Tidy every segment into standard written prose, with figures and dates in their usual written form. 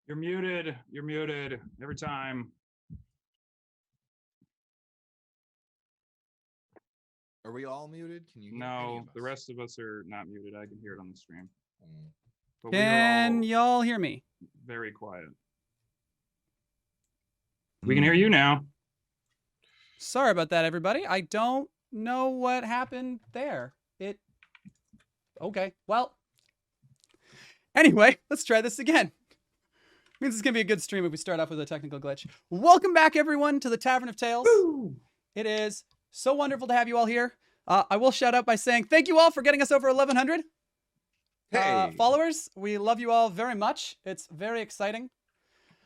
You're muted. You're muted every time. Are we all muted? Can you hear any No, of us? the rest of us are not muted. I can hear it on the stream. But Can y'all hear me? Very quiet. We can hear you now. Sorry about that, everybody. I don't know what happened there. Okay, well. Anyway, let's try this again. Means it's gonna be a good stream if we start off with a technical glitch. Welcome back, everyone, to the Tavern of Tales. Woo! It is so wonderful to have you all here. I will shout out by saying thank you all for getting us over 1,100 followers. We love you all very much. It's very exciting.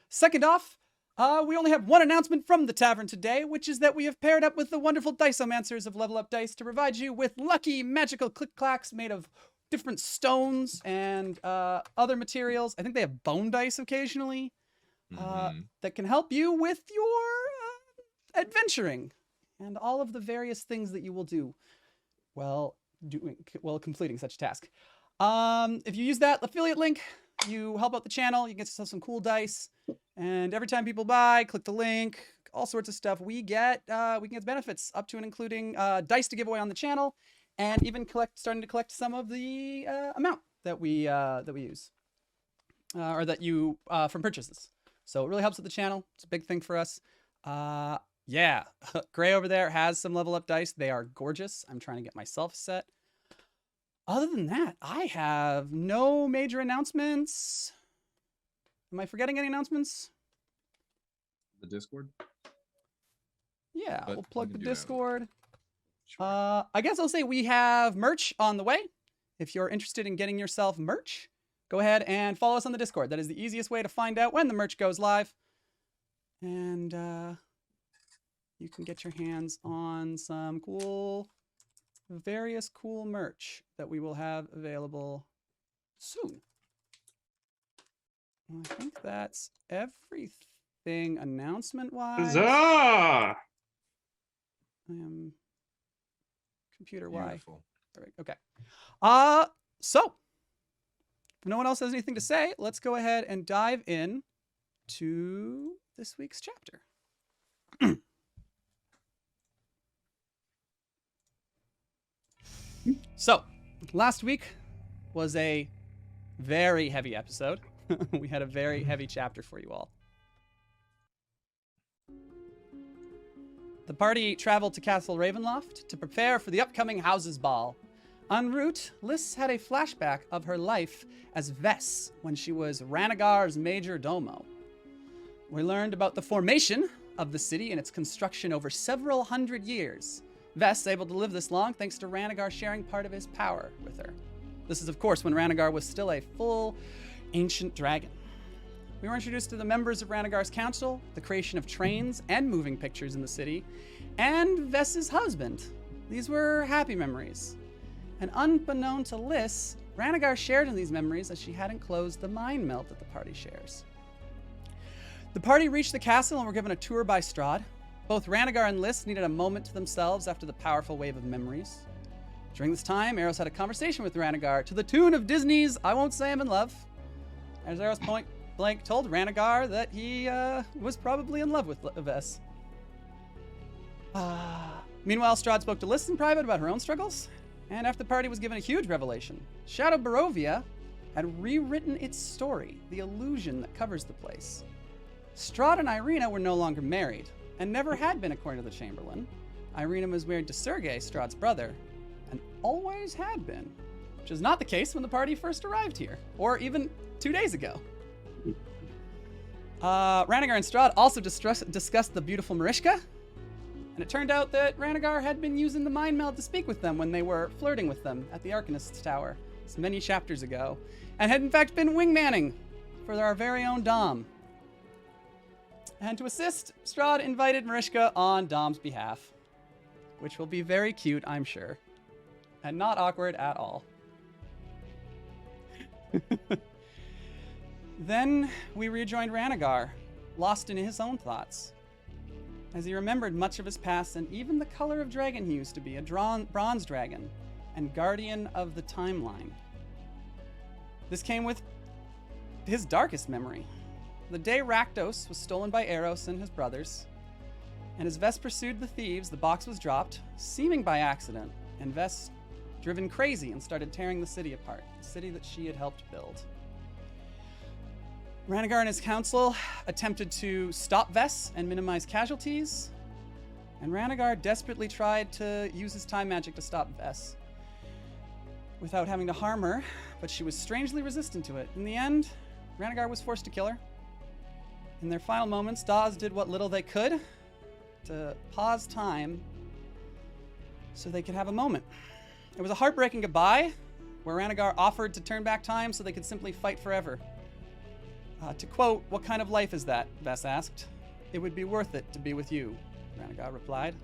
Second off, we only have one announcement from the tavern today, which is that we have paired up with the wonderful Diceomancers of Level Up Dice to provide you with lucky magical click-clacks made of different stones and other materials. I think they have bone dice occasionally that can help you with your adventuring and all of the various things that you will do while completing such a task. If you use that affiliate link, you help out the channel, you get yourself some cool dice, and every time people buy, click the link, all sorts of stuff, we get benefits up to and including dice to give away on the channel, and even starting to collect some of the amount that we use or that you from purchases. So it really helps with the channel. It's a big thing for us. Yeah, Gray over there has some level up dice. They are gorgeous. I'm trying to get myself set. Other than that, I have no major announcements. Am I forgetting any announcements? The Discord? Yeah, But we'll plug the do Discord. Sure. I guess I'll say we have merch on the way. If you're interested in getting yourself merch, go ahead and follow us on the Discord. That is the easiest way to find out when the merch goes live. And you can get your hands on some various cool merch that we will have available soon. I think that's everything announcement-wise. Huzzah! I am computer-wise. Beautiful. Okay. So, if no one else has anything to say, let's go ahead and dive in to this week's chapter. So, last week was a very heavy episode. We had a very heavy chapter for you all. The party traveled to Castle Ravenloft to prepare for the upcoming Houses Ball. En route, Liz had a flashback of her life as Vess when she was Ranagar's major domo. We learned about the formation of the city and its construction over several hundred years. Vess able to live this long thanks to Ranagar sharing part of his power with her. This is, of course, when Ranagar was still a full ancient dragon. We were introduced to the members of Ranagar's council, the creation of trains and moving pictures in the city, and Vess's husband. These were happy memories. And unbeknown to Liz, Ranagar shared in these memories as she hadn't closed the mind meld that the party shares. The party reached the castle and were given a tour by Strahd. Both Ranagar and Liz needed a moment to themselves after the powerful wave of memories. During this time, Eros had a conversation with Ranagar to the tune of Disney's I Won't Say I'm in Love. As Eros point blank told Ranagar that he was probably in love with Vess. Meanwhile, Strahd spoke to Liz in private about her own struggles, and after the party was given a huge revelation. Shadow Barovia had rewritten its story, the illusion that covers the place. Strahd and Irina were no longer married, and never had been according to the Chamberlain. Irina was married to Sergei, Strahd's brother, and always had been, which is not the case when the party first arrived here, or even 2 days ago. Ranagar and Strahd also discussed the beautiful Mariska, and it turned out that Ranagar had been using the mind meld to speak with them when they were flirting with them at the Arcanist's Tower many chapters ago, and had in fact been wingmanning for our very own Dom. And to assist, Strahd invited Mariska on Dom's behalf, which will be very cute, I'm sure, and not awkward at all. Then we rejoined Ranagar, lost in his own thoughts, as he remembered much of his past and even the color of dragon he used to be, a bronze dragon and guardian of the timeline. This came with his darkest memory. The day Rakdos was stolen by Eros and his brothers, and as Vess pursued the thieves, the box was dropped, seeming by accident, and Vess driven crazy and started tearing the city apart, the city that she had helped build. Ranagar and his council attempted to stop Vess and minimize casualties, and Ranagar desperately tried to use his time magic to stop Vess without having to harm her, but she was strangely resistant to it. In the end, Ranagar was forced to kill her. In their final moments, Dawes did what little they could to pause time so they could have a moment. It was a heartbreaking goodbye, where Ranagar offered to turn back time so they could simply fight forever. To quote, "What kind of life is that?" Vess asked. "It would be worth it to be with you," Ranagar replied.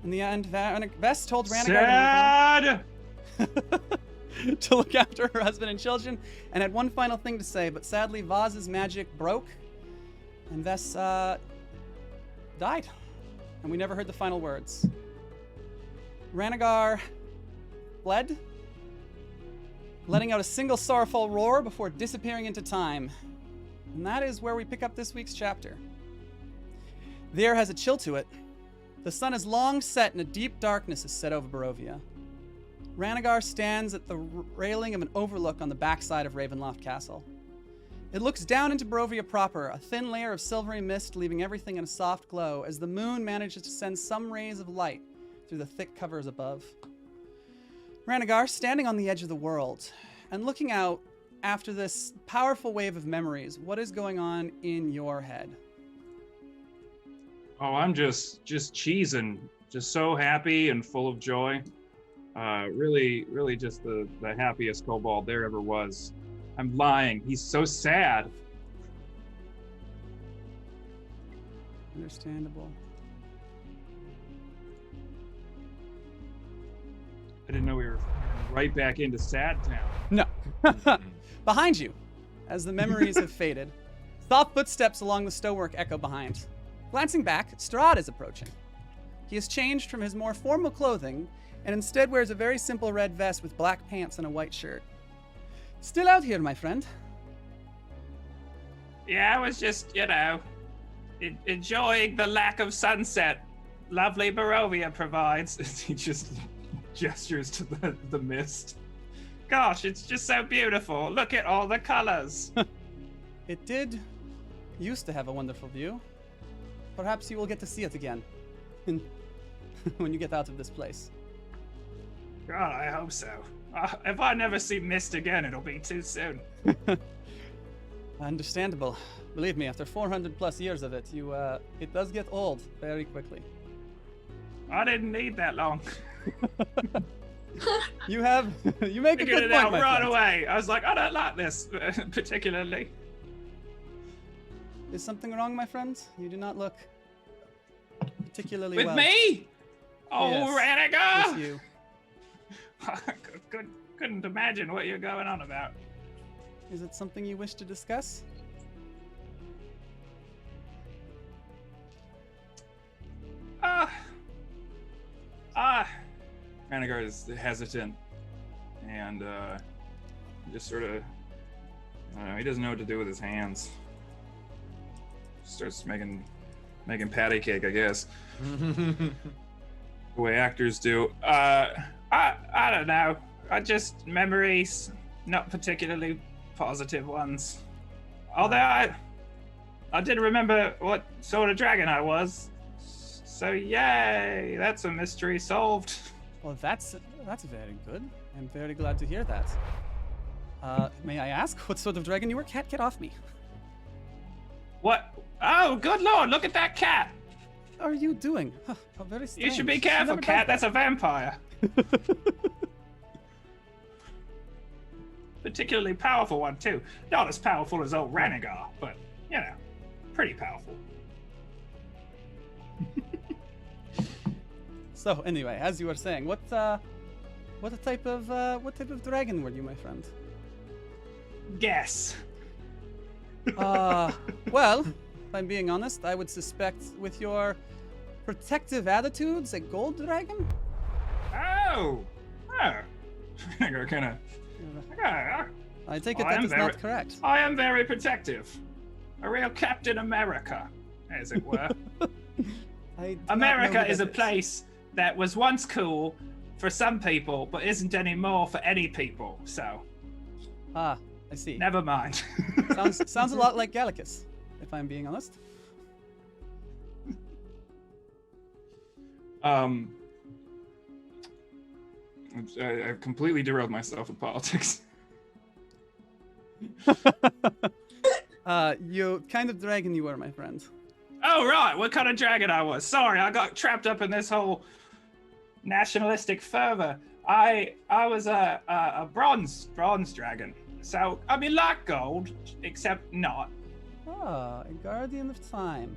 In the end, Vess told Ranagar to look after her husband and children, and had one final thing to say, but sadly Vaz's magic broke, and Vess died, and we never heard the final words. Ranagar fled, letting out a single sorrowful roar before disappearing into time. And that is where we pick up this week's chapter. The air has a chill to it. The sun is long set and a deep darkness is set over Barovia. Ranagar stands at the railing of an overlook on the backside of Ravenloft Castle. It looks down into Barovia proper, a thin layer of silvery mist leaving everything in a soft glow as the moon manages to send some rays of light through the thick covers above. Ranagar, standing on the edge of the world and looking out after this powerful wave of memories, what is going on in your head? Oh, I'm just cheesing, just so happy and full of joy. Really just the happiest kobold there ever was. I'm lying. He's so sad. Understandable. I didn't know we were right back into Sad Town. No. Behind you, as the memories have faded, soft footsteps along the stonework echo behind. Glancing back, Strahd is approaching. He has changed from his more formal clothing and instead wears a very simple red vest with black pants and a white shirt. Still out here, my friend? Yeah, I was just, enjoying the lack of sunset lovely Barovia provides. He just gestures to the mist. Gosh, it's just so beautiful. Look at all the colors. It did used to have a wonderful view. Perhaps you will get to see it again when you get out of this place. God, I hope so. If I never see mist again, it'll be too soon. Understandable. Believe me, after 400 plus years of it, it does get old very quickly. I didn't need that long. You make a Figured good it point, out my right friend. away. I was like, I don't like this particularly. Is something wrong, my friend? You do not look particularly With well. me? Oh, Yes, Ranagar! with you. Couldn't imagine what you're going on about. Is it something you wish to discuss? Ranagar is hesitant and just sort of, he doesn't know what to do with his hands. Starts making patty cake, I guess. The way actors do. I don't know. Just memories, not particularly positive ones. Although I did remember what sort of dragon I was. So yay, that's a mystery solved. Well, that's very good. I'm very glad to hear that. May I ask what sort of dragon you were? Cat, get off me. What? Oh, good lord, look at that cat. What are you doing? Huh, how very strange. You should be She careful, never cat. does That's a vampire. Particularly powerful one, too. Not as powerful as old Ranagar, but, pretty powerful. So, anyway, as you were saying, what type of dragon were you, my friend? Guess. Well, if I'm being honest, I would suspect with your protective attitudes, a gold dragon? Oh. Ranagar kind of, I take it I that am is not correct. I am very protective. A real Captain America, as it were. I do not know America who is a that place that was once cool for some people, but isn't anymore for any people. So, Ah, I see. never mind. Sounds a lot like Gallicus, if I'm being honest. I've completely derailed myself with politics. You kind of dragon you were, my friend. Oh, right. What kind of dragon I was? Sorry, I got trapped up in this whole nationalistic fervor. I was a bronze dragon. So, I mean, like gold, except not. Ah, a guardian of time.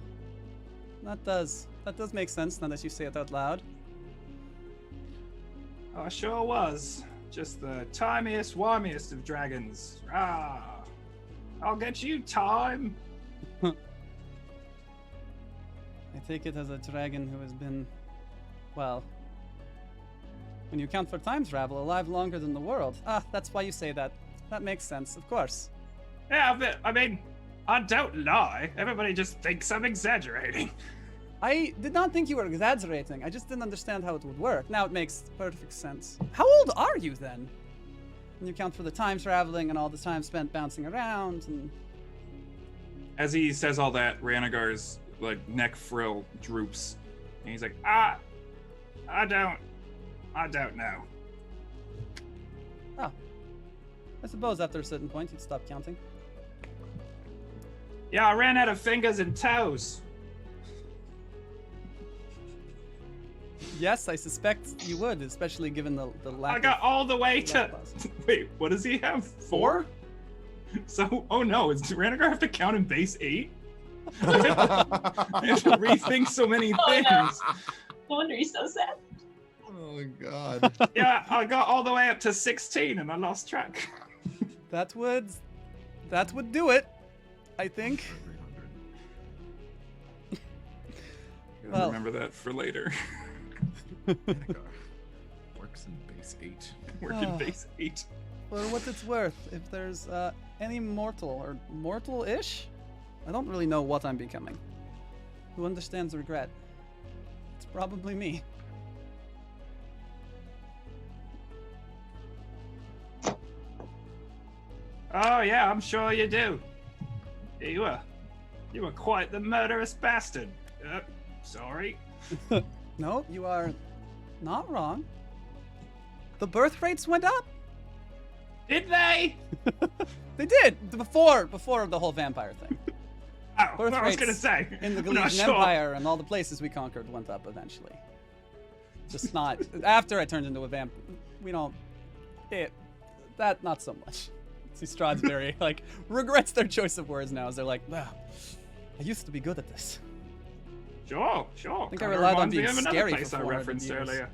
That does make sense now that you say it out loud. I sure was. Just the timiest, wimiest of dragons. Ah, I'll get you, time. I take it as a dragon who has been, well, when you count for time travel, alive longer than the world. Ah, that's why you say that. That makes sense, of course. Yeah, but, I mean, I don't lie. Everybody just thinks I'm exaggerating. I did not think you were exaggerating. I just didn't understand how it would work. Now it makes perfect sense. How old are you then? When you count for the time traveling and all the time spent bouncing around and... As he says all that, Ranagar's like neck frill droops, and he's like, "Ah, I don't know. Oh. I suppose after a certain point you'd stop counting. Yeah, I ran out of fingers and toes. Yes, I suspect you would, especially given the lack I got of... all the way to. class. wait, what does he have? 4? So, oh no, does Ranagar have to count in base 8? I have to rethink so many things. No. No wonder he's so sad. Oh my god. Yeah, I got all the way up to 16 and I lost track. That would do it, I think. Gotta Well. remember that for later. Works in base 8. Work in base 8. For what it's worth, if there's any mortal or mortal-ish, I don't really know what I'm becoming. Who understands regret? It's probably me. Oh yeah, I'm sure you do. You were quite the murderous bastard. Sorry. No, you are not wrong. The birth rates went up. Did they? They did before the whole vampire thing. Oh, Birth well, I was rates gonna say. In the I'm not Galician sure. Empire and all the places we conquered went up eventually. Just not after I turned into a vamp. We don't. That not so much. See, Strahd's very like regrets their choice of words now. As they're like, wow, I used to be good at this. Sure. I think I Kinda relied on reminds me being of another scary place for I 400 referenced years. earlier.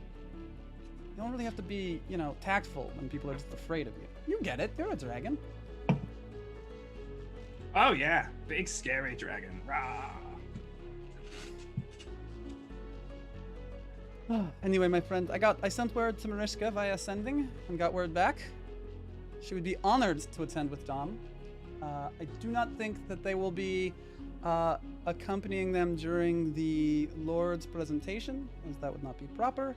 You don't really have to be, tactful when people are just afraid of you. You get it. You're a dragon. Oh yeah, big scary dragon. Rah. Anyway, my friend, I sent word to Mariska via sending and got word back. She would be honored to attend with Dom. I do not think that they will be accompanying them during the Lord's presentation, as that would not be proper.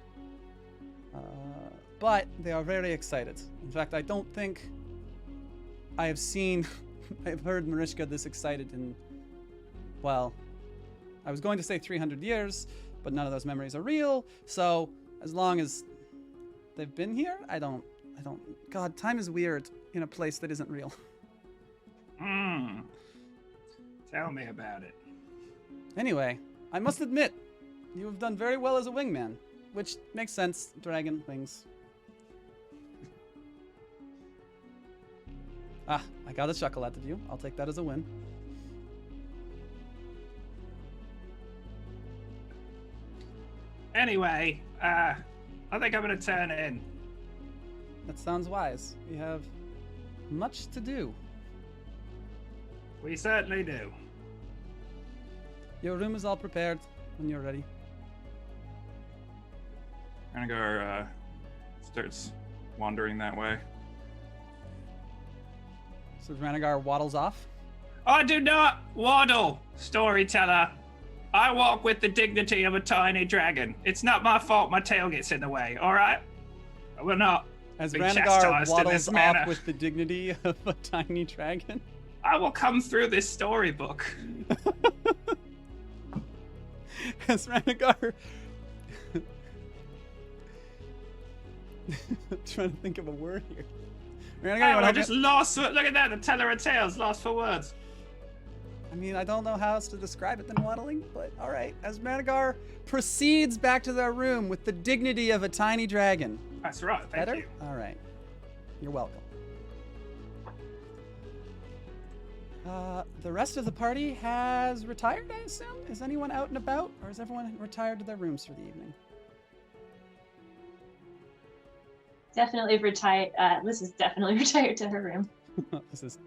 But they are very excited. In fact, I don't think I have seen, I've heard Mariska this excited in, well, I was going to say 300 years, but none of those memories are real. So as long as they've been here, I don't, God, time is weird in a place that isn't real. Tell me about it. Anyway, I must admit, you have done very well as a wingman, which makes sense, dragon wings. Ah, I got a chuckle out of you. I'll take that as a win. Anyway, I think I'm gonna turn in. That sounds wise. We have much to do. We certainly do. Your room is all prepared when you're ready. Ranagar starts wandering that way. So Ranagar waddles off. I do not waddle, storyteller. I walk with the dignity of a tiny dragon. It's not my fault my tail gets in the way, all right? I will not As be Ranagar chastised in waddles this off manner. with the dignity of a tiny dragon. I will come through this storybook. As Ranagar... I'm trying to think of a word here. Ranagar, you wanna I help just me? lost. Look at that, the Teller of Tales, lost for words. I mean, I don't know how else to describe it than waddling, but all right. As Ranagar proceeds back to their room with the dignity of a tiny dragon. That's right, thank Better? you. All right. You're welcome. The rest of the party has retired, I assume? Is anyone out and about, or is everyone retired to their rooms for the evening? Definitely retired. Liz is definitely retired to her room. This is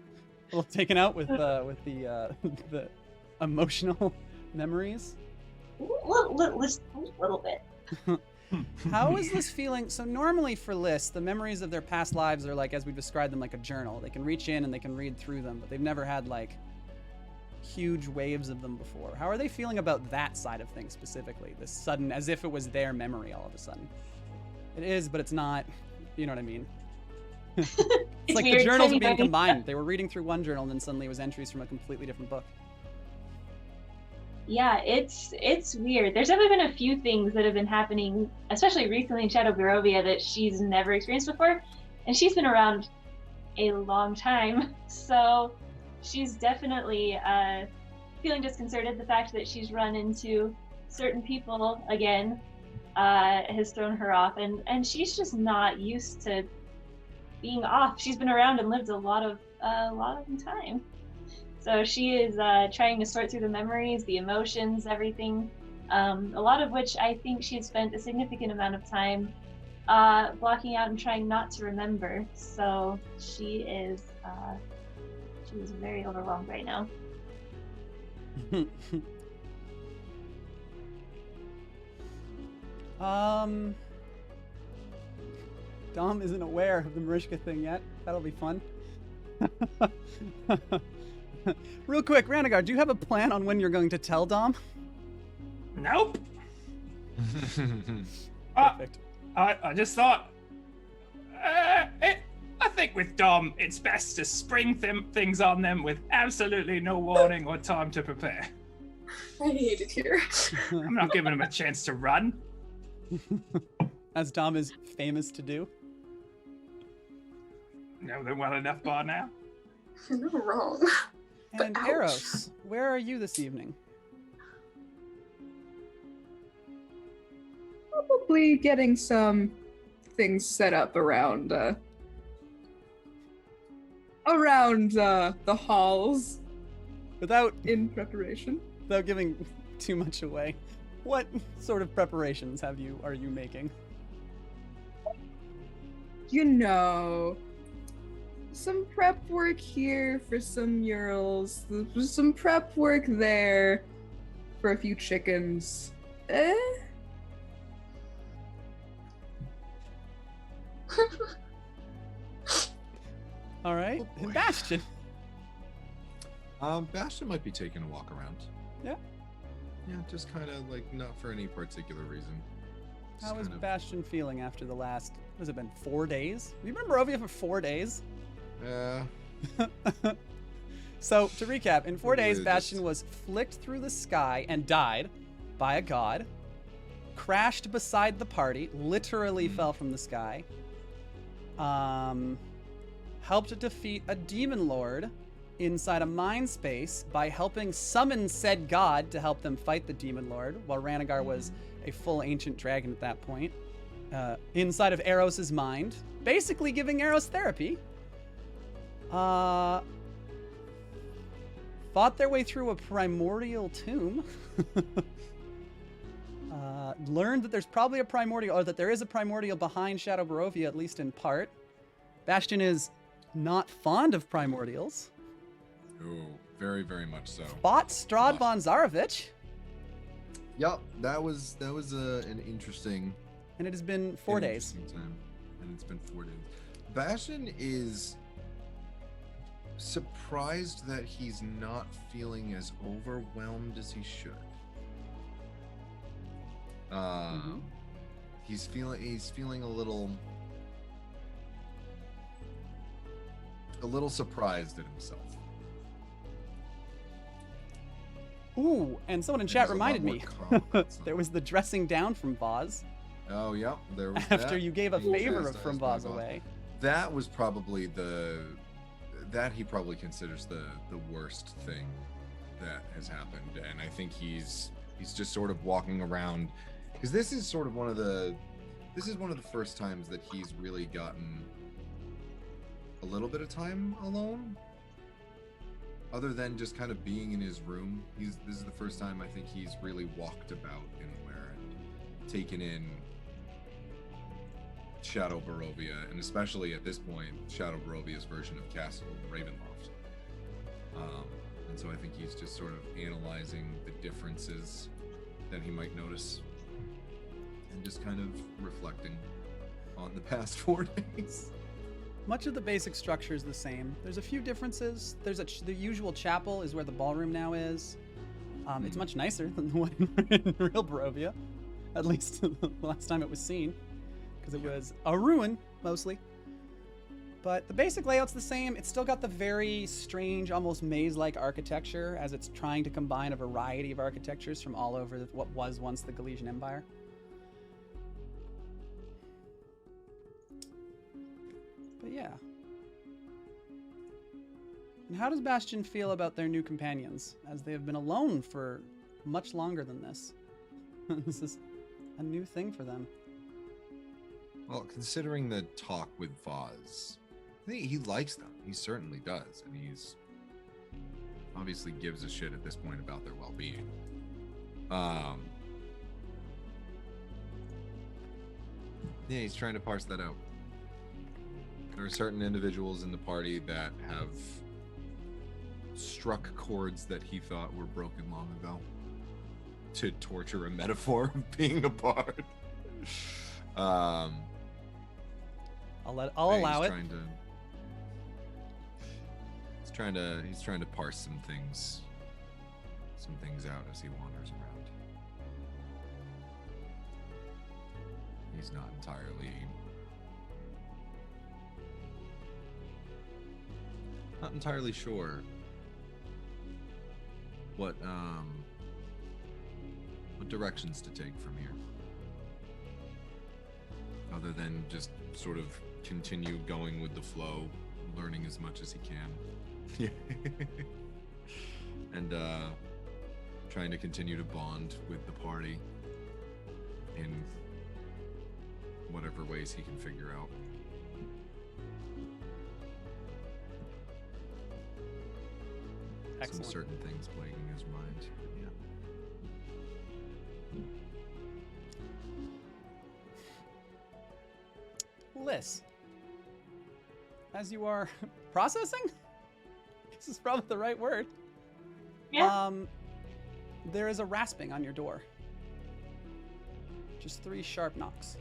a little taken out with the the emotional memories. Just a little bit. How is this feeling? So normally for lists, the memories of their past lives are like, as we described them, like a journal. They can reach in and they can read through them, but they've never had like huge waves of them before. How are they feeling about that side of things specifically? This sudden, as if it was their memory all of a sudden. It is, but it's not. You know what I mean? It's like weird. the journals Tiny are being tiny combined. They were reading through one journal and then suddenly it was entries from a completely different book. Yeah, it's weird. There's definitely been a few things that have been happening, especially recently in Shadow Barovia, that she's never experienced before, and she's been around a long time, so she's definitely feeling disconcerted. The fact that she's run into certain people again has thrown her off, and she's just not used to being off. She's been around and lived a lot of time. So she is trying to sort through the memories, the emotions, everything. A lot of which I think she had spent a significant amount of time blocking out and trying not to remember. So she is very overwhelmed right now. Dom isn't aware of the Marishka thing yet. That'll be fun. Real quick, Ranagar, do you have a plan on when you're going to tell Dom? Nope. Perfect. I just thought, I think with Dom, it's best to spring things on them with absolutely no warning or time to prepare. I hate it here. I'm not giving him a chance to run. As Dom is famous to do. Know them well enough by now. You're not wrong. And Ouch. Eros, where are you this evening? Probably getting some things set up around the halls Without in preparation. giving too much away, what sort of preparations are you making? You know, some prep work here for some murals, some prep work there for a few chickens. All right, Oh, boy. and Bastion. Bastion might be taking a walk around. Yeah. Yeah, just kind of like not for any particular reason. Just How is kind of- Bastion feeling after the last, has it been 4 days? Have you been in Barovia for 4 days? So, to recap, in 4 days, Really Bastion just- was flicked through the sky and died by a god, crashed beside the party, literally fell from the sky, helped defeat a demon lord inside a mind space by helping summon said god to help them fight the demon lord, while Ranagar was a full ancient dragon at that point, inside of Eros' mind, basically giving Eros therapy. Fought their way through a primordial tomb. Learned that there's probably a primordial, or that there is a primordial behind Shadow Barovia, at least in part. Bastion is not fond of primordials. Oh, very, very much so. Fought Strahd von Zarovich, Yep, that was an interesting. and it has been 4 an days. interesting time, and it's been 4 days. Bastion is surprised that he's not feeling as overwhelmed as he should. He's feeling a little surprised at himself. Ooh, and someone in chat reminded me there was the dressing down from Voz. Oh, yeah, there was after that. you gave a He favor chastised from by Voz away. That was probably that he probably considers the worst thing that has happened, and I think he's just sort of walking around, because this is one of the first times that he's really gotten a little bit of time alone, other than just kind of being in his room. This is the first time I think he's really walked about anywhere and taken in Shadow Barovia, and especially at this point, Shadow Barovia's version of Castle Ravenloft. And so I think he's just sort of analyzing the differences that he might notice, and just kind of reflecting on the past 4 days. Much of the basic structure is the same. There's a few differences. There's the usual chapel is where the ballroom now is. It's much nicer than the one in real Barovia, at least the last time it was seen, because it was a ruin, mostly. But the basic layout's the same. It's still got the very strange, almost maze-like architecture, as it's trying to combine a variety of architectures from all over what was once the Galician Empire. But yeah. And how does Bastion feel about their new companions, as they have been alone for much longer than this? This is a new thing for them. Well, considering the talk with Voz, I think he likes them. He certainly does, and he's obviously gives a shit at this point about their well-being. Yeah, he's trying to parse that out. There are certain individuals in the party that have struck chords that he thought were broken long ago, to torture a metaphor of being a bard. I'll allow it. He's trying to parse some things out as he wanders around. He's not entirely sure what directions to take from here, other than just sort of continue going with the flow, learning as much as he can. And trying to continue to bond with the party in whatever ways he can figure out. Excellent. Some certain things plaguing his mind. Yeah. Liz, as you are processing, this is probably the right word. Yeah. There is a rasping on your door. Just 3 sharp knocks.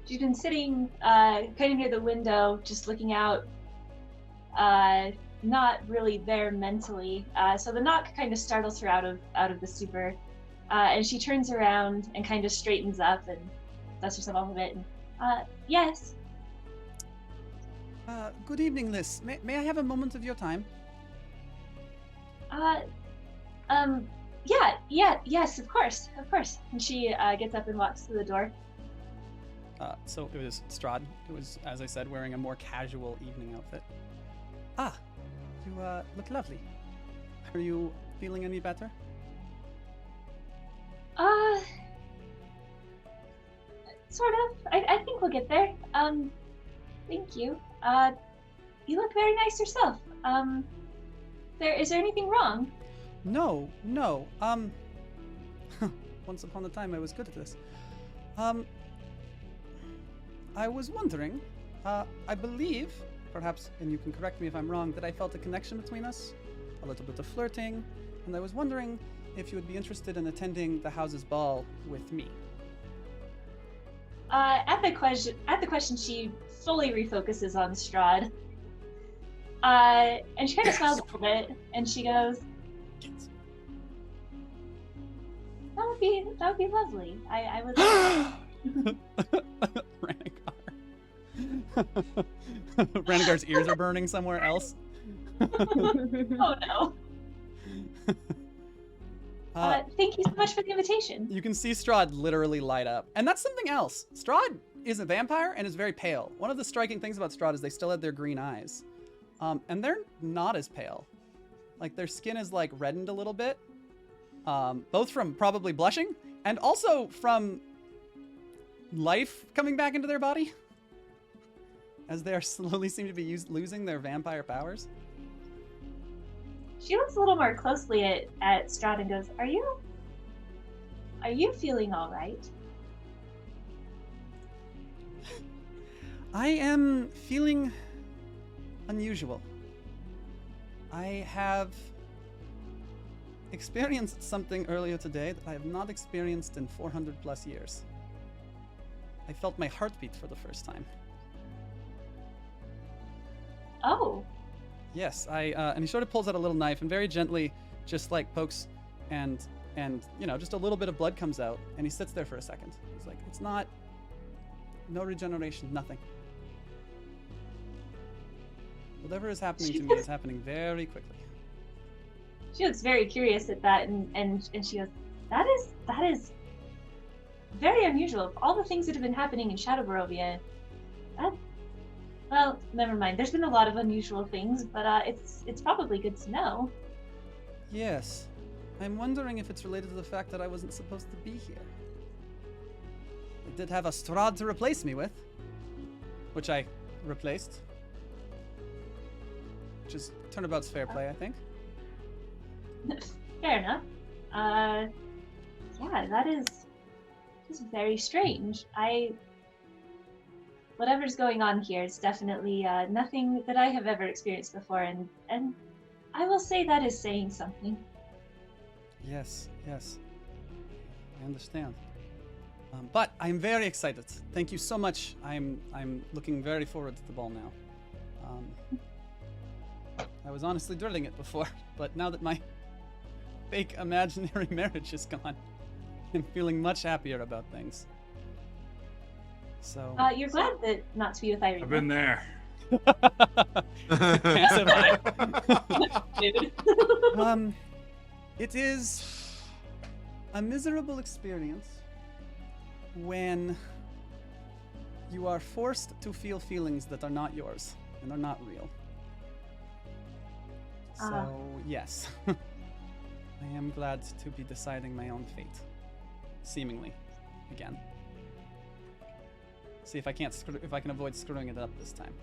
She's been sitting kind of near the window, just looking out, not really there mentally. So the knock kind of startles her out of the stupor, and she turns around and kind of straightens up and dusts herself off a bit. And, yes. Good evening, Liz. May I have a moment of your time? Yes, of course. And she gets up and walks to the door. So it was Strahd, who was, as I said, wearing a more casual evening outfit. You look lovely. Are you feeling any better? Sort of. I think we'll get there. Thank you. You look very nice yourself. Is there anything wrong? No. Once upon a time I was good at this. I was wondering, I believe, perhaps, and you can correct me if I'm wrong, that I felt a connection between us, a little bit of flirting, and I was wondering if you would be interested in attending the house's ball with me. At the question, she fully refocuses on Strahd. And she kind of smiles a little bit, and she goes, "That would be lovely. I would." Ranagar. Ranagar's ears are burning somewhere else. Oh no. Thank you so much for the invitation. You can see Strahd literally light up. And that's something else. Strahd is a vampire and is very pale. One of the striking things about Strahd is they still have their green eyes. And they're not as pale. Like, their skin is, like, reddened a little bit. Both from probably blushing and also from life coming back into their body. As they are slowly seem to be losing their vampire powers. She looks a little more closely at Strahd and goes, Are you feeling all right? I am feeling unusual. I have experienced something earlier today that I have not experienced in 400 plus years. I felt my heartbeat for the first time. Oh. Yes, and he sort of pulls out a little knife and very gently just like pokes and you know, just a little bit of blood comes out and he sits there for a second. He's like, it's not, no regeneration, nothing. Whatever is happening to me is happening very quickly. She looks very curious at that and she goes, that is very unusual. Of all the things that have been happening in Shadow Barovia, well, never mind. There's been a lot of unusual things, but it's probably good to know. Yes. I'm wondering if it's related to the fact that I wasn't supposed to be here. I did have a Strahd to replace me with, which I replaced. Which is turnabout's fair play, I think. Fair enough. Yeah, that is very strange. Whatever's going on here is definitely nothing that I have ever experienced before, and I will say that is saying something. Yes, yes. I understand. But I'm very excited. Thank you so much. I'm looking very forward to the ball now. I was honestly dreading it before, but now that my fake imaginary marriage is gone, I'm feeling much happier about things. So you're glad that not to be with Irene. I've been there. Yes, have I. Dude. It is a miserable experience when you are forced to feel feelings that are not yours and are not real. So, yes. I am glad to be deciding my own fate. Seemingly. Again. See if I can avoid screwing it up this time.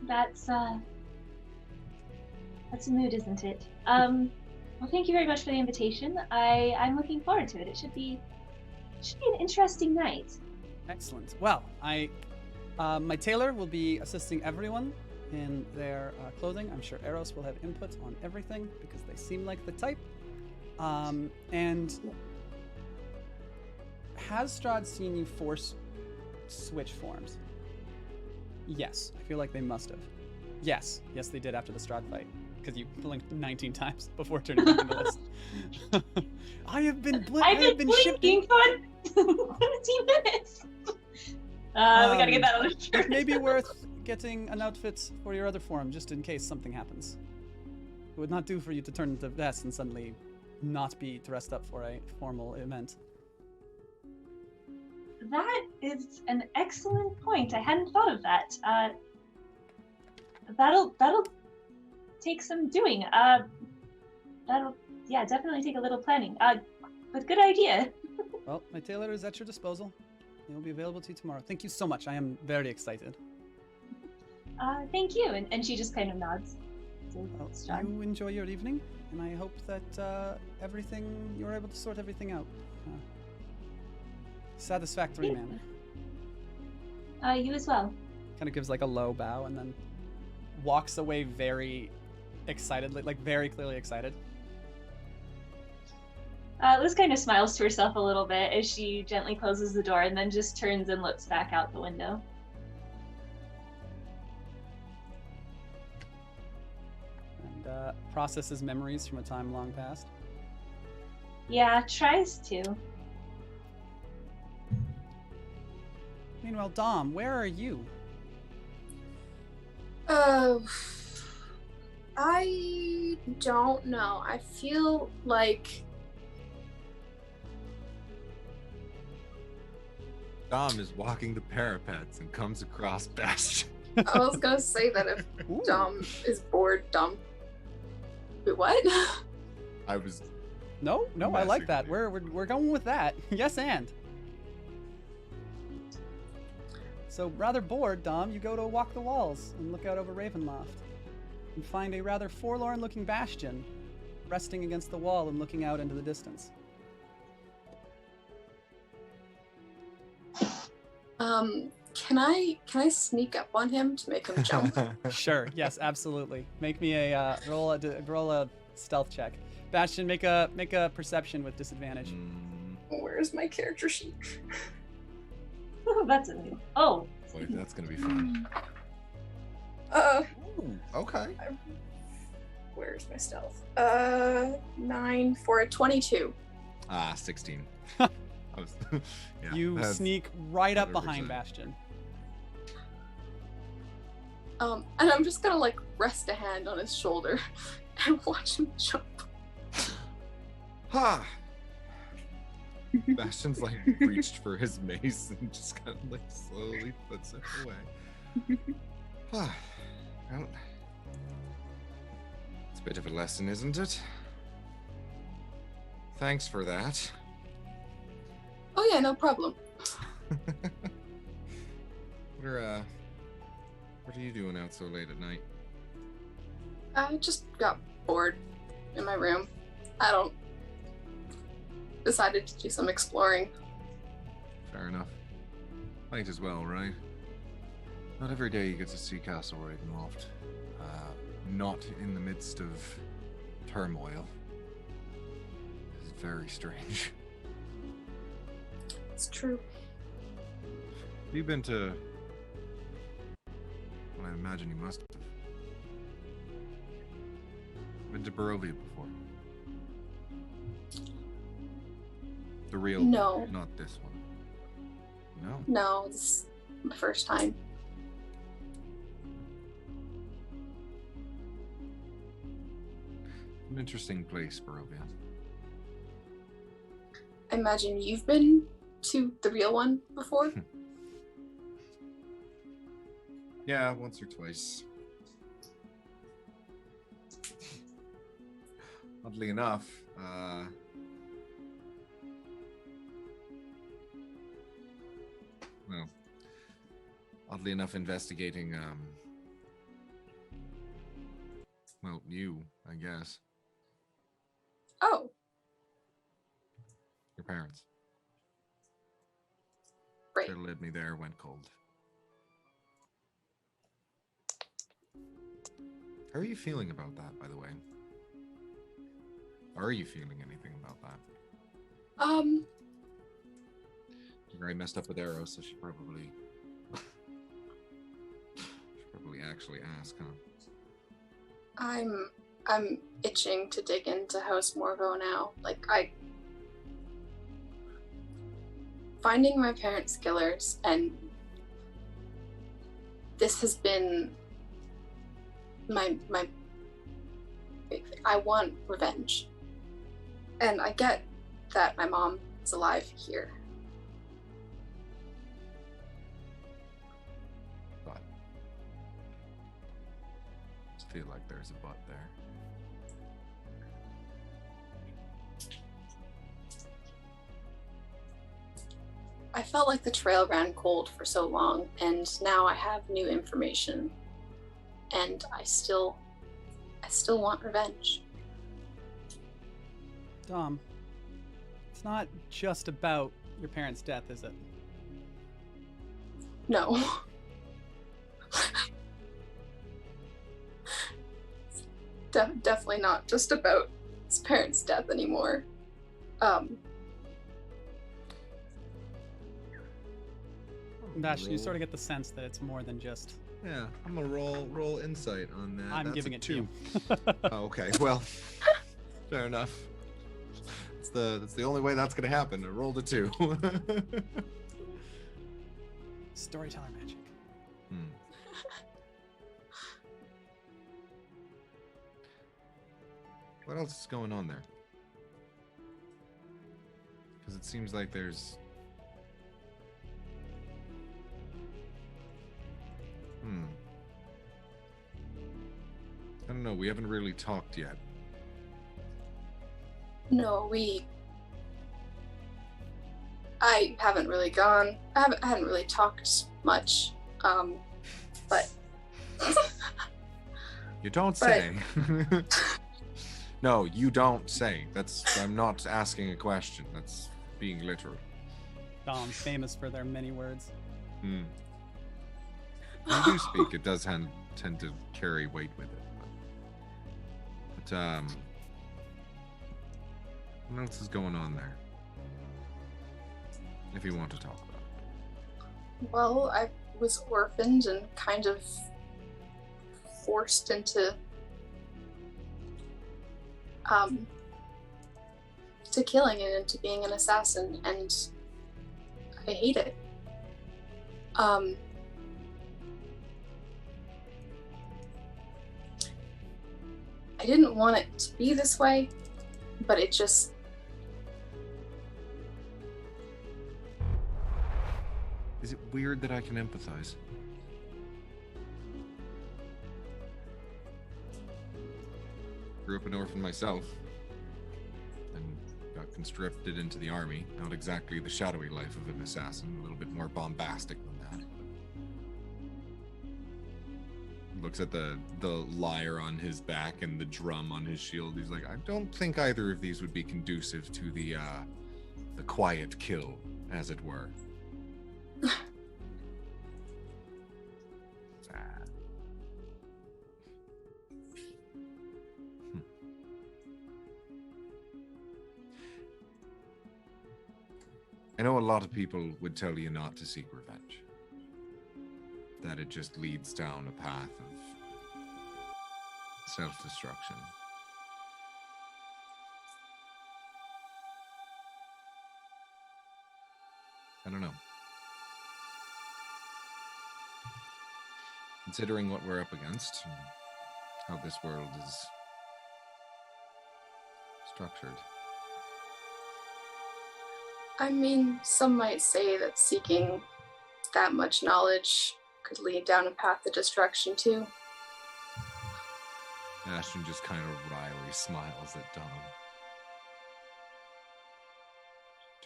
That's a mood, isn't it? Well, thank you very much for the invitation. I'm looking forward to it. It should be an interesting night. Excellent. Well, my tailor will be assisting everyone in their clothing. I'm sure Eros will have input on everything because they seem like the type. And has Strahd seen you force switch forms? Yes, I feel like they must have. Yes, they did after the Strahd fight because you blinked 19 times before turning back into this. I've been blinking for 17 minutes. We gotta get that on the shirt. It may be worth getting an outfit for your other form just in case something happens. It would not do for you to turn into Vess and suddenly not be dressed up for a formal event. That is an excellent point. I hadn't thought of that. That'll take some doing. That'll definitely take a little planning. But good idea. Well, my tailor is at your disposal. It will be available to you tomorrow. Thank you so much. I am very excited. Thank you. And she just kind of nods. Well, you enjoy your evening, and I hope that you're able to sort everything out. Satisfactory manner. You as well. Kind of gives like a low bow and then walks away very excitedly, like very clearly excited. Liz kind of smiles to herself a little bit as she gently closes the door and then just turns and looks back out the window. And processes memories from a time long past. Yeah, tries to. Meanwhile, Dom, where are you? I don't know. I feel like Dom is walking the parapets and comes across Bastion. I was gonna say that if Ooh. Dom is bored, Dom. Wait, what? I was. No, I like that. Messing We're going with that. Yes, and. So, rather bored, Dom, you go to walk the walls and look out over Ravenloft. And find a rather forlorn-looking Bastion resting against the wall and looking out into the distance. Can I sneak up on him to make him jump? Sure. Yes, absolutely. Make me a roll a stealth check. Bastion, make a perception with disadvantage. Where's my character sheet? That's a new. Oh. Boy, that's gonna be fun. Ooh, okay. Where's my stealth? 9 for a 22. 16. I was, yeah, You that's sneak right up 100%. behind Bastion. And I'm just gonna like rest a hand on his shoulder and watch him jump. Ha! Bastion's like reached for his mace and just kind of like slowly puts it away. Well, it's a bit of a lesson, isn't it? Thanks for that. Oh yeah, no problem. What are you doing out so late at night? I just got bored in my room. Decided to do some exploring. Fair enough. Might as well, right? Not every day you get to see Castle Ravenloft. Not in the midst of turmoil. It's very strange. It's true. Have you been to... Well, I imagine you must have. Been to Barovia before? The real No. one, not this one. No? No, this is my first time. An interesting place, Barovia. I imagine you've been to the real one before? Yeah, once or twice. Oddly enough, investigating, you, I guess. Oh, Your parents. great. They led me there, went cold. How are you feeling about that, by the way? Are you feeling anything about that? I messed up with arrows, so she probably actually ask, huh? I'm itching to dig into House Morvo now. Finding my parents' killers, and this has been my big thing. I want revenge. And I get that my mom is alive here. But I feel like there's a but there. I felt like the trail ran cold for so long, and now I have new information. And I still want revenge. Dom, it's not just about your parents' death, is it? No. Definitely not just about his parents' death anymore. Dash, you sort of get the sense that it's more than just. Yeah, I'm gonna roll insight on that. I'm That's giving a it to you. 2. Oh, okay, well, fair enough. That's the only way that's gonna happen. I rolled a 2. Storyteller magic. What else is going on there? Because it seems like there's... I don't know, we haven't really talked yet. No, I haven't really gone. I hadn't really talked much. But You don't say. No, you don't say. I'm not asking a question. That's being literal. Dom, famous for their many words. When you do speak, it does tend to carry weight with it. But what else is going on there? If you want to talk about it. well, I was orphaned and kind of forced into to killing and into being an assassin, and I hate it. I didn't want it to be this way, but it just... Is it weird that I can empathize? Grew up an orphan myself, and got conscripted into the army. Not exactly the shadowy life of an assassin, a little bit more bombastic than that. Looks at the lyre on his back and the drum on his shield. He's like, I don't think either of these would be conducive to the quiet kill, as it were. I know a lot of people would tell you not to seek revenge. That it just leads down a path of self-destruction. I don't know. Considering what we're up against, and how this world is structured. I mean, some might say that seeking that much knowledge could lead down a path of destruction too. Ashton just kind of wryly smiles at Dom.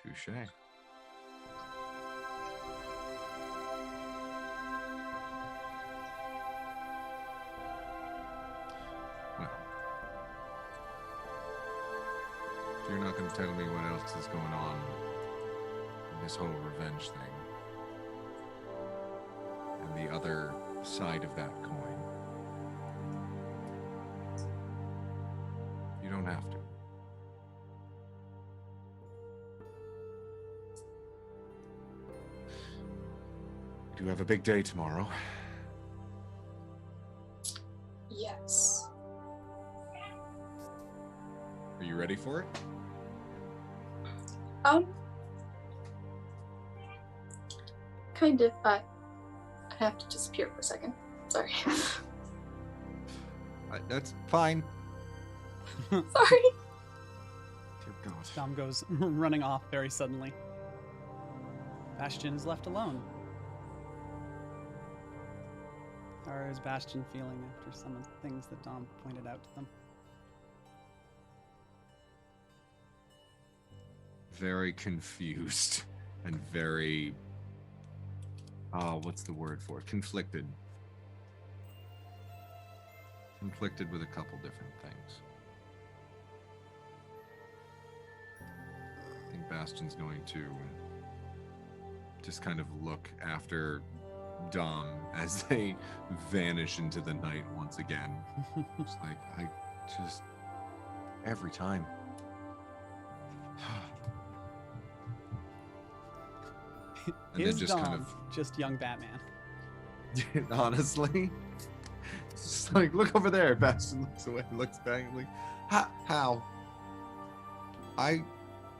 Touche. Well, if you're not going to tell me what else is going on in this whole revenge thing, and the other side of that coin, you don't have to. We do have a big day tomorrow. Yes. Are you ready for it? Kind of, I have to disappear for a second. Sorry. That's fine. Sorry. Dear God. Dom goes running off very suddenly. Bastion is left alone. How is Bastion feeling after some of the things that Dom pointed out to them? Very confused and very, what's the word for it? Conflicted. Conflicted with a couple different things. I think Bastion's going to just kind of look after Dom as they vanish into the night once again. It's like, every time. And Is then just Dom kind just young Batman? of, honestly, it's just like, look over there. Baxter looks away, looks back, like, how? I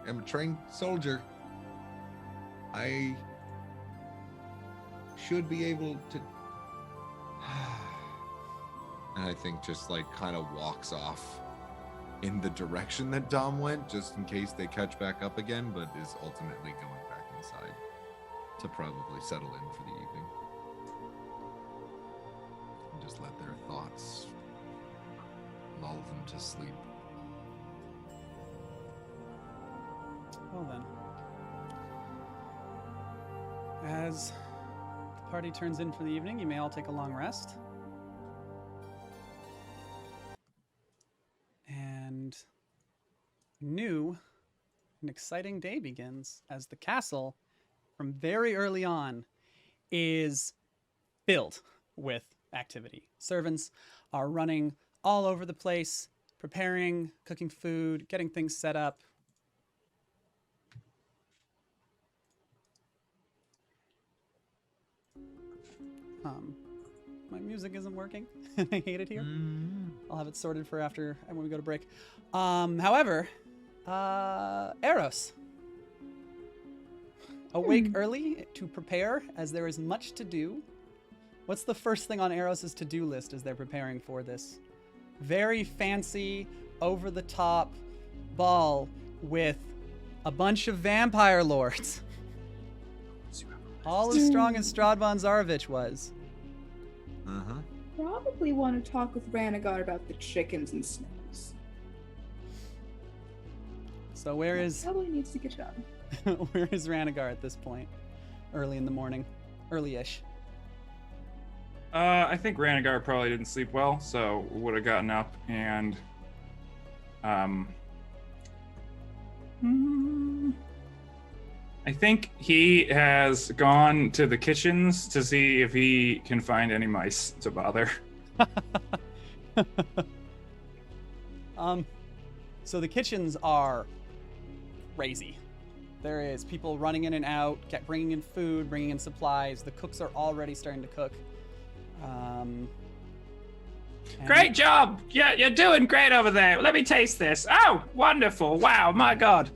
am a trained soldier. I should be able to. And I think just like kind of walks off in the direction that Dom went, just in case they catch back up again, but is ultimately going back inside to probably settle in for the evening. And just let their thoughts lull them to sleep. Well then. As the party turns in for the evening, you may all take a long rest. And an exciting day begins as the castle, from very early on, is filled with activity. Servants are running all over the place, preparing, cooking food, getting things set up. My music isn't working. I hate it here. I'll have it sorted for after when we go to break. However, Eros. Awake early to prepare, as there is much to do. What's the first thing on Eros' to-do list as they're preparing for this very fancy, over-the-top ball with a bunch of vampire lords? All as strong as Strahd von Zarovich was. Probably want to talk with Ranagar about the chickens and snakes. So where is Probably needs to get done. where is Ranagar at this point? Early in the morning, early-ish. I think Ranagar probably didn't sleep well, so would have gotten up and I think he has gone to the kitchens to see if he can find any mice to bother. So the kitchens are crazy. There is people running in and out, bringing in food, bringing in supplies. The cooks are already starting to cook. Great job! Yeah, you're doing great over there. Let me taste this. Oh, wonderful! Wow, my God.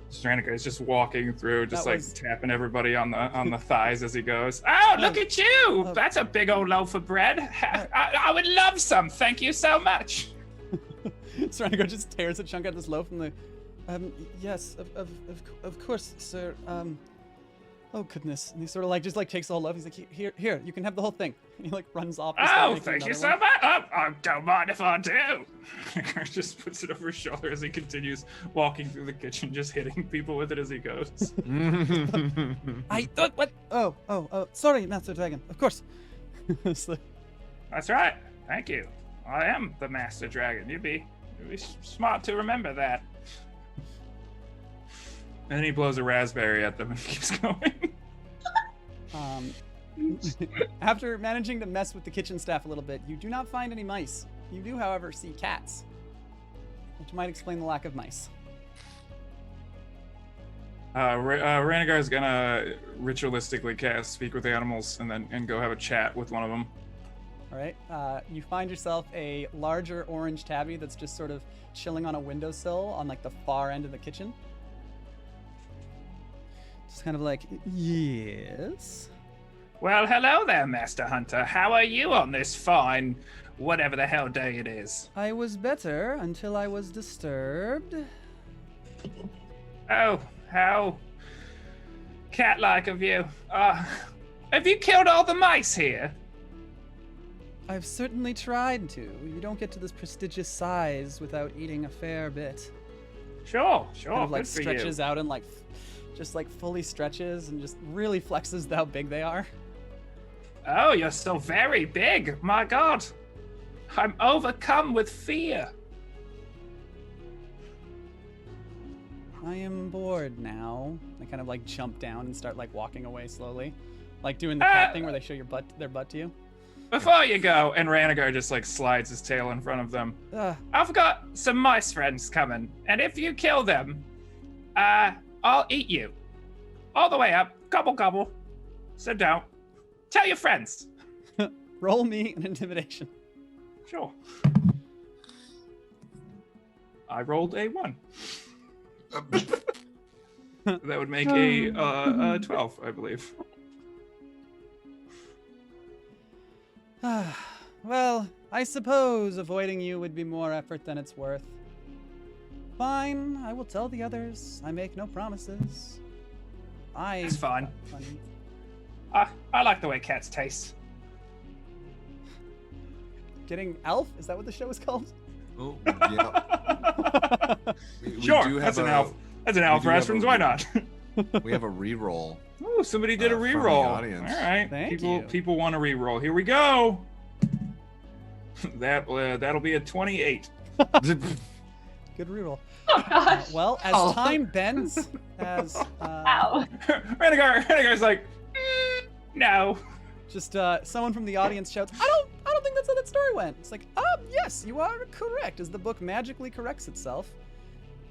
Strahd is just walking through, just tapping everybody on the thighs as he goes. Oh, look at you! That's a big old loaf of bread. I would love some. Thank you so much. Strahd just tears a chunk out of this loaf and yes, of course, sir. Oh goodness! And he sort of just takes the whole loaf. He's like, here, you can have the whole thing. And he runs off. Oh, thank you so much. I don't mind if I do. Just puts it over his shoulder as he continues walking through the kitchen, just hitting people with it as he goes. I thought what? Oh, sorry, Master Dragon. Of course. That's right. Thank you. I am the Master Dragon. You'd be smart to remember that. And then he blows a raspberry at them and keeps going. After managing to mess with the kitchen staff a little bit, you do not find any mice. You do, however, see cats, which might explain the lack of mice. Ranagar's gonna ritualistically cast Speak with Animals and go have a chat with one of them. All right. You find yourself a larger orange tabby that's just sort of chilling on a windowsill on the far end of the kitchen. Just kind of like, yes. Well, hello there, Master Hunter. How are you on this fine, whatever the hell day it is? I was better until I was disturbed. Oh, how cat-like of you. Have you killed all the mice here? I've certainly tried to. You don't get to this prestigious size without eating a fair bit. Sure. Kind of good for stretches you. out and just fully stretches and just really flexes how big they are. Oh, you're so very big. My God. I'm overcome with fear. I am bored now. They kind of jump down and start walking away slowly. Doing the cat thing where they show their butt to you. Before you go, and Ranagar just slides his tail in front of them. I've got some mice friends coming, and if you kill them, I'll eat you. All the way up. Gobble, gobble. So don't. Tell your friends. Roll me an intimidation. Sure. I rolled a 1. That would make a 12, I believe. Well, I suppose avoiding you would be more effort than it's worth. Fine, I will tell the others. I make no promises. It's fine. Funny. I like the way cats taste. Getting elf? Is that what the show is called? Oh, yeah. We Sure, do have that's an elf. That's an elf do have reference. a- Why not? We have a re-roll. Oh, somebody did a From the reroll. All audience. right, Thank people you. people want a reroll. Here we go. That'll be a 28. Good reroll. Oh gosh. Well, as Oh. time bends, as Ow. Renegar's like, No. just someone from the audience shouts, I don't think that's how that story went. It's like, yes, you are correct. As the book magically corrects itself,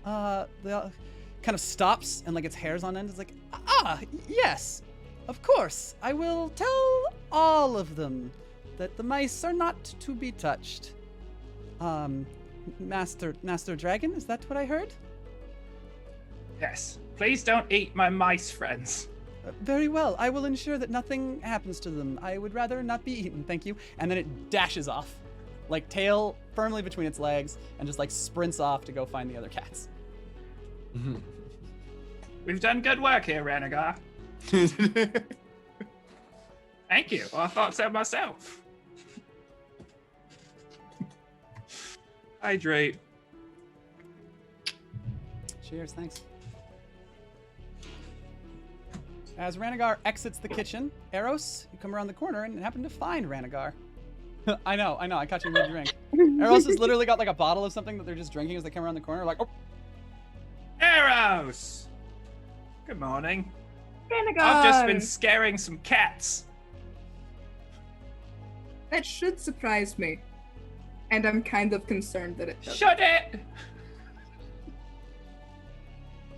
the kind of stops and like its hair's on end. It's like, yes, of course. I will tell all of them that the mice are not to be touched. Master Dragon, is that what I heard? Yes. Please don't eat my mice friends. Very well. I will ensure that nothing happens to them. I would rather not be eaten, thank you. And then it dashes off, like tail firmly between its legs, and just like sprints off to go find the other cats. We've done good work here, Renegar. Thank you. Well, I thought so myself. hydrate. Cheers, thanks. As Ranagar exits the kitchen, Eros, you come around the corner and happen to find Ranagar. I know, I caught you mid-drink. Eros has literally got like a bottle of something that they're just drinking as they come around the corner, like, oh. Eros! Good morning. Ranagar! I've just been scaring some cats. That should surprise me. And I'm kind of concerned that it doesn't. Shut it!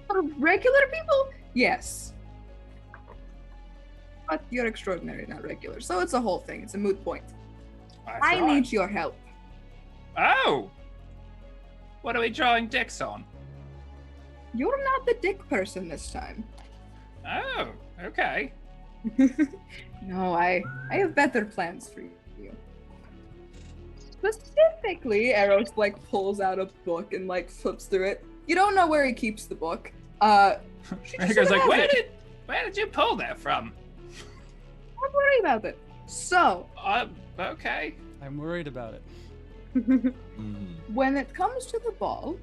For regular people? Yes. But you're extraordinary, not regular. So it's a whole thing. It's a moot point. That's I right. need your help. Oh! What are we drawing dicks on? You're not the dick person this time. Oh, okay. No, I have better plans for you. Specifically, Eros like pulls out a book and like flips through it. You don't know where he keeps the book. She just He goes sort of like, has it. where did you pull that from? Don't worry about it. So, Okay. I'm worried about it. when it comes to the ball,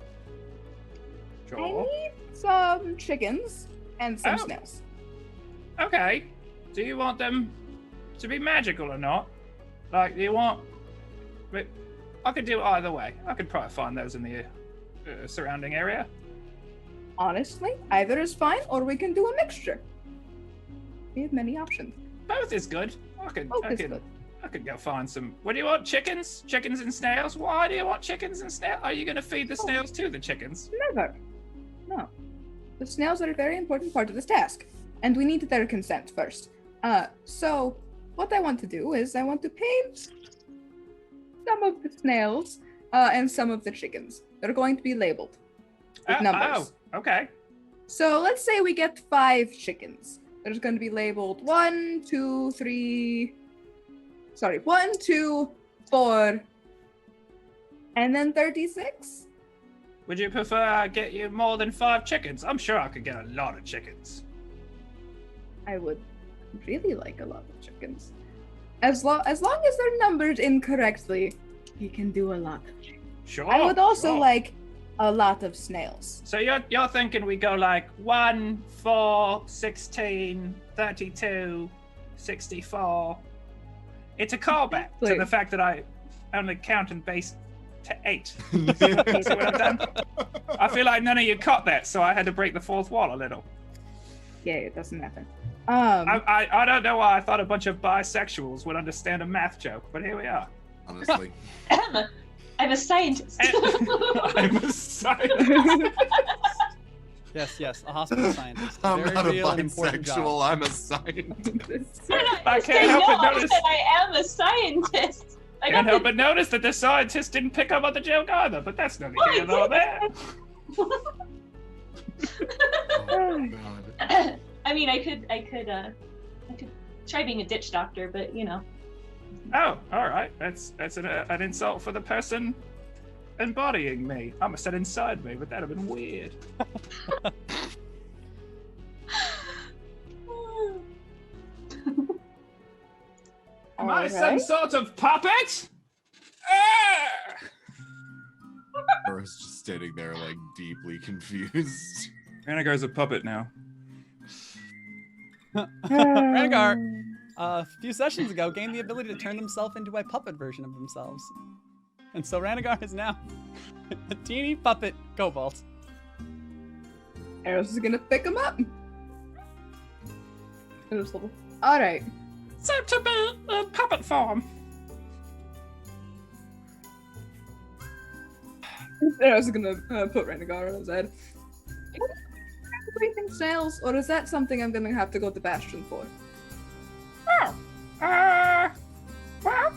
I Sure. need some chickens and some Oh. snails. Okay. Do you want them to be magical or not? Like, do you want... But I could do it either way. I could probably find those in the surrounding area. Honestly, either is fine, or we can do a mixture. We have many options. Both is good. Both is good. I could go find some... What do you want? Chickens? Chickens and snails? Why do you want chickens and snails? Are you going to feed the snails to the chickens? Never. No. The snails are a very important part of this task, and we need their consent first. So what I want to do is I want to paint some of the snails and some of the chickens. They're going to be labeled with numbers. Oh, okay. So let's say we get 5 chickens. There's going to be labeled 1, 2, 4, and then 36. Would you prefer I get you more than 5 chickens? I'm sure I could get a lot of chickens. I would really like a lot of chickens. As long as they're numbered incorrectly, we can do a lot of chickens. Sure. I would also sure. like a lot of snails. So you're thinking we go like 1, 4, 16, 32, 64. It's a callback to Exactly. the fact that I only count and base to 8. See what I've done? I feel like none of you caught that, so I had to break the fourth wall a little. Yeah, it doesn't matter. I don't know why I thought a bunch of bisexuals would understand a math joke, but here we are. Honestly. I'm a scientist. I'm a scientist. Yes, a hospital scientist. I'm Very not a real and important job. bisexual, I'm a scientist. I can't help but I notice. said I am a scientist. I Can't got help but notice that the scientist didn't pick up on the joke either, but that's neither here nor there. Oh, God. I mean, I could try being a ditch doctor, but you know. Oh, all right. That's an insult for the person embodying me. I almost said inside me, but that'd have been weird. Am I some sort of puppet? Laura's just standing there, like, deeply confused. Ranagar's a puppet now. Ranagar, a few sessions ago, gained the ability to turn themselves into a puppet version of themselves. And so Ranagar is now a teeny puppet kobold. Eros is gonna pick him up. Alright. So to be in puppet form. Eros is gonna put Ranagar on his head. Breathing snails, or is that something I'm gonna have to go to Bastion for? Oh, well,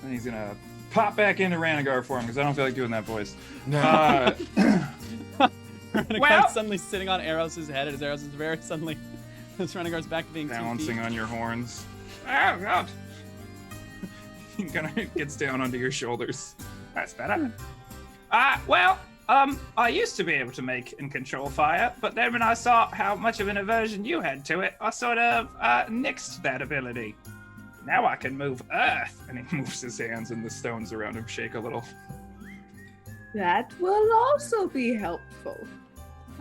And he's gonna pop back into Ranagar for him because I don't feel like doing that voice. No. Ranagar's Well- suddenly sitting on Eros' head, as Eros is very suddenly, as Ranagar's back to being 2 feet. Balancing on your horns. oh God, He kind of gets down onto your shoulders. that's better. Well, I used to be able to make and control fire, but then when I saw how much of an aversion you had to it, I sort of nixed that ability. Now I can move earth. And he moves his hands and the stones around him shake a little. That will also be helpful.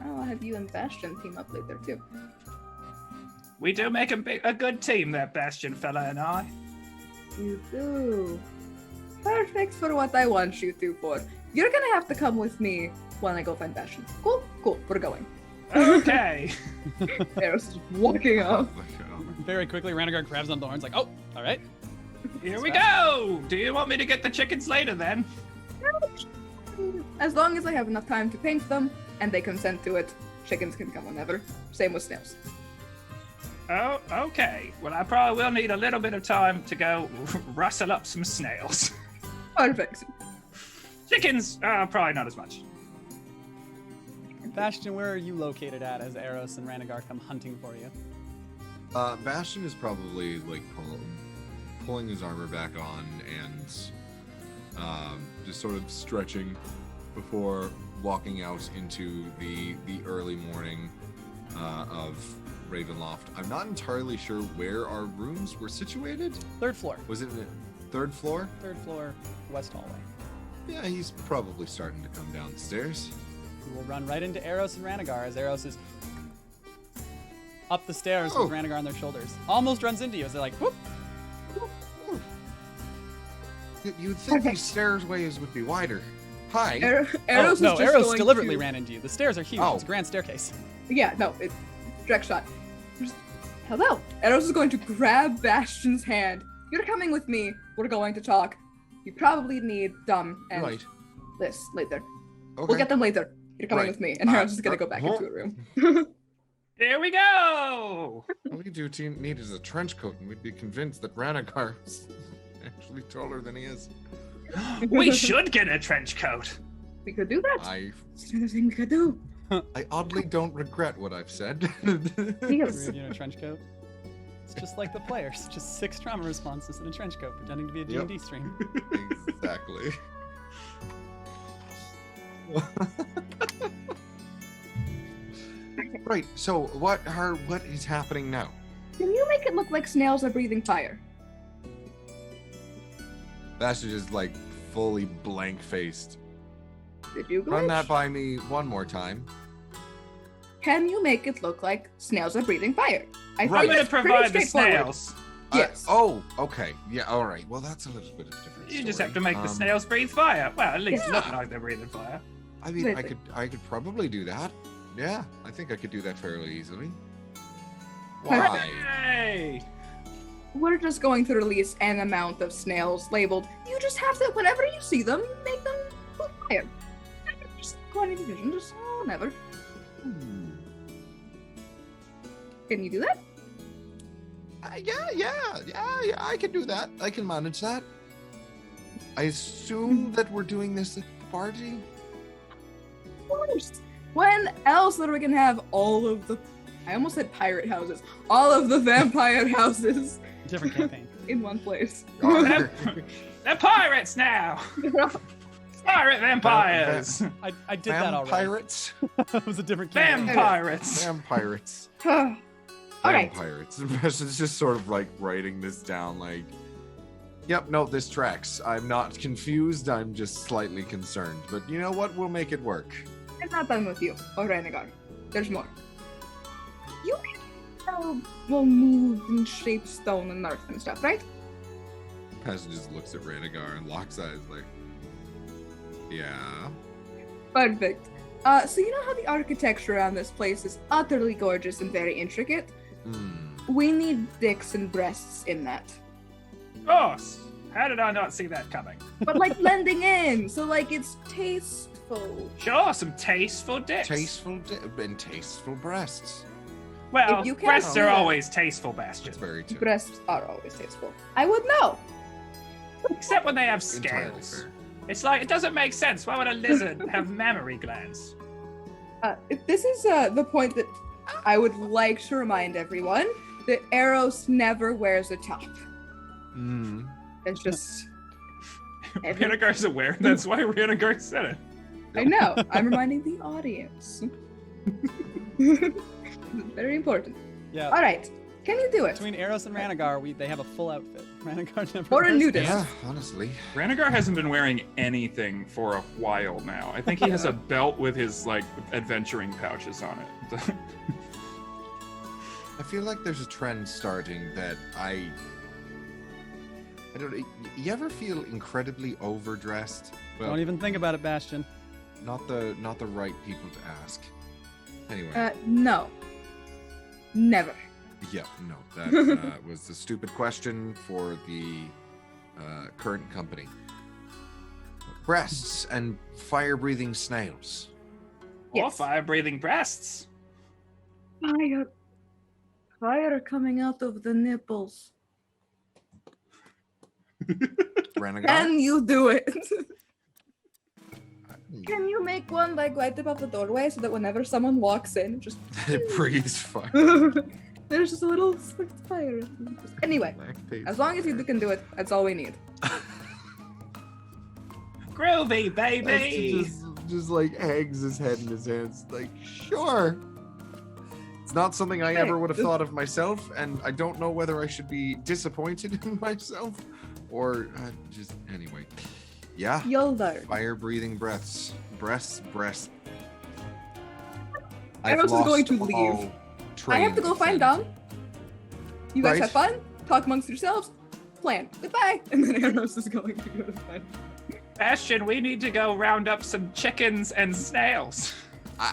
I'll have you and Bastion team up later too. We do make a good team, that Bastion fella and I. You do. Perfect for what I want you to for. You're gonna have to come with me when I go find Bastion. Cool? Cool, we're going. Okay. Eros is walking off. Very quickly, Ranagar grabs on the horns like, oh, all right. Here we go. Do you want me to get the chickens later then? As long as I have enough time to paint them and they consent to it, chickens can come whenever. Same with snails. Oh, okay. Well, I probably will need a little bit of time to go rustle up some snails. Perfect. Chickens, probably not as much. Bastion, where are you located at as Eros and Ranagar come hunting for you? Bastion is probably like pulling his armor back on and just sort of stretching before walking out into the early morning of Ravenloft. I'm not entirely sure where our rooms were situated. 3rd floor. Was it the 3rd floor? 3rd floor, west hallway. Yeah, he's probably starting to come down the stairs. You will run right into Eros and Ranagar as Eros is up the stairs Oh. with Ranagar on their shoulders. Almost runs into you as they're like, whoop. You'd think these stairways would be wider. Hi. Eros Oh, is no, just Eros going deliberately to... ran into you. The stairs are huge. Oh. It's a grand staircase. Yeah, no, it's direct shot. Hello. Eros is going to grab Bastion's hand. You're coming with me. We're going to talk. You probably need Dum and Right. this later. Okay. We'll get them later. You're coming Right. with me. And Eros is going to go back into a room. Here we go. All we do need is a trench coat, and we'd be convinced that Ranagar's actually taller than he is. We should get a trench coat. We could do that. I It's another thing we could do. oddly don't regret what I've said. Yes. You know, trench coat. It's just like the players. Just 6 trauma responses in a trench coat, pretending to be a Yep. D&D stream. Exactly. Right. So what is happening now? Can you make it look like snails are breathing fire? Bastion is like fully blank faced. Did you Run glitch? that by me one more time. Can you make it look like snails are breathing fire? I I'm think going to that's pretty provide the straightforward. snails. Yes. Oh, okay. Yeah. All right. Well, that's a little bit of a different You just story. have to make the Um, snails breathe fire. Well, at least Yeah. look like they're breathing fire. I mean, Listen. I could probably do that. Yeah, I think I could do that fairly easily. Perfect. Why? Hey! We're just going to release an amount of snails labeled. You just have to, whenever you see them, make them put fire. Just go on any vision, just whenever. Can you do that? Yeah, I can do that. I can manage that. I assume that we're doing this at the party? Of course. When else are we gonna have all of the... I almost said pirate houses. All of the vampire houses Different campaign. in one place. They're pirates now. Pirate vampires. I did that already. Pirates? It was a different campaign. Vampirates. Vampirates. All right. Vampirates. It's just sort of like writing this down like, yep, no, this tracks. I'm not confused, I'm just slightly concerned. But you know what? We'll make it work. I'm not done with you, or Renegar. There's more. You can move and shape stone and earth and stuff, right? Pastor just looks at Renegar and locks eyes like, yeah. Perfect. So you know how the architecture around this place is utterly gorgeous and very intricate? We need dicks and breasts in that. Of course. How did I not see that coming? But like blending in, so like it's tasteful. Sure, some tasteful dicks. And tasteful breasts. Well, If you can't breasts do are that- always tasteful, That's Bastion. very true. Breasts are always tasteful. I would know. Except when they have Entirely scales. fair. It's like, it doesn't make sense. Why would a lizard have mammary glands? This is the point that I would like to remind everyone that Eros never wears a top. It's just... Renegar's aware. That's why Renegar said it. I know. I'm reminding the audience. Very important. Yeah. All right. Can you do it? Between Eros and Ranagar, they have a full outfit. Ranagar never Or a wears nudist. pants. Yeah, honestly. Renegar hasn't been wearing anything for a while now. I think he has a belt with his like adventuring pouches on it. I feel like there's a trend starting that I don't. You ever feel incredibly overdressed? Well, Don't even think about it, Bastion. not the right people to ask. Anyway, No. Never. yeah, no, that was a stupid question for the current company. Breasts and fire-breathing snails. Or Yes. fire-breathing breasts. Fire coming out of the nipples. Renegar? Can you do it? Can you make one like right above the doorway so that whenever someone walks in, just It breathes fire. there's just a little slick fire. Anyway, Lactate as long as you fire. can do it, that's all we need. Groovy, baby! Just like hangs his head in his hands, like, sure. It's not something I ever would have thought of myself, and I don't know whether I should be disappointed in myself or just anyway. Yeah. You'll learn. Fire-breathing breaths. Breasts. Eros is going to leave. I have to go find Dom. You guys Right. have fun. Talk amongst yourselves. Plan. Goodbye. And then Eros is going to go to bed. Bastion, we need to go round up some chickens and snails. Are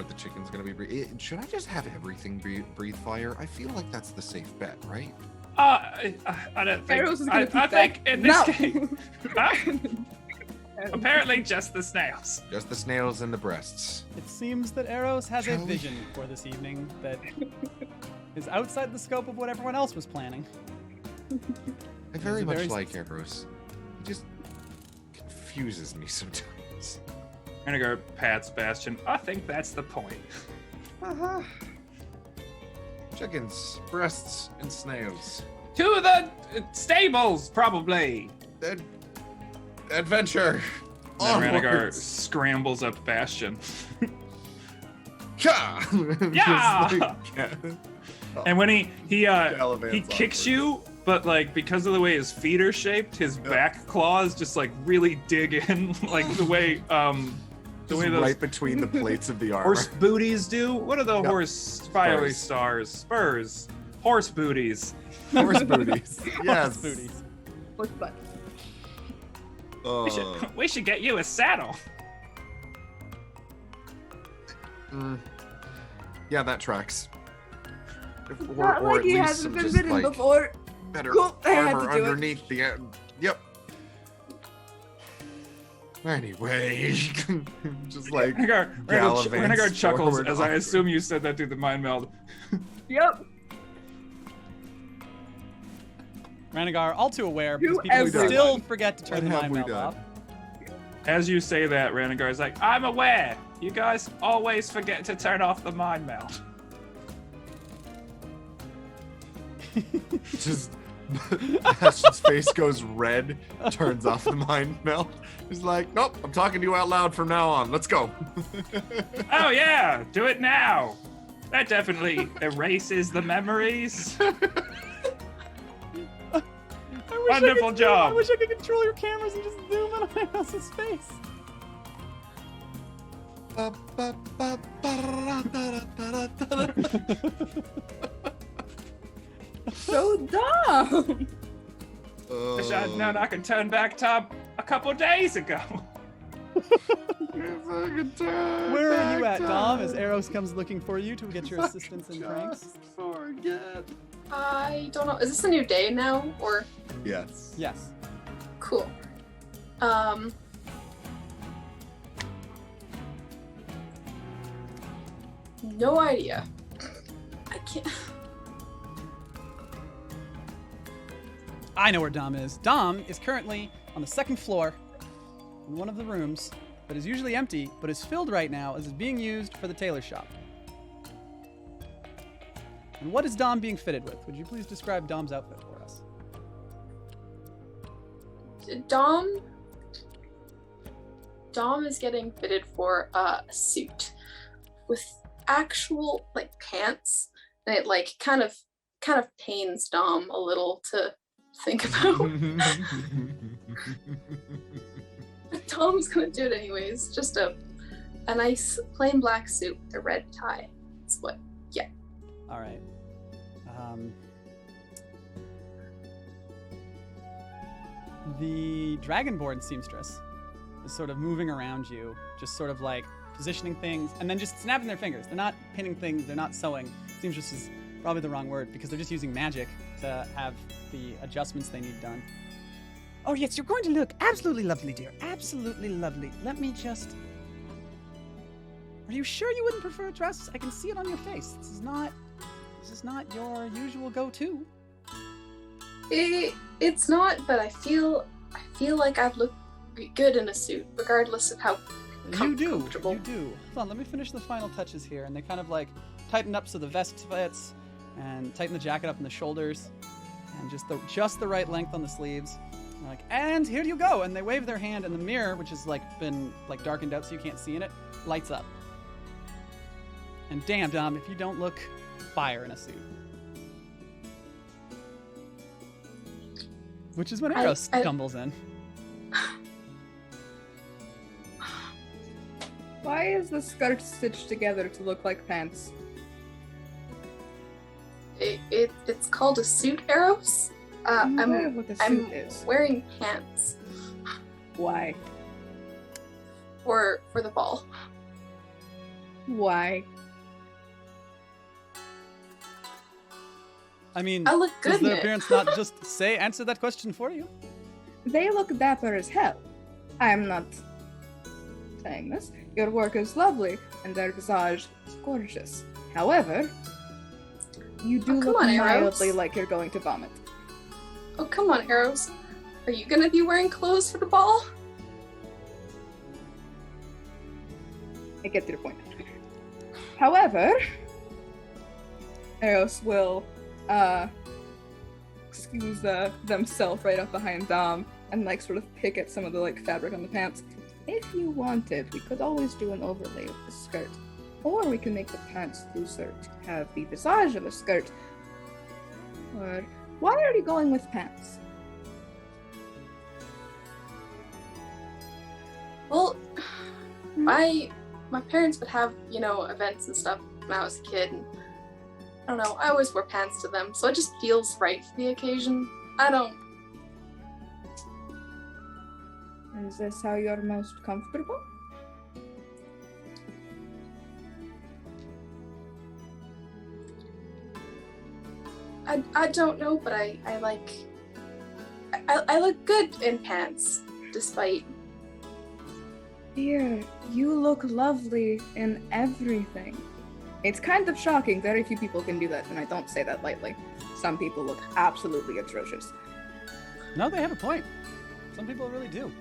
the chickens gonna be should I just have everything breathe fire? I feel like that's the safe bet, right? I don't think. Eros is going to I think in this No. case, Huh? Apparently just the snails. Just the snails and the breasts. It seems that Eros has a Shall we? vision for this evening that is outside the scope of what everyone else was planning. I very a much very like Eros. He just confuses me sometimes. Renegar pats Bastion. I think that's the point. Uh-huh. Chickens, breasts, and snails. To the stables, probably. Adventure! Then Renegar Onwards. scrambles up Bastion. Ka! Yeah! Just like, yeah. And when he Gallivant's kicks awkward. you, but like because of the way his feet are shaped, his back claws just like really dig in, like the way Just those right between the plates of the armor. horse booties do. What are the Yep. horse fiery Spurs. stars? Spurs. Horse booties. Horse booties. Yes. Booties. What's that? We should get you a saddle. Yeah, that tracks. Not like he hasn't been bitten before. better Cool, I had armor to do it. underneath the. Yep. Anyway, just like Renegard chuckles forward as I awkward. assume you said that through the mind meld. Yep. Ranagar, all too aware, because To people everyone. still forget to turn What the have mind we meld done? off. As you say that, Renegar's like, I'm aware. You guys always forget to turn off the mind meld. Just Ashton's face goes red, turns off the mind melt. He's like, nope, I'm talking to you out loud from now on. Let's go. Oh yeah, do it now. That definitely erases the memories. Wonderful job. I wish I could control your cameras and just zoom in on Eros' face. So dumb. Wish I'd known I could turn back time a couple days ago. Where are you at, Dom, as Eros comes looking for you to get your assistance in pranks? Forget. I don't know. Is this a new day now, or Yes. Yes. cool? No idea. I can't. I know where Dom is. Dom is currently on the second floor in one of the rooms that is usually empty, but is filled right now as it's being used for the tailor shop. And what is Dom being fitted with? Would you please describe Dom's outfit for us? Dom is getting fitted for a suit with actual like pants, and it like kind of pains Dom a little to think about. But Dom's gonna do it anyways. Just a nice plain black suit with a red tie. That's what. Yeah. All right. The Dragonborn seamstress is sort of moving around you, just sort of like positioning things and then just snapping their fingers. They're not pinning things, they're not sewing. Seamstress is probably the wrong word because they're just using magic to have the adjustments they need done. Oh yes, you're going to look absolutely lovely, dear. Absolutely lovely. Let me just... Are you sure you wouldn't prefer a dress? I can see it on your face. This is not your usual go-to. It's not, but I feel like I'd look good in a suit, regardless of how comfortable. You do. Hold on, let me finish the final touches here. And they kind of like tighten up so the vest fits, and tighten the jacket up in the shoulders, and just the right length on the sleeves. And they're like, and here you go. And they wave their hand, and the mirror, which has like been like darkened out so you can't see in it, lights up. And damn, Dom, if you don't look fire in a suit. Which is when Eros stumbles in. Why is the skirt stitched together to look like pants? It's called a suit, Eros. I'm aware what a suit is. Wearing pants Why? for the ball. Why? I mean, I look does good in their it. parents not just answer that question for you? They look dapper as hell. I am not saying this. Your work is lovely, and their visage is gorgeous. However, you do Oh, come look on, Eros. mildly like you're going to vomit. Oh, come on, Eros. Are you gonna be wearing clothes for the ball? I get your point. However, Eros will excuse themselves right up behind Dom and like sort of pick at some of the like fabric on the pants. If you wanted, we could always do an overlay of the skirt. Or we can make the pants looser to have the visage of a skirt. Or why are you going with pants? Well, my parents would have, events and stuff when I was a kid, and I don't know, I always wore pants to them, so it just feels right for the occasion. Is this how you're most comfortable? I don't know, but I look good in pants, despite Dear, you look lovely in everything. It's kind of shocking. Very few people can do that, and I don't say that lightly. Some people look absolutely atrocious. No, they have a point. Some people really do.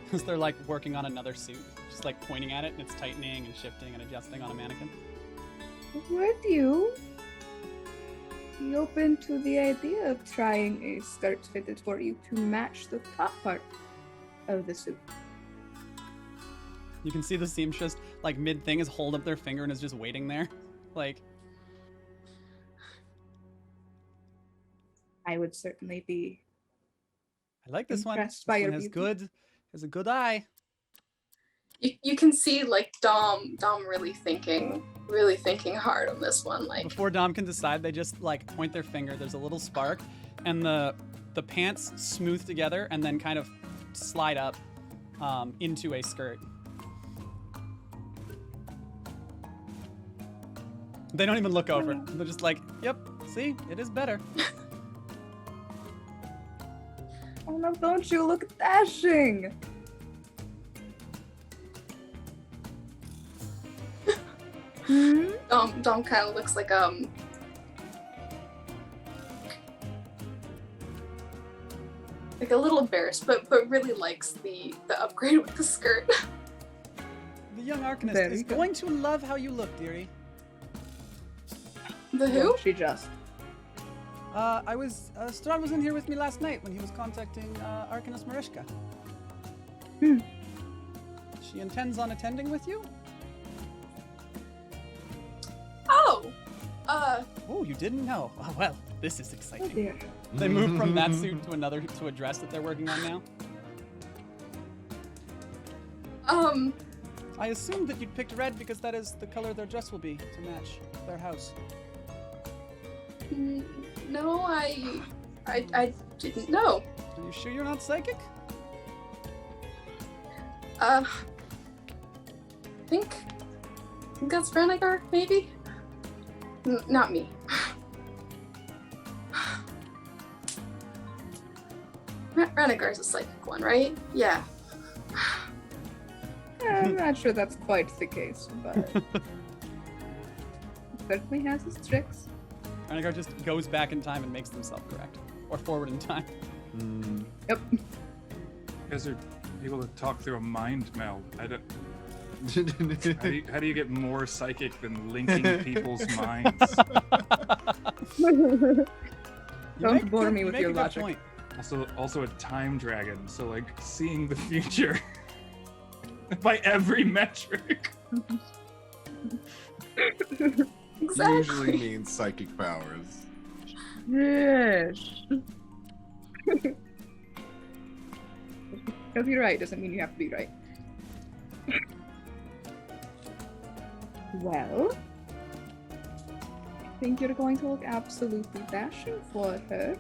Because they're like working on another suit, just like pointing at it and it's tightening and shifting and adjusting on a mannequin. Would you be open to the idea of trying a skirt fitted for you to match the top part of the suit? You can see the seamstress, like mid-thing, is hold up their finger and is just waiting there. Like, I would certainly be I like this one. impressed This by one your has beauty. has a good eye. You can see like Dom really thinking hard on this one. Like, Before Dom can decide, they just like point their finger. There's a little spark, and the pants smooth together and then kind of slide up into a skirt. They don't even look over. They're just like, "Yep, see, it is better." Oh no, don't you look dashing! Hmm? Dom kind of looks like a little embarrassed, but really likes the upgrade with the skirt. The young Arcanist There is you go. going to love how you look, dearie. The who? Won't she just? Strahd was in here with me last night when he was contacting Arcanist Marishka. Hmm. She intends on attending with you? Oh, Oh, you didn't know? Oh, well, this is Oh exciting. dear. They moved from that suit to another, to a dress that they're working on now. I assumed that you'd picked red because that is the color their dress will be to match their house. no, I didn't know. Are you sure you're not psychic? I think that's Renegar, maybe? Not me. Renegar's a psychic one, right? Yeah. I'm not sure that's quite the case, but certainly has his tricks. Renegar just goes back in time and makes them self-correct. Or forward in time. Yep. You guys are able to talk through a mind meld. How do you get more psychic than linking people's minds? You Don't make a bore good- me you with make your a good logic. point. Also a time dragon, so like seeing the future by every metric. Exactly. Usually means psychic powers. Yes. Because you're right doesn't mean you have to be right. Well, I think you're going to look absolutely dashing for her.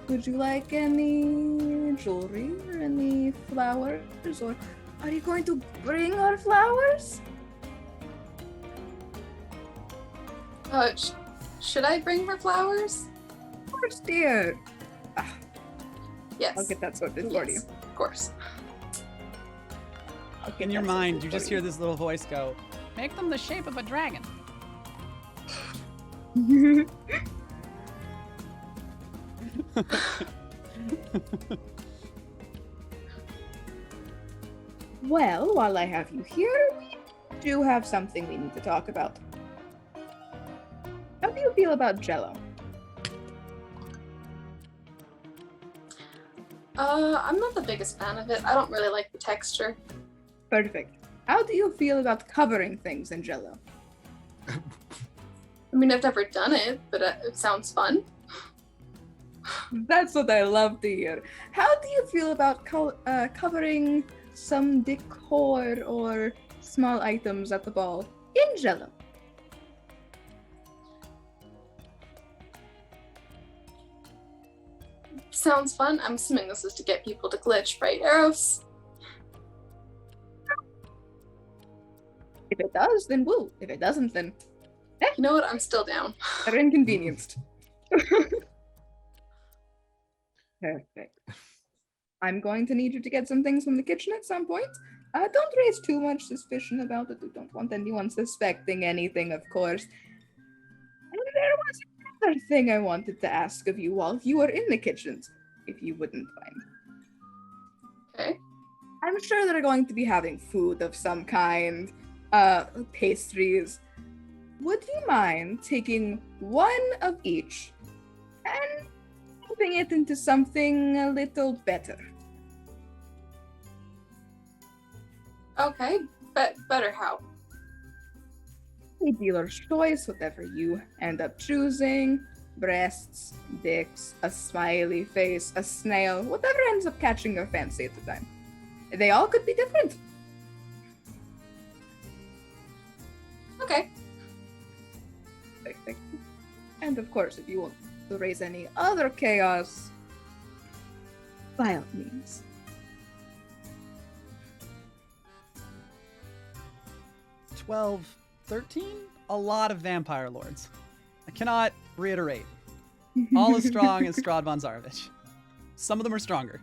Would you like any jewelry or any flowers, or are you going to bring her flowers? Should I bring her flowers? Of course, dear. Yes. I'll get that sorted for you. Yes, of course. I'll get In your that mind, sorted you for just hear this little voice go, "Make them the shape of a dragon." you. Well, while I have you here, we do have something we need to talk about. How do you feel about Jello? I'm not the biggest fan of it. I don't really like the texture. Perfect. How do you feel about covering things in Jello? I mean, I've never done it, but it sounds fun. That's what I love to hear. How do you feel about covering some decor or small items at the ball in Jello? Sounds fun. I'm assuming this is to get people to glitch, right, Eros? If it does, then woo. If it doesn't, then You know what? I'm still down. they're inconvenienced. Perfect. I'm going to need you to get some things from the kitchen at some point. Don't raise too much suspicion about it. We don't want anyone suspecting anything, of course. And there was another thing I wanted to ask of you while you were in the kitchens, if you wouldn't mind. Okay. I'm sure they're going to be having food of some kind, pastries. Would you mind taking one of each and putting it into something a little better? Okay, but better how? A dealer's choice, whatever you end up choosing. Breasts, dicks, a smiley face, a snail, whatever ends up catching your fancy at the time. They all could be different. Okay. And of course, if you want to raise any other chaos, by all means. 12, 13? A lot of vampire lords. I cannot reiterate. All as strong as Strahd von Zarovich. Some of them are stronger.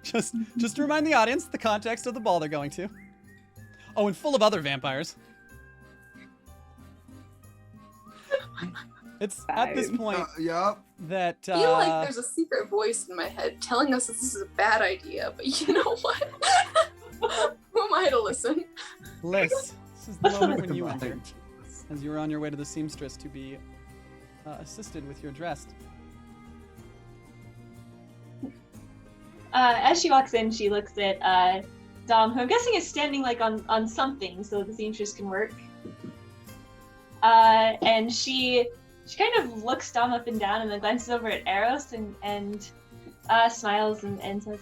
Just to remind the audience the context of the ball they're going to. Oh, and full of other vampires. It's at this point that I feel like there's a secret voice in my head telling us that this is a bad idea, but you know what? Who am I to listen? Liz, this is the moment when you enter, as you were on your way to the seamstress to be assisted with your dress. As she walks in, she looks at Dom, who I'm guessing is standing like on something so the seamstress can work. And she kind of looks Dom up and down and then glances over at Eros and smiles and says,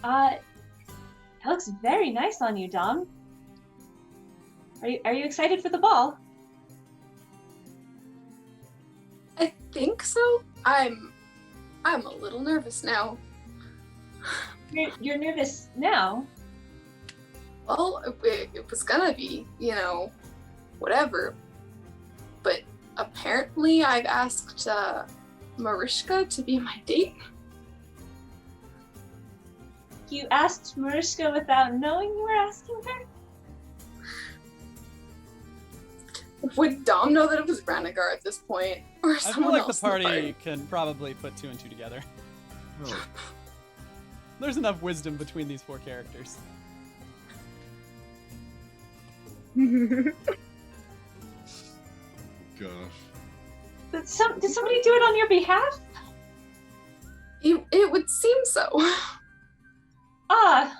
"It looks very nice on you, Dom. Are you excited for the ball?" I think so. I'm a little nervous now. You're nervous now? Well, it was gonna be, whatever. But apparently I've asked Mariska to be my date. You asked Mariska without knowing you were asking her? Would Dom know that it was Ranagar at this point? Or I feel someone like else the in party can probably put 2 and 2 together. Oh, There's enough wisdom between these 4 characters. gosh. Did somebody do it on your behalf? It would seem so. Ah.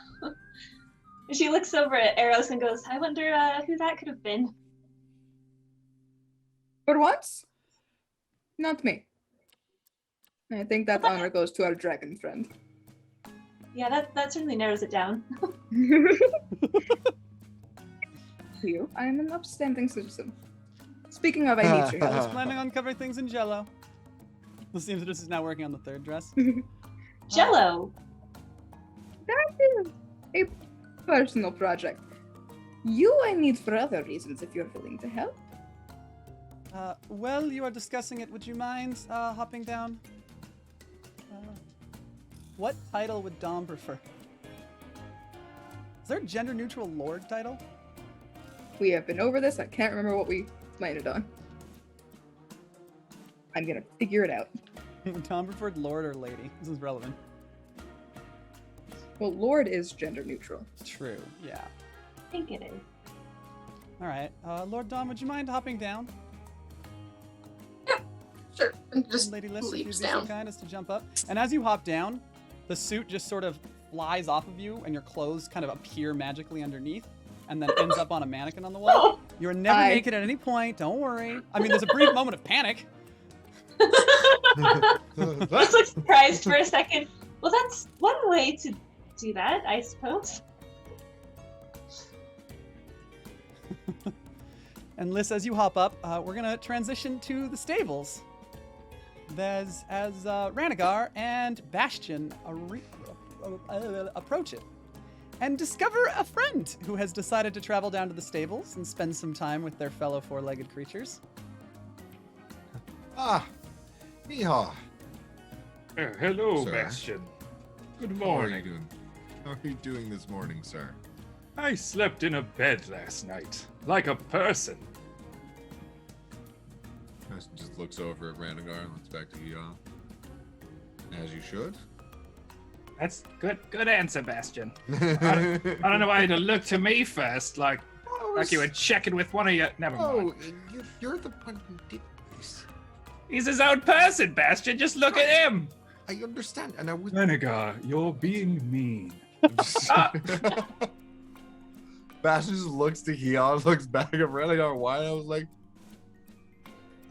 She looks over at Eros and goes, "I wonder who that could have been." For once, not me. I think that honor goes to our dragon friend. Yeah, that certainly narrows it down. You, I am an upstanding citizen. Speaking of, I need your I was help. planning on covering things in Jello. The seamstress is now working on the 3rd dress. Jello. That is a personal project. You I need for other reasons if you're willing to help. Well, you are discussing it. Would you mind hopping down? What title would Dom prefer? Is there a gender-neutral lord title? We have been over this. I can't remember what we landed on. I'm gonna figure it out. Dom preferred lord or lady. This is relevant. Well, lord is gender neutral. True, yeah. I think it is. All right. Lord Dom, would you mind hopping down? Sure. And just Lady Liz, if you'd be leaps so down. kind as to jump up. And as you hop down, the suit just sort of flies off of you and your clothes kind of appear magically underneath and then ends up on a mannequin on the wall. You're never naked at any point. Don't worry. I mean, there's a brief moment of panic. Just like surprised for a second. Well, that's one way to do that, I suppose. And Liz, as you hop up, we're going to transition to the stables. As Ranagar and Bastion approach it and discover a friend who has decided to travel down to the stables and spend some time with their fellow 4-legged creatures. Ah, yeehaw. Hello, Sir. Bastion. Good How are you morning. doing? How are you doing this morning, sir? I slept in a bed last night, like a person. Bastion just looks over at Ranagar and looks back to Eon. As you should. That's good answer, Bastion. I don't know why you had to look to me first, like you were checking with one of your. Never mind. You're the one who did this. He's his own person, Bastion. Just look at him. I understand, and I was. Ranagar, you're being mean. Bastion just looks to Eon, looks back at Ranagar. Why? I was like,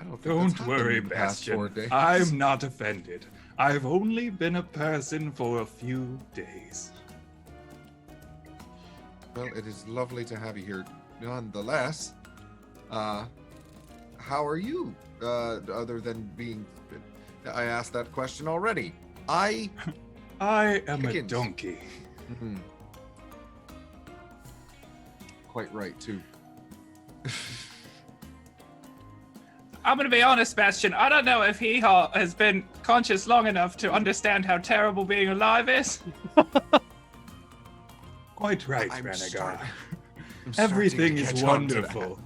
I don't think that's Don't worry, happened in the past 4 Bastion. days. I'm not offended. I've only been a person for a few days. Well, it is lovely to have you here nonetheless. How are you? Other than being... I asked that question already. I am Chickens. a donkey. Mhm. Quite right, too. I'm gonna be honest, Bastion. I don't know if he has been conscious long enough to understand how terrible being alive is. Quite right, I'm Ranagar. starting Everything to is catch on to wonderful.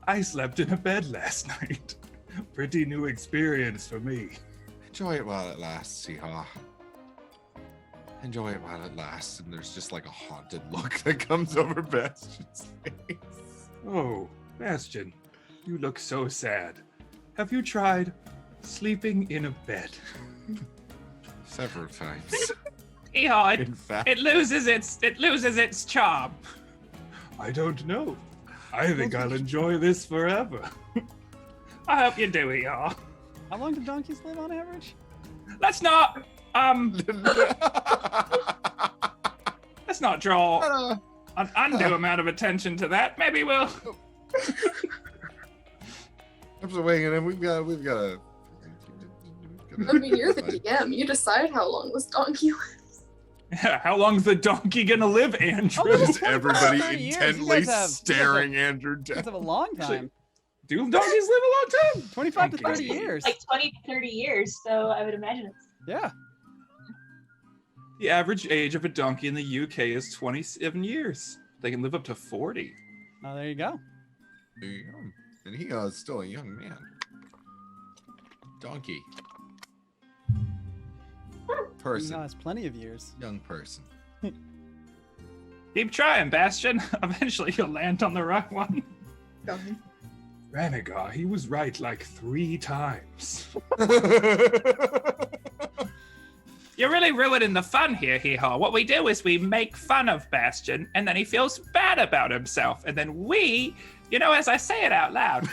I slept in a bed last night. Pretty new experience for me. Enjoy it while it lasts, Seehaw. Enjoy it while it lasts. And there's just like a haunted look that comes over Bastion's face. Oh, Bastion, you look so sad. Have you tried sleeping in a bed? Several times. Eeyore, In fact, it loses its charm. I don't know. I think I'll enjoy this forever. I hope you do, Eeyore. How long do donkeys live on average? Let's not draw an undue amount of attention to that. Maybe we'll. I'm just waiting, and we've got a. I mean, you're the DM. You decide how long this donkey lives. Yeah, how long's the donkey gonna live, Andrew? Oh, Just everybody 30 years. You intently guys have- staring Andrew Kids down. have a long time. Do donkeys live a long time? 25 to Donkeys. 30 years. Like 20 to 30 years, so I would imagine it's Yeah. The average age of a donkey in the UK is 27 years. They can live up to 40. Oh, there you go. There you go. And he is still a young man. Donkey. He Person. has plenty of years. Young person. Keep trying, Bastion. Eventually you'll land on the right one. Ranagar, he was right like 3 times. You're really ruining the fun here, Hee-Haw. What we do is we make fun of Bastion, and then he feels bad about himself, and then we, as I say it out loud.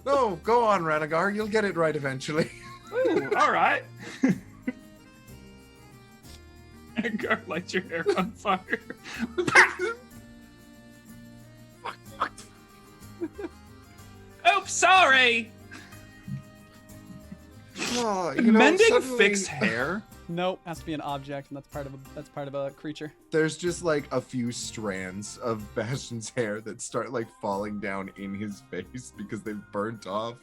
No, go on, Ranagar. You'll get it right eventually. Ooh, all right. Ranagar, light your hair on fire. Oops, sorry. Oh, Mending suddenly fixed hair? Nope, has to be an object, and that's part of a creature. There's just like a few strands of Bastion's hair that start like falling down in his face because they've burnt off.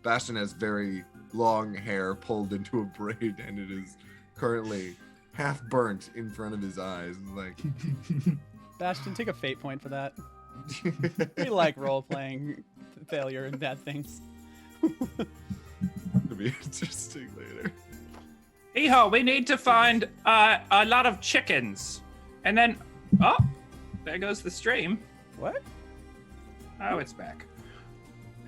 Bastion has very long hair pulled into a braid, and it is currently half burnt in front of his eyes. Like, Bastion, take a fate point for that. We like role-playing failure and bad things. it'll be interesting later. Hee-Haw, we need to find a lot of chickens. And then, oh, there goes the stream. What? Oh, it's back.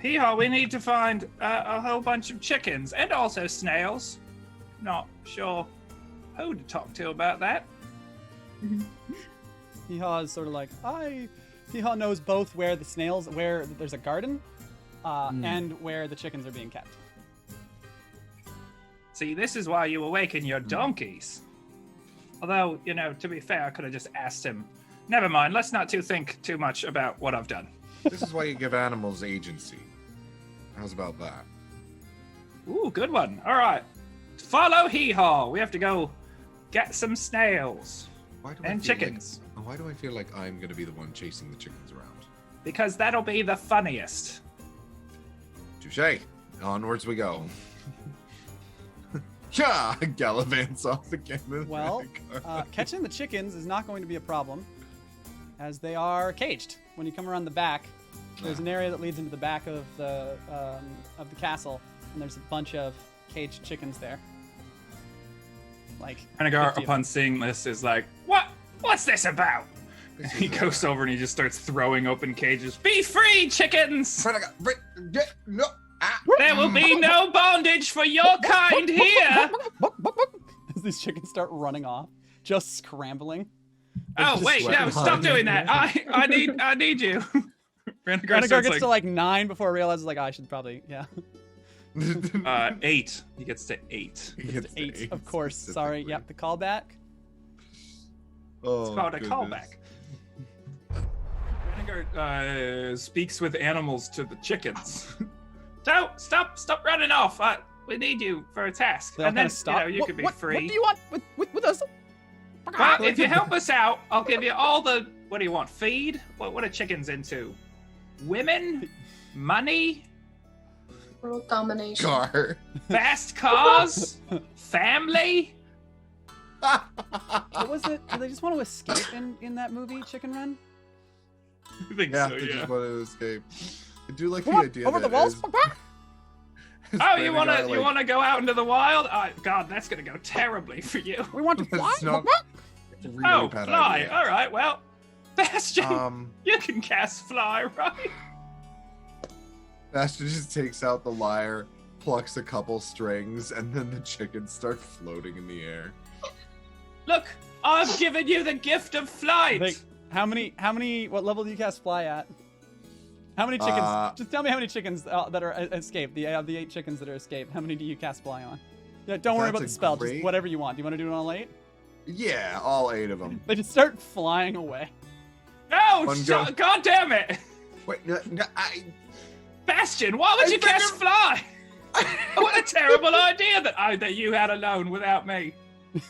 Hee-Haw, we need to find a whole bunch of chickens and also snails. Not sure who to talk to about that. Hee-Haw is sort of like, Hee-Haw knows both where there's a garden, and where the chickens are being kept. See, this is why you awaken your donkeys. Although, to be fair, I could have just asked him. Never mind, let's not think too much about what I've done. This is why you give animals agency. How's about that? Ooh, good one. All right. Follow Hee-Haw. We have to go get some snails Why do and feel chickens. Why do I feel like I'm gonna be the one chasing the chickens around? Because that'll be the funniest. Touche. Onwards we go. Yeah, gallivants off again. Well, catching the chickens is not going to be a problem, as they are caged. When you come around the back, there's an area that leads into the back of the castle, and there's a bunch of caged chickens there. Like Renegar, upon seeing this, is like, What's this about? He goes over and he just starts throwing open cages. Be free, chickens! No. There will be no bondage for your kind here. As these chickens start running off, just scrambling. Oh wait, no! Stop doing that. I need you. Renegar gets to like 9 before he realizes like I should probably 8. He gets to 8. He gets to 8, of course. Sorry. Yep, the callback. Oh, It's called a callback. Renegar speaks with animals to the chickens. So stop running off. We need you for a task, They'll and then stop. you can be free. What do you want with us? Well, if you help us out, I'll give you all the. What do you want? Feed? What are chickens into? Women? Money? World domination. Car. Fast cars? Family? What was it? Did they just want to escape in that movie, Chicken Run? I think Yeah, so, they yeah. just want to escape. I do like Come the on, idea over that the walls. Oh, you wanna go out into the wild? Oh, God, that's gonna go terribly for you. We want to fly. That's not really Oh, bad fly. idea. All right, well, Bastion, you can cast fly, right? Baxter just takes out the lyre, plucks a couple strings, and then the chickens start floating in the air. Look, I've given you the gift of flight. How many? What level do you cast fly at? How many chickens? Just tell me how many chickens that are escaped. The 8 chickens that are escaped. How many do you cast fly on? Yeah, don't worry about the spell. Just whatever you want. Do you want to do it on all 8? Yeah, all 8 of them. They just start flying away. No, God damn it, Wait, no, Bastion! Why would you cast fly? What a terrible idea that you had alone without me.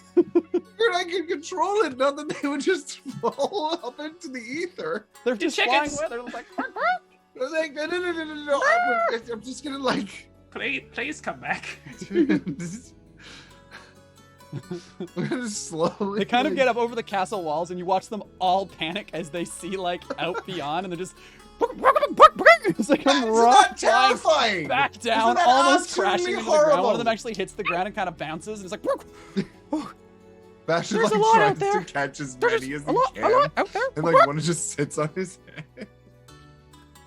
I can control it. Not that they would just fall up into the ether. They're just flying away. They're like. I was like, no. I'm just gonna like. Please come back. We're gonna slowly. They kind of get up over the castle walls, and you watch them all panic as they see like out beyond, and they're just. It's like That's not terrifying. Back down, Isn't that almost crashing absolutely into the ground. One horrible? of them actually hits the ground and kind of bounces, and it's like. Bastion There's like a lot out tries to there. catch as There's many as a he lot can, out there. and like one just sits on his head.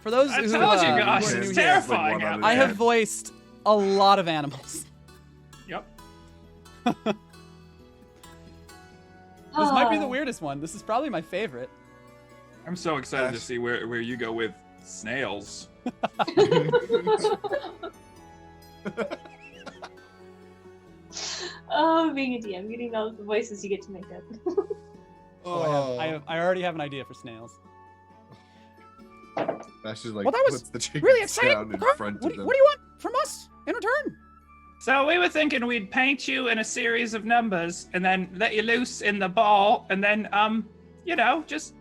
For those I who told you guys, who are it's new here, terrifying out I there. have voiced a lot of animals. Yep. This might be the weirdest one. This is probably my favorite. I'm so excited to see where you go with snails. Oh, being a DM, getting all the voices you get to make up. I already have an idea for snails. Bastion's like Well, that was puts the chickens Really exciting. down in front What of them. do you want from us in return? So we were thinking we'd paint you in a series of numbers and then let you loose in the ball and then, just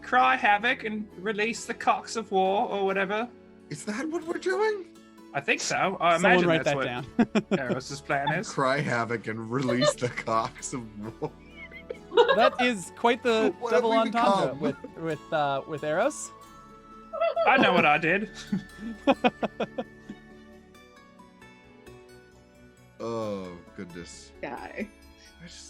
cry havoc and release the cocks of war or whatever. Is that what we're doing? I think so. I Someone imagine write that's that what down. Eros' plan is. Cry havoc and release the cocks of war. That is quite the What have double we entendre become? with Eros. I know what I did. Oh goodness. Guy.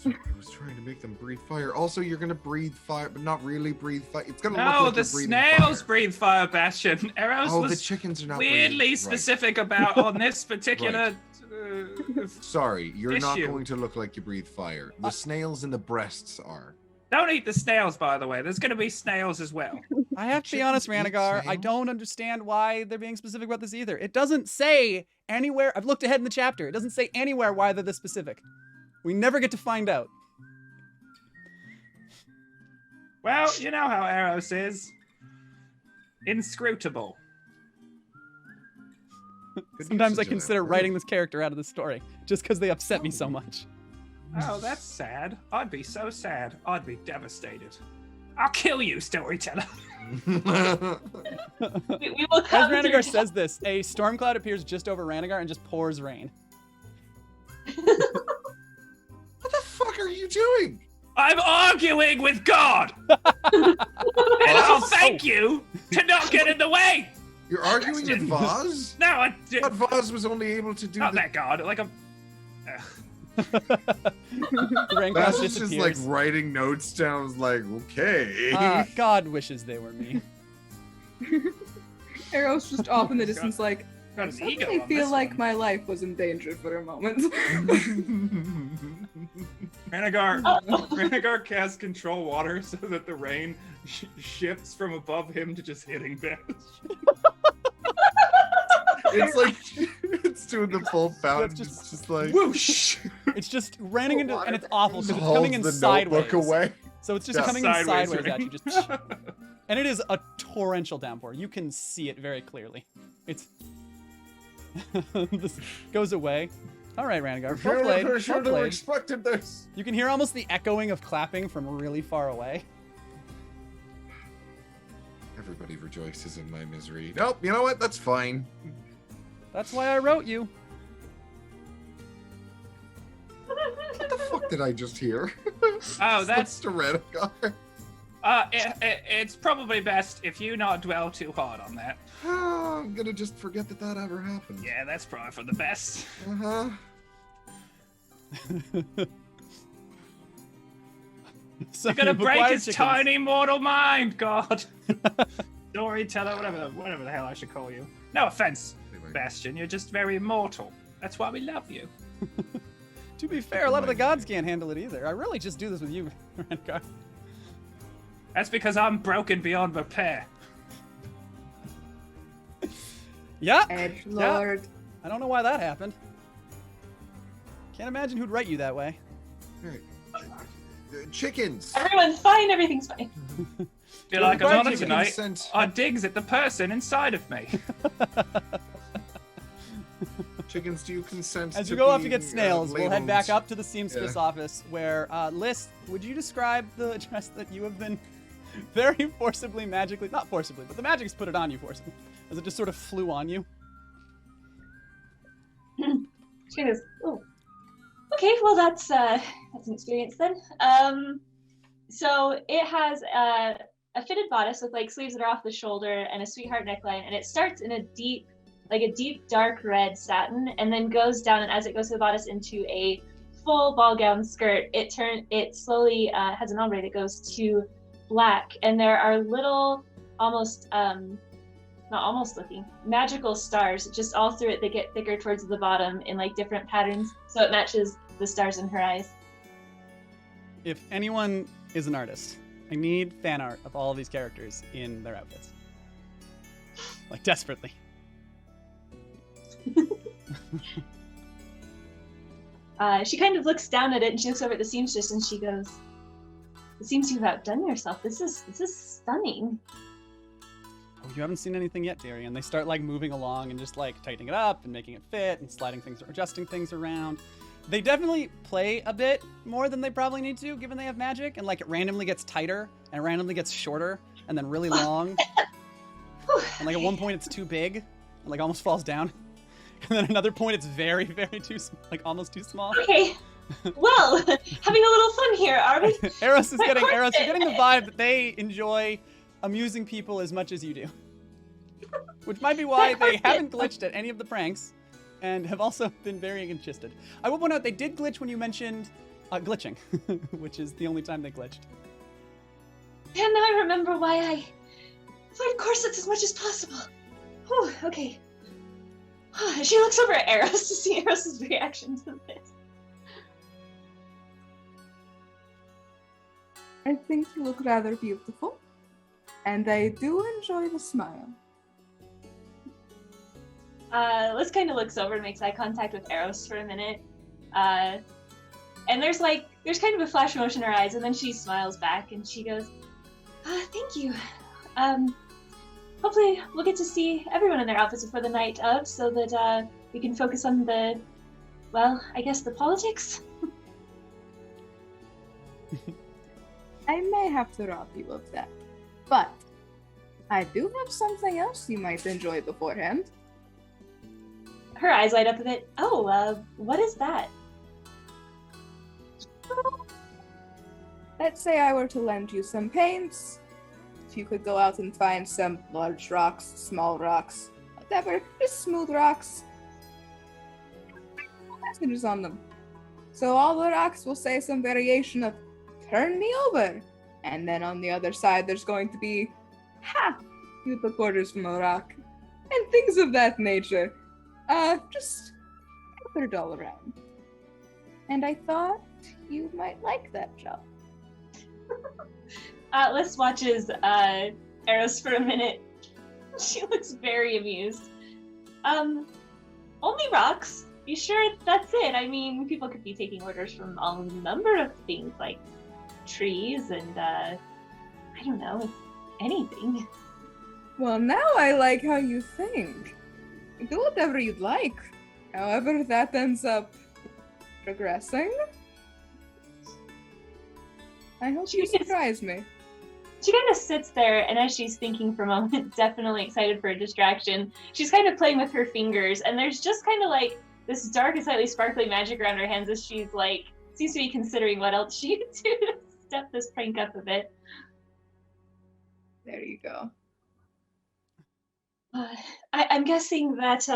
I was trying to make them breathe fire. Also, you're gonna breathe fire, but not really breathe fire. It's gonna No, look like the you're breathing snails fire. breathe fire, Bastion. Eros Oh, the was chickens are not weirdly breathing. specific about on this particular. Right. Sorry, you're not issue. going to look like you breathe fire. The snails in the breasts are. Don't eat the snails, by the way. There's going to be snails as well. I have to be honest, Chickens eat Ranagar. I snails? don't understand why they're being specific about this either. It doesn't say anywhere. I've looked ahead in the chapter. It doesn't say anywhere why they're this specific. We never get to find out. Well, you know how Eros is. Inscrutable. Sometimes I consider writing this character out of the story just because they upset me so much. Oh, that's sad. I'd be so sad. I'd be devastated. I'll kill you, storyteller. We will As come to your Ranagar says this, a storm cloud appears just over Ranagar and just pours rain. you doing? I'm arguing with God! And I'll thank you to not get in the way! You're arguing with Vaz? No, I did. But Vaz was only able to do Not that God, like a. Vaz was just like writing notes down. I was like, okay. God wishes they were me. Arrow's just off in the distance, like, Got I his ego suddenly on feel this like one. my life was in danger for a moment. Ranagar casts control water so that the rain shifts from above him to just hitting Bash. It's like it's doing the full fountain. just- It's just like Whoosh! It's just raining into, and it's Water. awful because just it's coming holds in the sideways. notebook away. So it's just Yeah. coming in sideways rain. at you. Just, and it is a torrential downpour. You can see it very clearly. It's this goes away. All right, Ranagar. Well played. Pretty sure Well they were played. expecting this. You can hear almost the echoing of clapping from really far away. Everybody rejoices in my misery. Nope, you know what? That's fine. That's why I wrote you. What the fuck did I just hear? Oh, that's. to Ranagar. It's probably best if you not dwell too hard on that. I'm gonna just forget that ever happened. Yeah, that's probably for the best. Uh-huh. So You're gonna you've break acquired his chickens. tiny mortal mind, God. Storyteller, whatever the hell I should call you. No offense, Bastion. You're just very immortal. That's why we love you. To be fair, a lot of the gods can't handle it either. I really just do this with you, Ranagar. That's because I'm broken beyond repair. Yeah. Edgelord. I don't know why that happened. Can't imagine who'd write you that way. Alright. Chickens. Everyone's fine. Everything's fine. Feel like Why I'm on did it you tonight. consent? I digs at the person inside of me. Chickens, do you consent As to you go off to being, get snails, we'll head back labeled? up to the seamstress Yeah. office where, List, would you describe the dress that you have been very forcibly, magically, not forcibly, but the magic's put it on you forcibly, as it just sort of flew on you? She goes, oh, okay, well that's an experience then. So it has a fitted bodice with like sleeves that are off the shoulder and a sweetheart neckline, and it starts in a deep dark red satin, and then goes down, and as it goes to the bodice into a full ball gown skirt, it slowly has an ombre that goes to black, and there are little not almost looking magical stars just all through it that get thicker towards the bottom in like different patterns, so it matches the stars in her eyes. If anyone is an artist, I need fan art of all of these characters in their outfits. Like, desperately. She kind of looks down at it, and she looks over at the seamstress, and she goes, "It seems you've outdone yourself. This is stunning." Oh, you haven't seen anything yet, Darian. They start like moving along and just like tightening it up and making it fit and sliding things, adjusting things around. They definitely play a bit more than they probably need to, given they have magic, and like it randomly gets tighter and randomly gets shorter and then really long. And like at one point it's too big and like almost falls down. And then another point it's very, very like almost too small. Okay, well, having a little fun here, are we? Eros is Of getting course Eros, you're it- getting the vibe that they enjoy amusing people as much as you do. Which might be why Of course they it- haven't glitched at any of the pranks and have also been very interested. I will point out they did glitch when you mentioned glitching, which is the only time they glitched. And now I remember why I avoid corsets as much as possible. Whew, okay. She looks over at Eros to see Eros's reaction to this. I think you look rather beautiful, and I do enjoy the smile. Liz kind of looks over and makes eye contact with Eros for a minute. And there's kind of a flash of emotion in her eyes, and then she smiles back and she goes, thank you. Hopefully we'll get to see everyone in their outfits before the night of, so that we can focus on the politics. I may have to rob you of that, but I do have something else you might enjoy beforehand. Her eyes light up a bit. Oh, what is that? let's say I were to lend you some paints. If you could go out and find some large rocks, small rocks, whatever, just smooth rocks. Messages on them. So all the rocks will say some variation of turn me over. And then on the other side, there's going to be, ha, you put quarters from a rock. And things of that nature. Just put it all around. And I thought you might like that job. Atlas watches Eros for a minute. She looks very amused. Only rocks? You sure that's it? I mean, people could be taking orders from a number of things, like trees and, I don't know, anything. Well, now I like how you think. Do whatever you'd like. However that ends up progressing. I hope you surprise me. She kind of sits there, and as she's thinking for a moment, definitely excited for a distraction, she's kind of playing with her fingers, and there's just kind of like this dark and slightly sparkly magic around her hands as she's like, seems to be considering what else she could do to step this prank up a bit. There you go. I'm guessing that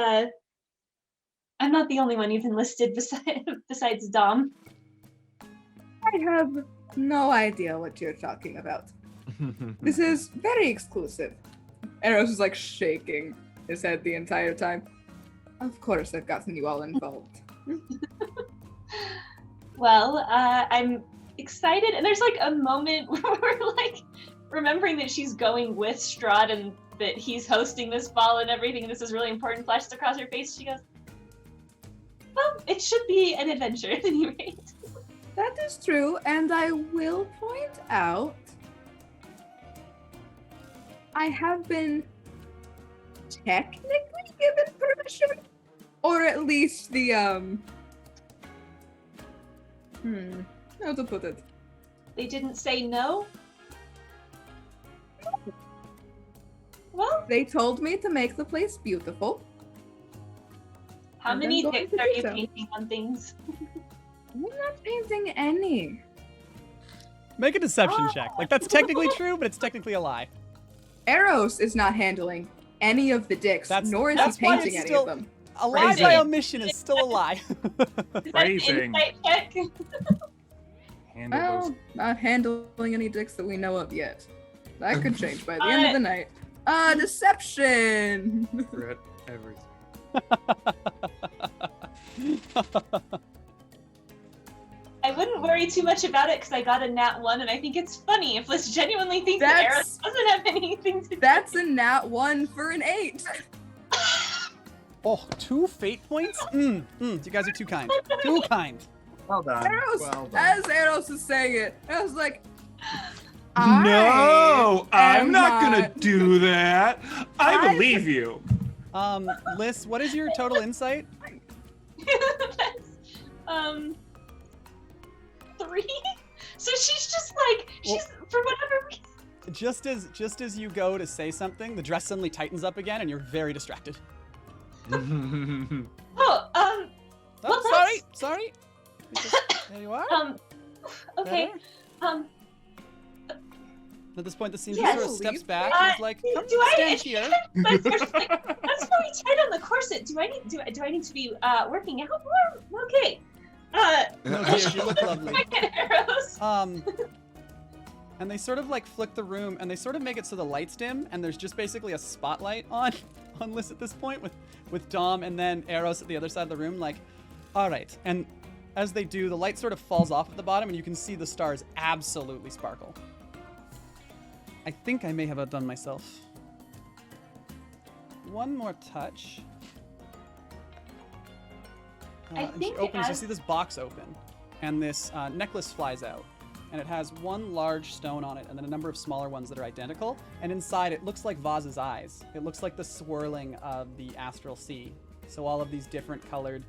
I'm not the only one you've enlisted besides Dom. I have no idea what you're talking about. This is very exclusive. Eros is like shaking his head the entire time. Of course I've gotten you all involved. Well, I'm excited, and there's like a moment where we're like remembering that she's going with Strahd and that he's hosting this ball and everything. This is really important. Flashes across her face. She goes, well, it should be an adventure at any rate. That is true, and I will point out I have been technically given permission, or at least the how to put it? They didn't say no? Well, They told me to make the place beautiful. how I'm many going dicks to are do you so. painting on things? I'm not painting any. Make a deception check. Like, that's technically true, but it's technically a lie. Eros is not handling any of the dicks, nor is he that's why painting it's any still- of them. A lie Phrasing. by omission is still a lie. Is that an Phrasing. insight check? Handle Well, those. not handling any dicks that we know of yet. That could change by the end of the night. Deception! Regret everything. I wouldn't worry too much about it because I got a nat 1, and I think it's funny if Liz genuinely thinks that Eros doesn't have anything to do. That's a nat 1 for an 8. Oh, 2 fate points? You guys are too kind. Too kind. Well done. Eros, Well done. as Eros is saying it, I was like, No, I'm am not gonna not- do that. I believe you. Liz, what is your total insight? That's, 3? So she's just like, for whatever reason. Just as you go to say something, the dress suddenly tightens up again, and you're very distracted. Oh, well, Sorry. There you are. Okay, Better? At this point, the scene Yes. sort of steps back Uh, and is like, "Come do I- stand here." But there's like, that's really tight on the corset. Do I need to be working out more? Okay. No, dear, you look lovely. Arrows. And they sort of like flick the room, and they sort of make it so the lights dim, and there's just basically a spotlight on Liz at this point with Dom and then Eros at the other side of the room. Like, all right. And as they do, the light sort of falls off at the bottom, and you can see the stars absolutely sparkle. I think I may have outdone myself. One more touch. I And she think opens, you as- see this box open, and this necklace flies out. And it has one large stone on it, and then a number of smaller ones that are identical. And inside, it looks like Vaz's eyes. It looks like the swirling of the astral sea. So all of these different colored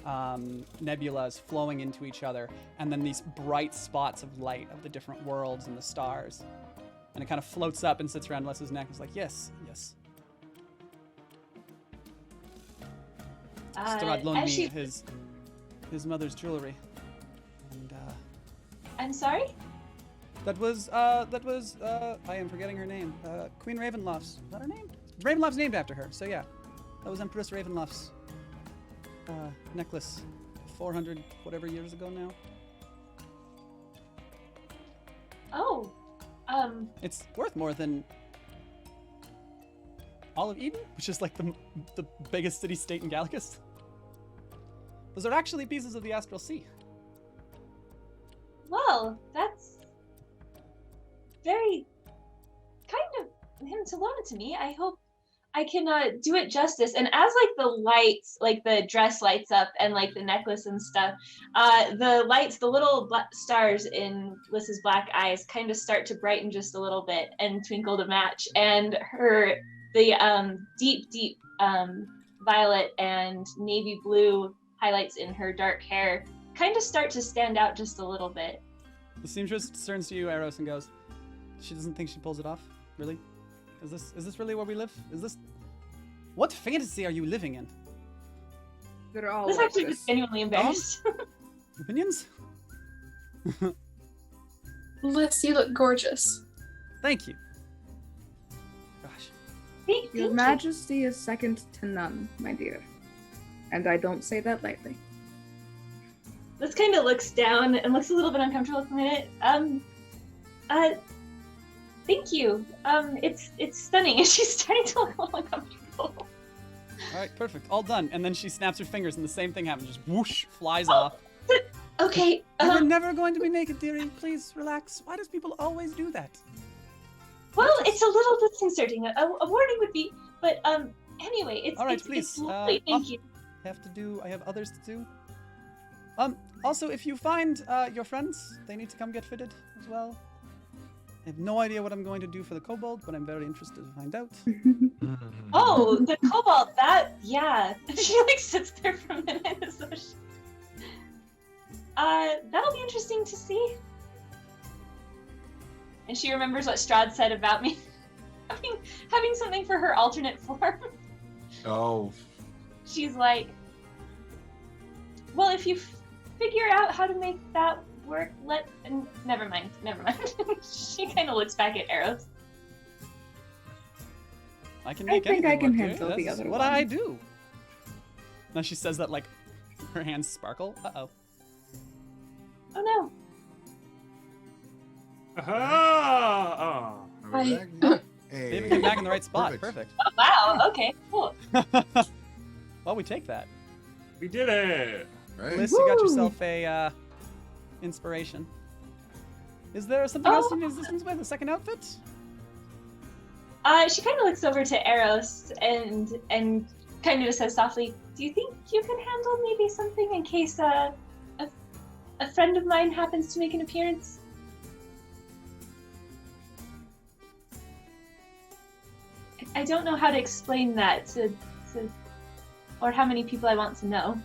nebulas flowing into each other, and then these bright spots of light of the different worlds and the stars. And it kind of floats up and sits around Les's neck. It's like, yes. Strahd loaned as me she- his mother's jewelry. And I'm sorry? That was, I am forgetting her name. Queen Ravenloft's. Is that her name? Ravenloft's named after her, so yeah. That was Empress Ravenloft's necklace 400 whatever years ago now. Oh, It's worth more than all of Eden, which is like the biggest city-state in Galacus. Those are actually pieces of the Astral Sea. well, that's very kind of him to loan it to me. I hope I can do it justice. And as like the lights, like the dress lights up and like the necklace and stuff, the lights, the little stars in Lys's black eyes kind of start to brighten just a little bit and twinkle to match. And the deep violet and navy blue highlights in her dark hair kind of start to stand out just a little bit. The seamstress turns to you, Eros, and goes, "She doesn't think she pulls it off? Really? Is this really where we live? What fantasy are you living in?" They're all This like actually this. just genuinely embarrassed. Opinions? Lys, you look gorgeous. Thank you. Gosh. Thank Your you. Majesty is second to none, my dear. And I don't say that lightly. This kind of looks down and looks a little bit uncomfortable for a minute. Thank you. It's stunning, and she's starting to look a little uncomfortable. All right, perfect. All done. And then she snaps her fingers, and the same thing happens. Just whoosh, flies off. Okay. You're never going to be naked, dearie. Please relax. Why does people always do that? Well, it's a little disconcerting. A warning would be, but anyway, it's All right, it's, please. it's lovely. Thank you. I have others to do. Also, if you find your friends, they need to come get fitted as well. I have no idea what I'm going to do for the kobold, but I'm very interested to find out. Oh, the cobalt. Yeah. She like sits there for a minute as though she... that'll be interesting to see. And she remembers what Strahd said about me having something for her alternate form. Oh, She's like, well, if you figure out how to make that work, never mind. She kind of looks back at Eros. I can I make think anything I can work, dearie. handle the That's other what one. I do. Now she says that like her hands sparkle. Uh-oh. Oh no. Oh. are we I- back? They even get back in the right spot. Perfect. Perfect. Oh, wow. Okay. Cool. Well, we take that. We did it. Right? Liz, you got Woo! yourself a inspiration. Is there something else you need assistance with? A second outfit? She kind of looks over to Eros and kind of just says softly, "Do you think you can handle maybe something in case a friend of mine happens to make an appearance?" I don't know how to explain that to or how many people I want to know.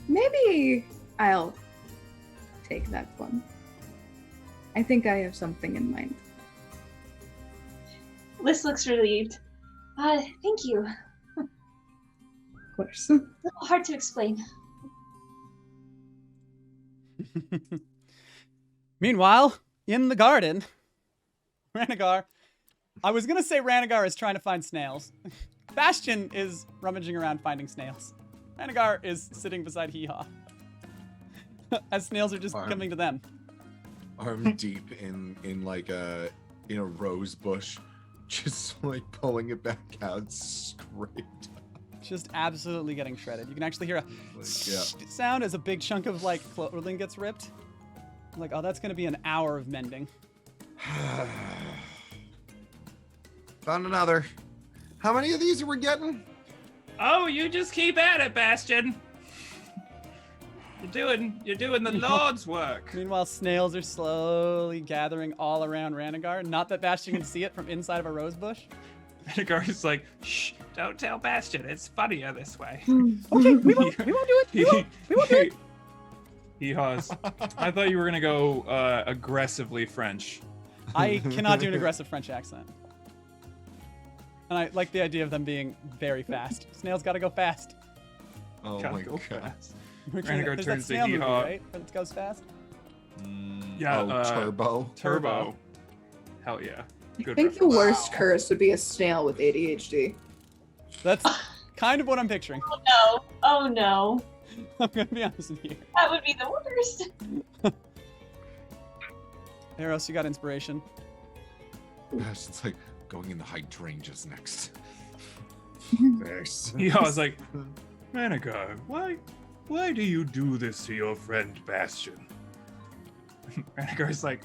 Maybe I'll take that one. I think I have something in mind. Lys looks relieved. Thank you. Of course. A little hard to explain. Meanwhile, in the garden, Ranagar. I was gonna say Ranagar is trying to find snails. Bastion is rummaging around finding snails. Ranagar is sitting beside Hee-Haw. As snails are just coming to them. Arm deep in like a rose bush, just like pulling it back out straight. Just absolutely getting shredded. You can actually hear a Like, yeah. sound as a big chunk of like clothing gets ripped. I'm like, oh, that's gonna be an hour of mending. Found another. How many of these are we getting? Oh, you just keep at it, Bastion. You're doing the Lord's work. Meanwhile, snails are slowly gathering all around Ranagar. Not that Bastion can see it from inside of a rose bush. Ranagar is like, Shh, don't tell Bastion. It's funnier this way. Okay, we won't do it. We won't do it. Hee-Haws. I thought you were gonna go aggressively French. I cannot do an aggressive French accent. And I like the idea of them being very fast. Snails gotta go fast. Oh Gotta my go god. fast. There's Ranagar that turns to snail movie, Hee-Haw. right? That goes fast. Yeah, Turbo. Turbo. Hell yeah. I Good think the reference. worst curse would be a snail with ADHD. That's kind of what I'm picturing. Oh no. Oh no. I'm gonna be honest with you. That would be the worst. Eros, you got inspiration. Gosh, it's like going in the hydrangeas next. There's. Yeah, I was like, Ranagar, why do you do this to your friend Bastion? Ranagar's like,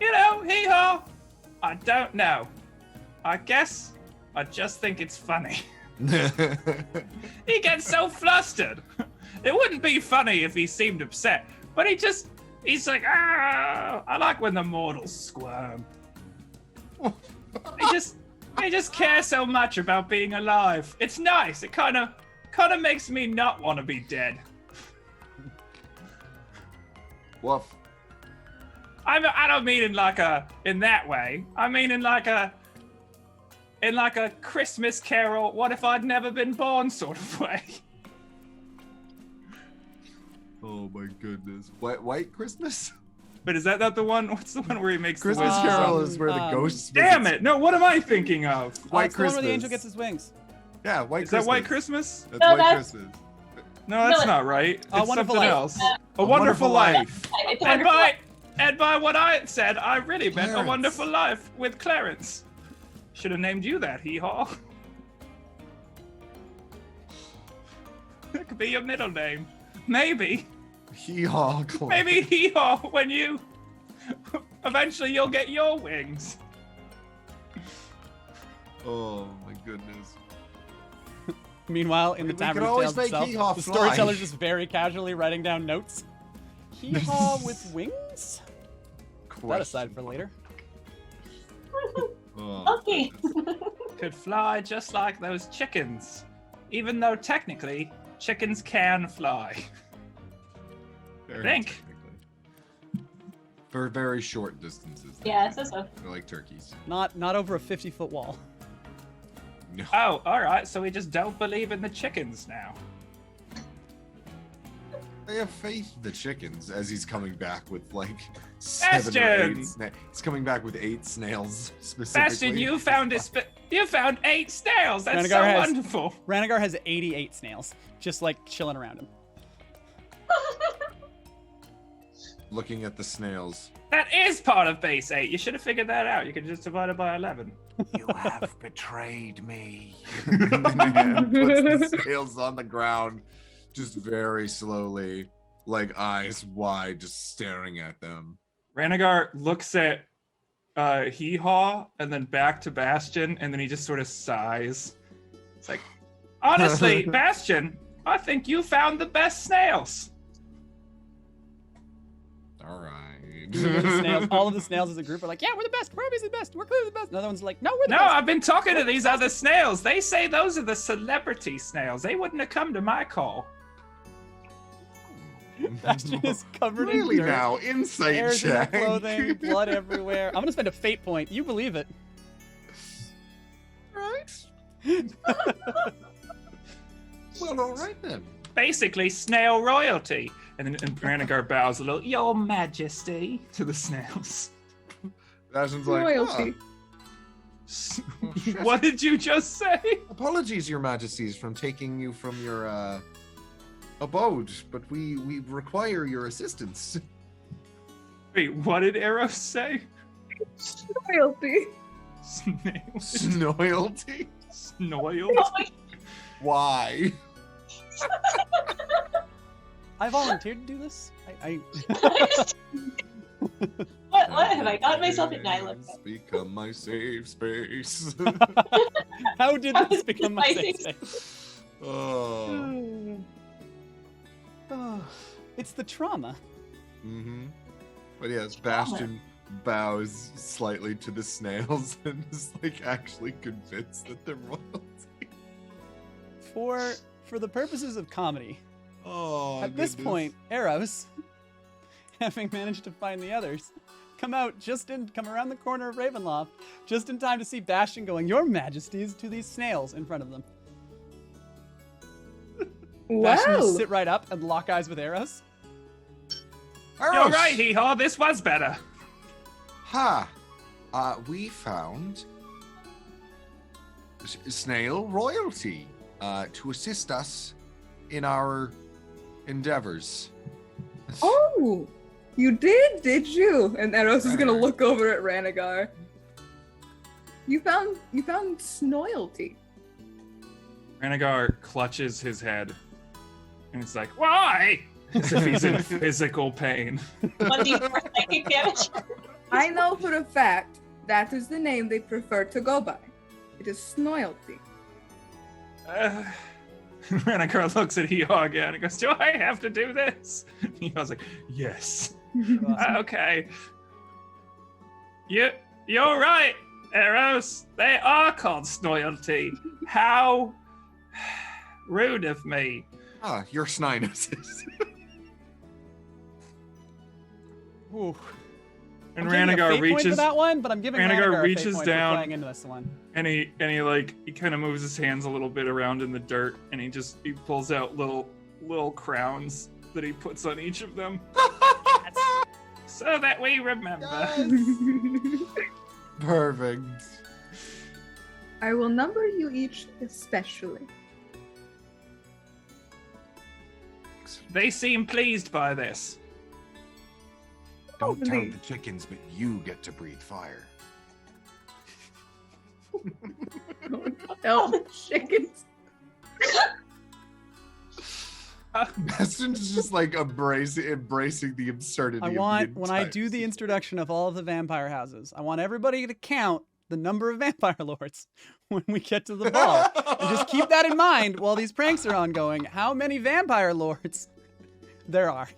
hee-haw, I don't know. I guess I just think it's funny. He gets so flustered. It wouldn't be funny if he seemed upset, but he's like, I like when the mortals squirm. They just care so much about being alive. It's nice. It kind of makes me not want to be dead. Woof. I don't mean in that way. I mean in like a Christmas Carol, what if I'd never been born sort of way. Oh my goodness. White Christmas? But is that not the one? What's the one where he makes Christmas the Carol is where the ghosts. Damn it! No, what am I thinking of? White It's the one where the Christmas. angel gets his wings. Yeah, White Is Christmas. that White Christmas? That's No, White that's- Christmas. No, that's No, not right. It's A Wonderful something Life. else. A Wonderful Life. It's a And wonderful by what I said, I really meant A Clarence. Wonderful Life with Clarence. Should have named you that, hee-haw. That could be your middle name. Maybe. Hee-haw. Maybe hee-haw when you... Eventually you'll get your wings. Oh my goodness. Meanwhile, in the We Tavern could of always Tales make itself, Hee-Haw the fly. storyteller's just very casually writing down notes. Hee-haw with wings? That aside for later. Oh, Okay. Could fly just like those chickens. Even though technically, chickens can fly. very think. technically. For very short distances. Yeah, so. They're like turkeys. Not over a 50-foot wall. No. Oh, alright, so we just don't believe in the chickens now. I have faith in the chickens as he's coming back with like 7 or 8 Bastion! He's coming back with 8 snails specifically. Bastion, you found 8 snails. That's Ranagar so has- wonderful. Ranagar has 88 snails, just like chilling around him. Looking at the snails. That is part of base 8. You should have figured that out. You could just divide it by 11. You have betrayed me. And then puts the snails on the ground, just very slowly, like eyes wide, just staring at them. Ranagar looks at Hee-Haw and then back to Bastion, and then he just sort of sighs. It's like, honestly, Bastion, I think you found the best snails. All right. All of the snails as a group are like, yeah, we're the best. We're obviously the best. We're clearly the best. Another one's like, no, we're the No, best. I've been talking to these other snails. They say those are the celebrity snails. They wouldn't have come to my call. Bastion is covered Really in dirt. now, insight Hairs in their check. clothing, blood everywhere. I'm gonna spend a fate point. You believe it. Right. Well, all right then. Basically, snail royalty. And then Ranagar bows a little, Your Majesty, to the snails. Bastion's like, Royalty. "Oh, shit. What did you just say? Apologies, Your Majesties, from taking you from your abode, but we require your assistance." Wait, what did Eros say? Royalty. Snails. Snoyalty? Snoils? Why? I volunteered to do this. What have I got myself in? I love It's that. become my safe space. How did this become my safe space? Oh. It's the trauma. Mm-hmm. But yes, Bastion bows slightly to the snails and is like actually convinced that they're royalty. For the purposes of comedy, Oh, at this point, Eros, having managed to find the others, come around the corner of Ravenloft, just in time to see Bastion going, Your Majesties, to these snails in front of them. Bastion will Wow. sit right up and lock eyes with Eros. You're right, Hee-Haw, this was better. Ha! We found snail royalty to assist us in our endeavors. Oh, you did you? And Eros is gonna look over at Ranagar. You found snoyalty. Ranagar clutches his head, and it's like, why? As if he's in physical pain. 1d4 psychic damage. I know for a fact that is the name they prefer to go by. It is snoyalty. Ranagar looks at Hee-Haw again and goes, do I have to do this? Hee-Haw's like, yes. Okay. You're right, Eros. They are called snoyalty. How rude of me. Your snyness. Ooh. And I'm giving a Ranagar fate point reaches for that one, but I'm giving Ranagar Ranagar a reaches fate point down. for playing into this one. and he kind of moves his hands a little bit around in the dirt, and he pulls out little crowns that he puts on each of them. So that we remember. Yes. Perfect. I will number you each especially. They seem pleased by this. Don't tell Probably. the chickens, but you get to breathe fire. Oh, chickens. Bastion's just like embracing the absurdity. I of want, the when I entire do the introduction of all of the vampire houses, I want everybody to count the number of vampire lords when we get to the ball. And just keep that in mind while these pranks are ongoing. How many vampire lords there are.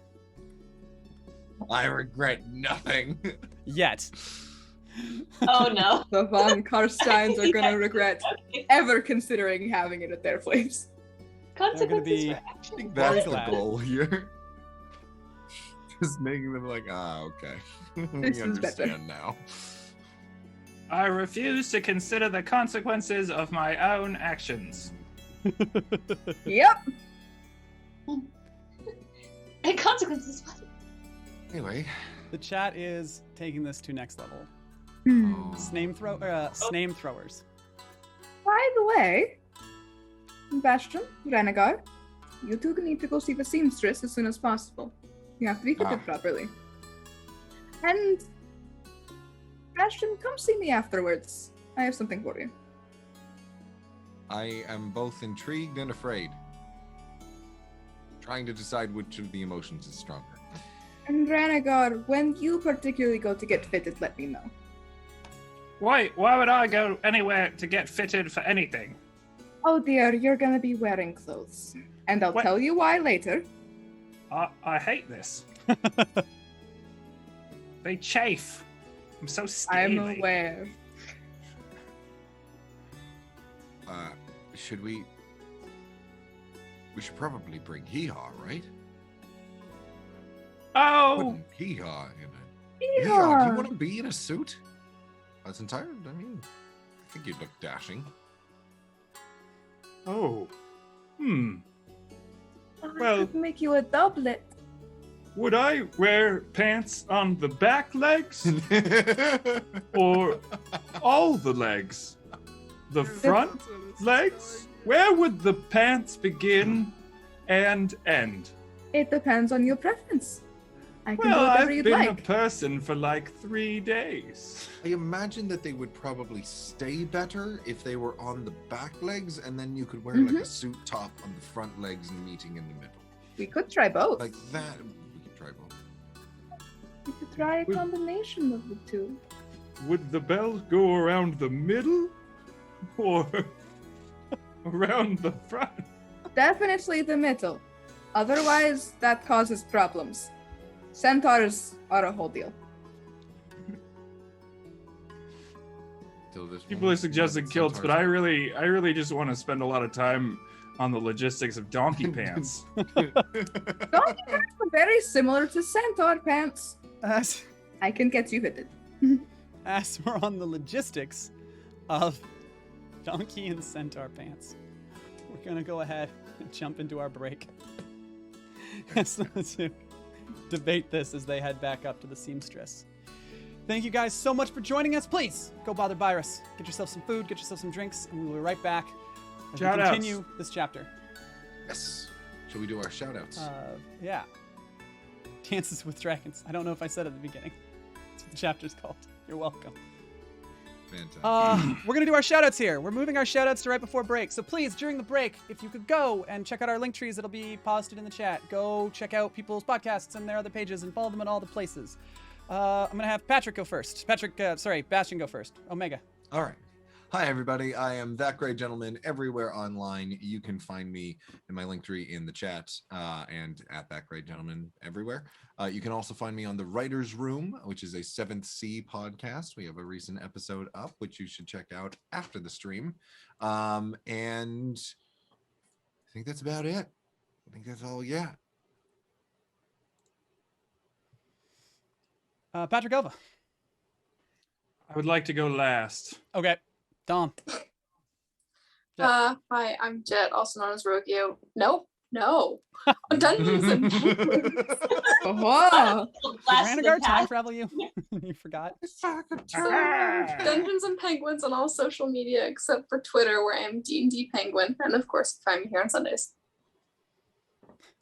I regret nothing. Yet. Oh no. The Von Karsteins are gonna regret ever considering having it at their place. Consequences be- for I action. think Very that's the glad. goal here. Just making them like, okay. This We is better. understand now. I refuse to consider the consequences of my own actions. Yep. And consequences. Anyway. The chat is taking this to next level. Oh. Sname throwers. By the way, Bastion, Renegar, you two need to go see the seamstress as soon as possible. You have to be fitted properly. And Bastion, come see me afterwards. I have something for you. I am both intrigued and afraid. Trying to decide which of the emotions is stronger. And Renegar, when you particularly go to get fitted, let me know. Why would I go anywhere to get fitted for anything? Oh dear, you're gonna be wearing clothes. And I'll What? tell you why later. I hate this. They chafe. I'm so I'm scaly. aware. Should we... We should probably bring Hee-Haw, right? Oh, Putting Hee-Haw in it. Hee-Haw, do you want to be in a suit? That's entire... I mean, I think you'd look dashing. oh. Well- I could make you a doublet. Would I wear pants on the back legs or all the legs? The front legs? Where would the pants begin and end? It depends on your preference. I can do Well, whatever I've you'd been a like. person for like 3 days. I imagine that they would probably stay better if they were on the back legs, and then you could wear like a suit top on the front legs and meeting in the middle. We could try both. Like that, we could try both. We could try a Would- combination of the two. Would the bell go around the middle or around the front? Definitely the middle. Otherwise, that causes problems. Centaurs are a whole deal. Till this People are suggesting kilts, but I really just want to spend a lot of time on the logistics of donkey pants. Donkey pants are very similar to centaur pants. As I can get you fitted. we're on the logistics of donkey and centaur pants, we're gonna go ahead and jump into our break. So debate this as they head back up to the seamstress. Thank you guys so much for joining us. Please go bother Byrus. Get yourself some food, get yourself some drinks, and we will be right back as we Shout-outs. continue this chapter. Yes. Shall we do our shout-outs? Yeah. Dances with Dragons. I don't know if I said at the beginning. That's what the chapter's called. You're welcome. Fantastic. We're going to do our shoutouts here. We're moving our shoutouts to right before break. So please, during the break, if you could go and check out our link trees, it'll be posted in the chat. Go check out people's podcasts and their other pages and follow them in all the places. I'm going to have Patrick go first. Bastion go first. Omega. All right. Hi, everybody. I am That Great Gentleman everywhere online. You can find me in my link tree in the chat and at That Great Gentleman everywhere. You can also find me on The Writer's Room, which is a 7th Sea podcast. We have a recent episode up, which you should check out after the stream. And I think that's about it. I think that's all, yeah. Patrick Elva. I would like to go last. Okay. Dom. Hi, I'm Jet, also known as Rogio. No. Dungeons and Penguins. Whoa. Ranagard time travel you? You forgot? Dungeons and Penguins on all social media except for Twitter, where I'm D&D Penguin, and of course, find me here on Sundays.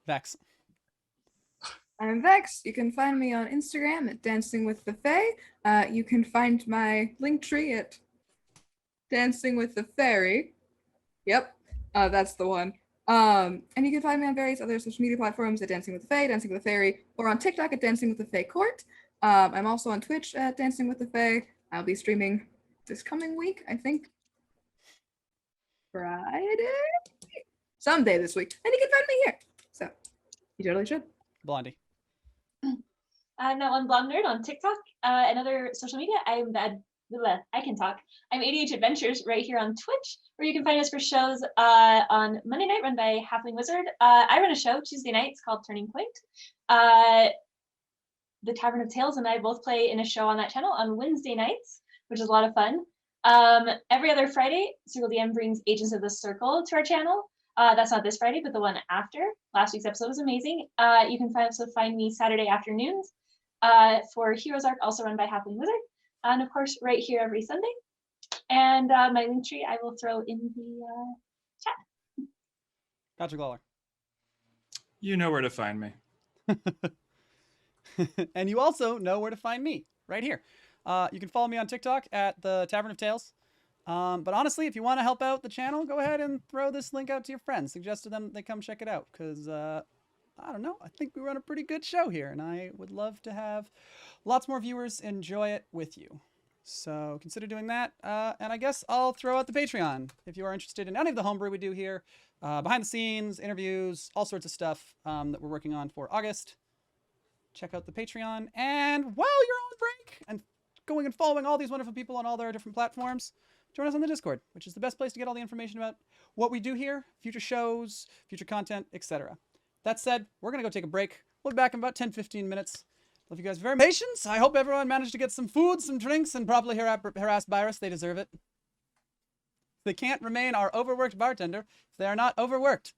Vex. I'm Vex. You can find me on Instagram at Dancing with the Fae. You can find my link tree at Dancing with the Fairy. Yep, that's the one. And you can find me on various other social media platforms at Dancing with the Fae, Dancing with the Fairy, or on TikTok at Dancing with the Fae Court. I'm also on Twitch at Dancing with the Fae. I'll be streaming this coming week, I think. Friday? Someday this week. And you can find me here. So, you totally should. Blondie. I'm that one blonde nerd on TikTok and other social media. I can talk. I'm ADH Adventures right here on Twitch, where you can find us for shows on Monday night run by Halfling Wizard. I run a show Tuesday nights called Turning Point. The Tavern of Tales and I both play in a show on that channel on Wednesday nights, which is a lot of fun. Every other Friday, Circle DM brings Agents of the Circle to our channel. That's not this Friday, but the one after. Last week's episode was amazing. You can also find me Saturday afternoons for Heroes Arc, also run by Halfling Wizard. And of course, right here every Sunday. And my link tree I will throw in the chat. Patrick Lawler. You know where to find me. And you also know where to find me, right here. You can follow me on TikTok at the Tavern of Tales. But honestly, if you want to help out the channel, go ahead and throw this link out to your friends. Suggest to them they come check it out, because I don't know, I think we run a pretty good show here, and I would love to have lots more viewers enjoy it with you. So consider doing that. And I guess I'll throw out the Patreon if you are interested in any of the homebrew we do here. Behind the scenes, interviews, all sorts of stuff that we're working on for August. Check out the Patreon. And while you're on break and going and following all these wonderful people on all their different platforms, join us on the Discord, which is the best place to get all the information about what we do here, future shows, future content, etc. That said, we're going to go take a break. We'll be back in about 10-15 minutes. Love you guys very much. Patience. I hope everyone managed to get some food, some drinks, and properly harass Byrus. They deserve it. They can't remain our overworked bartender if they are not overworked.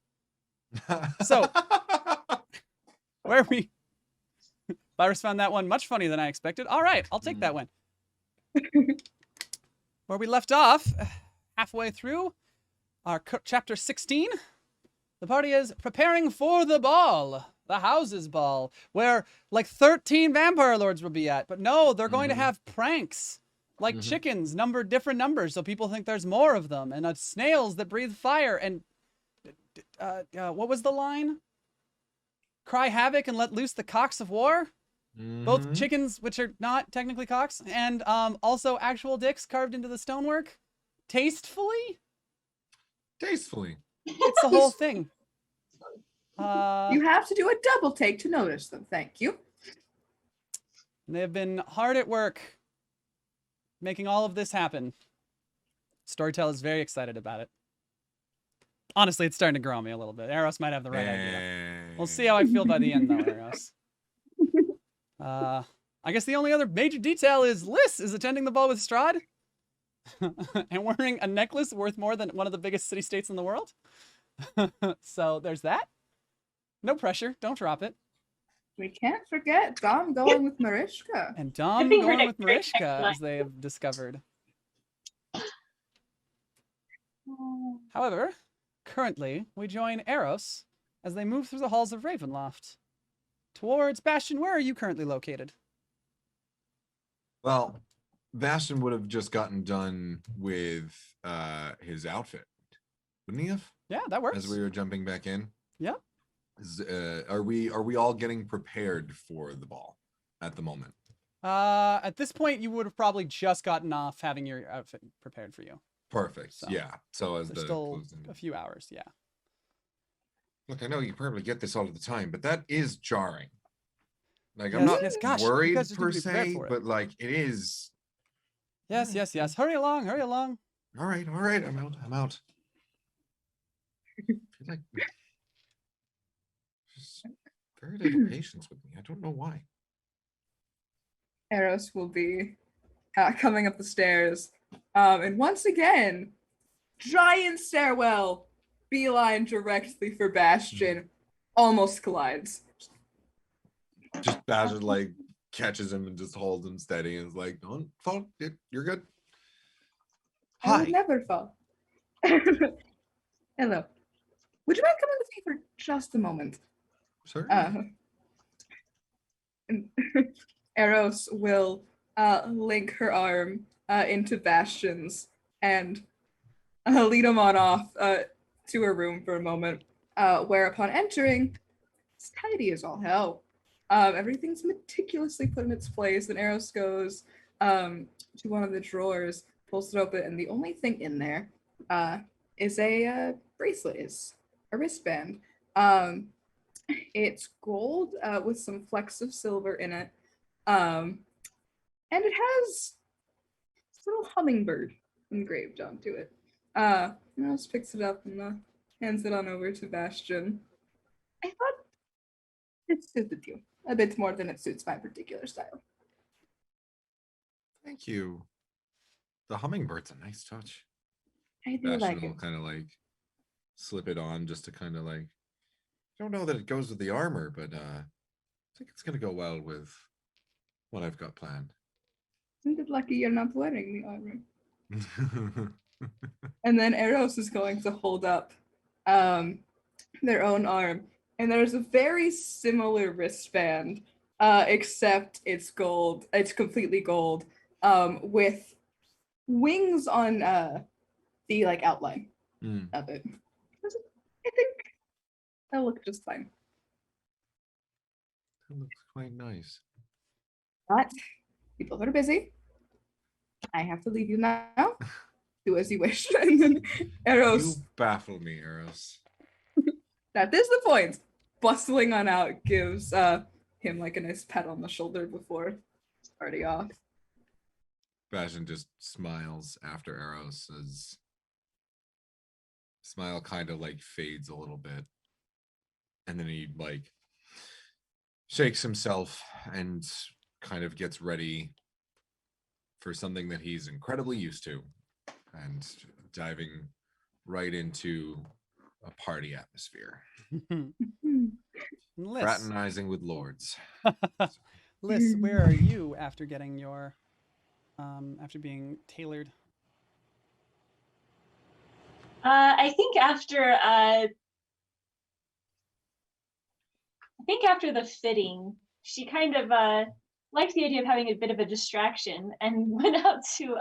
So, where we... Byrus found that one much funnier than I expected. All right, I'll take that one. Where we left off, halfway through our chapter 16, the party is preparing for the ball, the houses ball, where like 13 vampire lords will be at. But no, they're going to have pranks, like chickens, numbered different numbers, so people think there's more of them, and snails that breathe fire. And what was the line? Cry havoc and let loose the cocks of war. Both chickens, which are not technically cocks, and also actual dicks carved into the stonework. Tastefully? Tastefully. It's the whole thing. You have to do a double take to notice them. Thank you. They've been hard at work making all of this happen. Storyteller is very excited about it. Honestly, it's starting to grow on me a little bit. Eros might have the right idea. We'll see how I feel by the end, though, Eros. I guess the only other major detail is Liz is attending the ball with Strahd and wearing a necklace worth more than one of the biggest city-states in the world. So there's that. No pressure. Don't drop it. We can't forget Dom going with Mariska. And Dom think we're going next with great Mariska, next as they have discovered. However, currently, we join Eros as they move through the halls of Ravenloft. Towards Bastion, where are you currently located? Well, Bastion would have just gotten done with his outfit, wouldn't he have? Yeah, that works. As we were jumping back in. Yeah. Are we all getting prepared for the ball at the moment? At this point, you would have probably just gotten off having your outfit prepared for you. Perfect. So, yeah. So as there's the still closing... a few hours. Yeah. Look, I know you probably get this all the time, but that is jarring. Like, Yes, I'm not yes, gosh, you worried guys just need per to be prepared se, for it. but like it is. Yes, yes, yes. Hurry along, hurry along. All right. I'm out. I feel like just very little patience with me. I don't know why. Eros will be coming up the stairs. And once again, giant stairwell, beeline directly for Bastion, almost collides. Just Badger like catches him and just holds him steady and is like, "Don't fall. You're good." I Hi. would never fall. Hello. Would you mind coming with me for just a moment? Sir. And Eros will link her arm into Bastion's and lead him on off to her room for a moment. Where upon entering, it's tidy as all hell. Everything's meticulously put in its place. And Eros goes to one of the drawers, pulls it open, and the only thing in there is a bracelet, is a wristband. It's gold with some flecks of silver in it. And it has this little hummingbird engraved onto it. Eros picks it up and hands it on over to Bastion. I thought it suited you a bit more than it suits my particular style. Thank you. The hummingbird's a nice touch. I do Bastion like will it. kind of like slip it on just to kind of like. I don't know that it goes with the armor, but I think it's gonna go well with what I've got planned. Isn't it lucky you're not wearing the armor? And then Eros is going to hold up their own arm. And there's a very similar wristband, except it's gold. It's completely gold, with wings on the like outline of it. I think that'll look just fine. That looks quite nice. But people are busy. I have to leave you now. Do as you wish. And then Eros. You baffle me, Eros. That is the point. Bustling on out, gives him like a nice pat on the shoulder before starting off. Bastion just smiles after Eros. As smile kind of like fades a little bit, and then he like shakes himself and kind of gets ready for something that he's incredibly used to, and diving right into a party atmosphere. Liz. Fraternizing with lords. Liz, where are you after getting your, after being tailored? I think after the fitting, she kind of liked the idea of having a bit of a distraction and went out to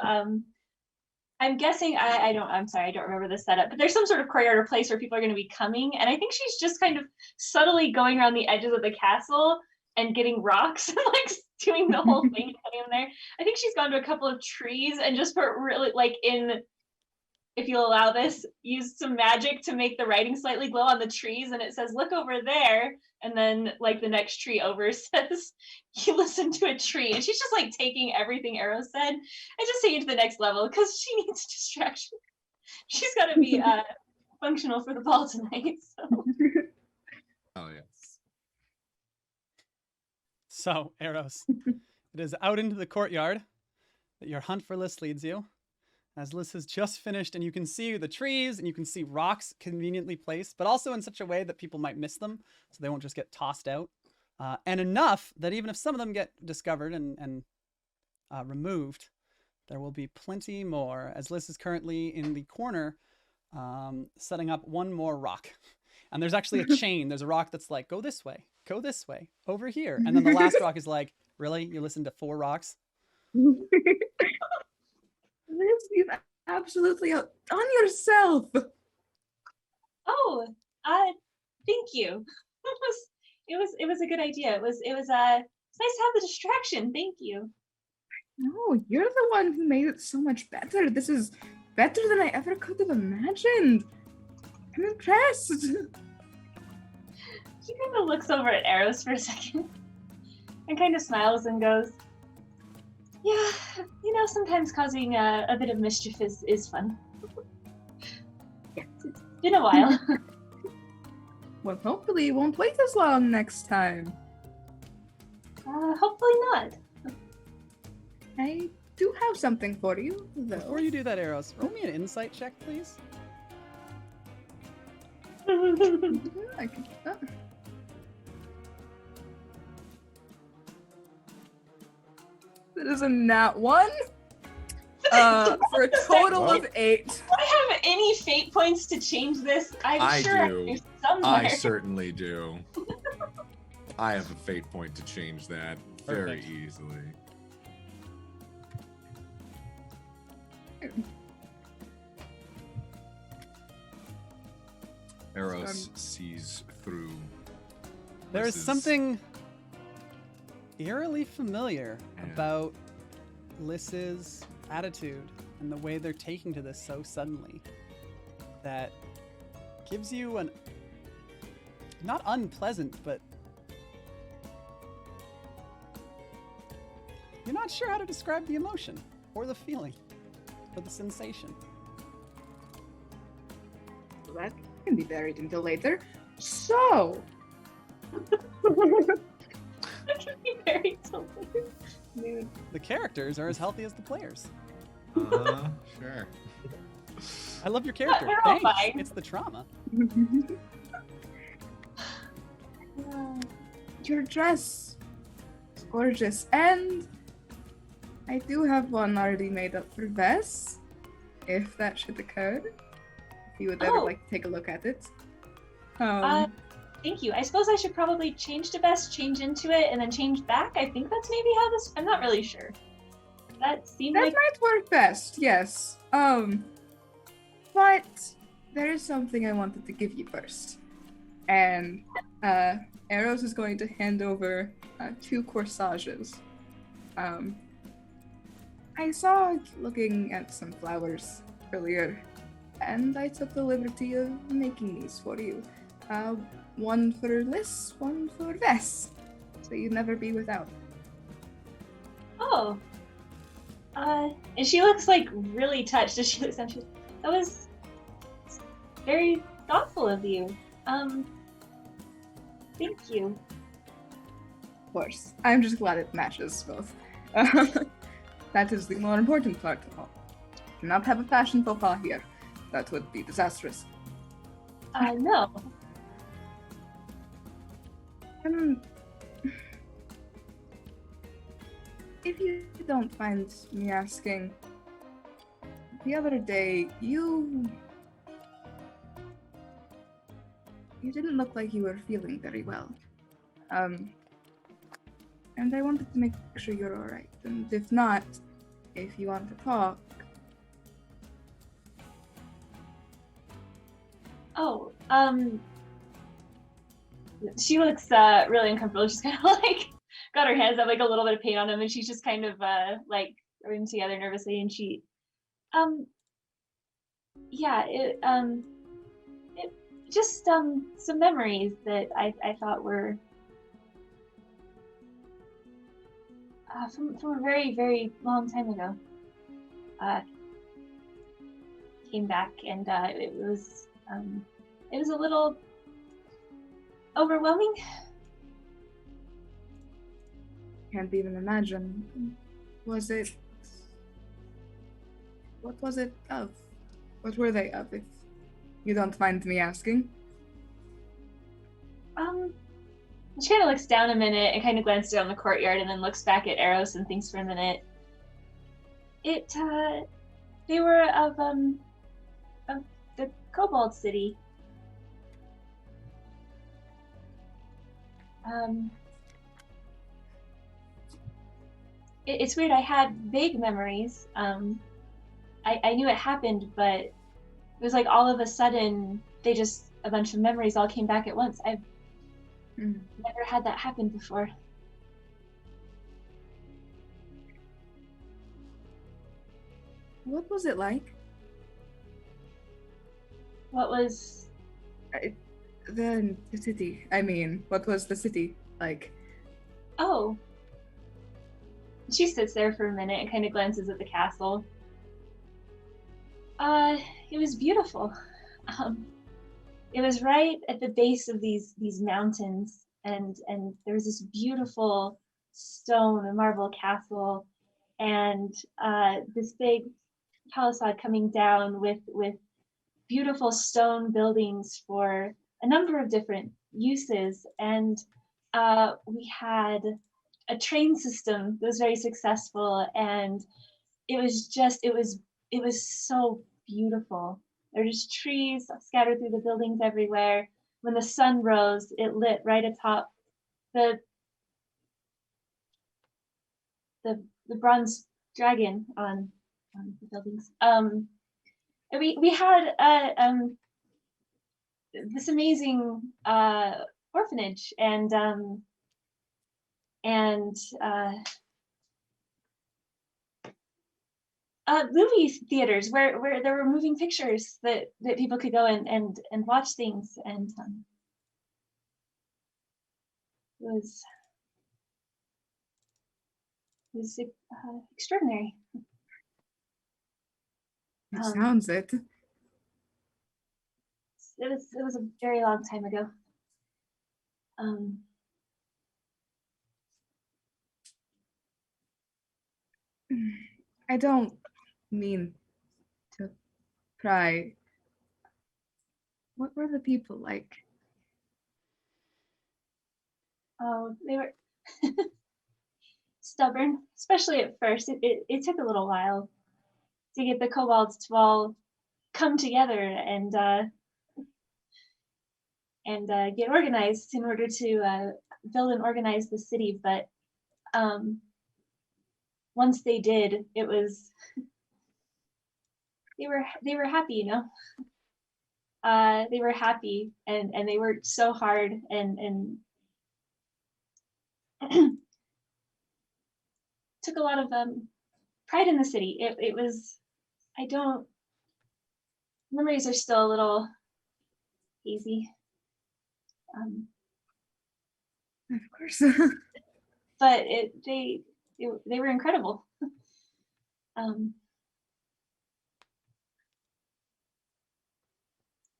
I'm guessing I'm sorry, I don't remember the setup, but there's some sort of courtyard or place where people are going to be coming, and I think she's just kind of subtly going around the edges of the castle and getting rocks and like doing the whole thing and putting them there. I think she's gone to a couple of trees and just put really like if you'll allow this, use some magic to make the writing slightly glow on the trees, and it says, "Look over there," and then like the next tree over says, "You listen to a tree," and she's just like taking everything Eros said and just taking it to the next level because she needs distraction. She's got to be functional for the ball tonight. So. Oh yes. So, Eros, it is out into the courtyard that your hunt for Liz leads you. As Liz has just finished, and you can see the trees and you can see rocks conveniently placed, but also in such a way that people might miss them, so they won't just get tossed out. and enough that even if some of them get discovered and removed, there will be plenty more, as Liz is currently in the corner setting up one more rock. And there's actually a chain. There's a rock that's like, go this way, over here. And then the last rock is like, really? You listened to 4 rocks? Liz, you've absolutely outdone yourself. Oh, thank you. It was a good idea. It's nice to have the distraction. Thank you. No, you're the one who made it so much better. This is better than I ever could have imagined. I'm impressed. She kind of looks over at Eros for a second and kind of smiles and goes, yeah, sometimes causing a bit of mischief is fun. Yeah, it's been a while. Well, hopefully you won't wait as long next time. Hopefully not. I do have something for you, though. Before you do that, Eros, roll me an insight check, please. I can do that. That is a nat 1. For a total of 8. Do I have any fate points to change this? I'm sure do. I do somewhere. I certainly do. I have a fate point to change that very Perfect. easily. Eros sees through. There is Liz's- something eerily familiar Yeah. about Lys's attitude and the way they're taking to this so suddenly that gives you an not unpleasant, but you're not sure how to describe the emotion or the feeling or the sensation. Well, that can be buried until later. So, I can be very something. Dude. The characters are as healthy as the players. Sure. I love your character. They're all Thanks. fine. It's the trauma. your dress is gorgeous, and I do have one already made up for Vess, if that should occur. If you would ever Oh. like to take a look at it. Thank you. I suppose I should probably change to best, change into it, and then change back. I think that's maybe how this. I'm not really sure. That seemed That like. might work best, yes. But there is something I wanted to give you first. And Eros is going to hand over 2 corsages. I saw looking at some flowers earlier, and I took the liberty of making these for you. One for Liz, one for Vess, so you'd never be without. Oh. And she looks like really touched as she looks at you. That was very thoughtful of you. Thank you. Of course. I'm just glad it matches both. That is the more important part of all. Do not have a fashion faux pas here. That would be disastrous. No. If you don't mind me asking, the other day you didn't look like you were feeling very well. And I wanted to make sure you're alright. And if not, if you want to talk. Oh, she looks really uncomfortable. She's kind of like got her hands up, like a little bit of pain on them, and she's just kind of like rubbing them together nervously. And she, yeah, it just some memories that I thought were from a very, very long time ago. Came back, and it was a little overwhelming. Can't even imagine. What was it of? What were they of, if you don't mind me asking? She kind of looks down a minute and kind of glances down the courtyard and then looks back at Eros and thinks for a minute. They were of the Kobold City. It's weird. I had vague memories. I knew it happened, but it was like all of a sudden a bunch of memories all came back at once. I've never had that happen before. What was it like? What was The city. I mean, what was the city like? Oh. She sits there for a minute and kind of glances at the castle. It was beautiful. It was right at the base of these mountains, and there was this beautiful stone and marble castle, and this big palisade coming down with beautiful stone buildings for a number of different uses, and we had a train system that was very successful, and it was so beautiful. There were just trees scattered through the buildings everywhere. When the sun rose, it lit right atop the bronze dragon on the buildings. We had this amazing orphanage and movie theaters where there were moving pictures that people could go and watch things, and it was extraordinary. It sounds it. It was a very long time ago. I don't mean to pry. What were the people like? Oh, they were stubborn, especially at first. It took a little while to get the kobolds to all come together and get organized in order to build and organize the city. But once they did, it was they were happy, you know. They were happy, and they worked so hard and took a lot of pride in the city. It was, I don't, memories are still a little hazy. Of course. But they were incredible.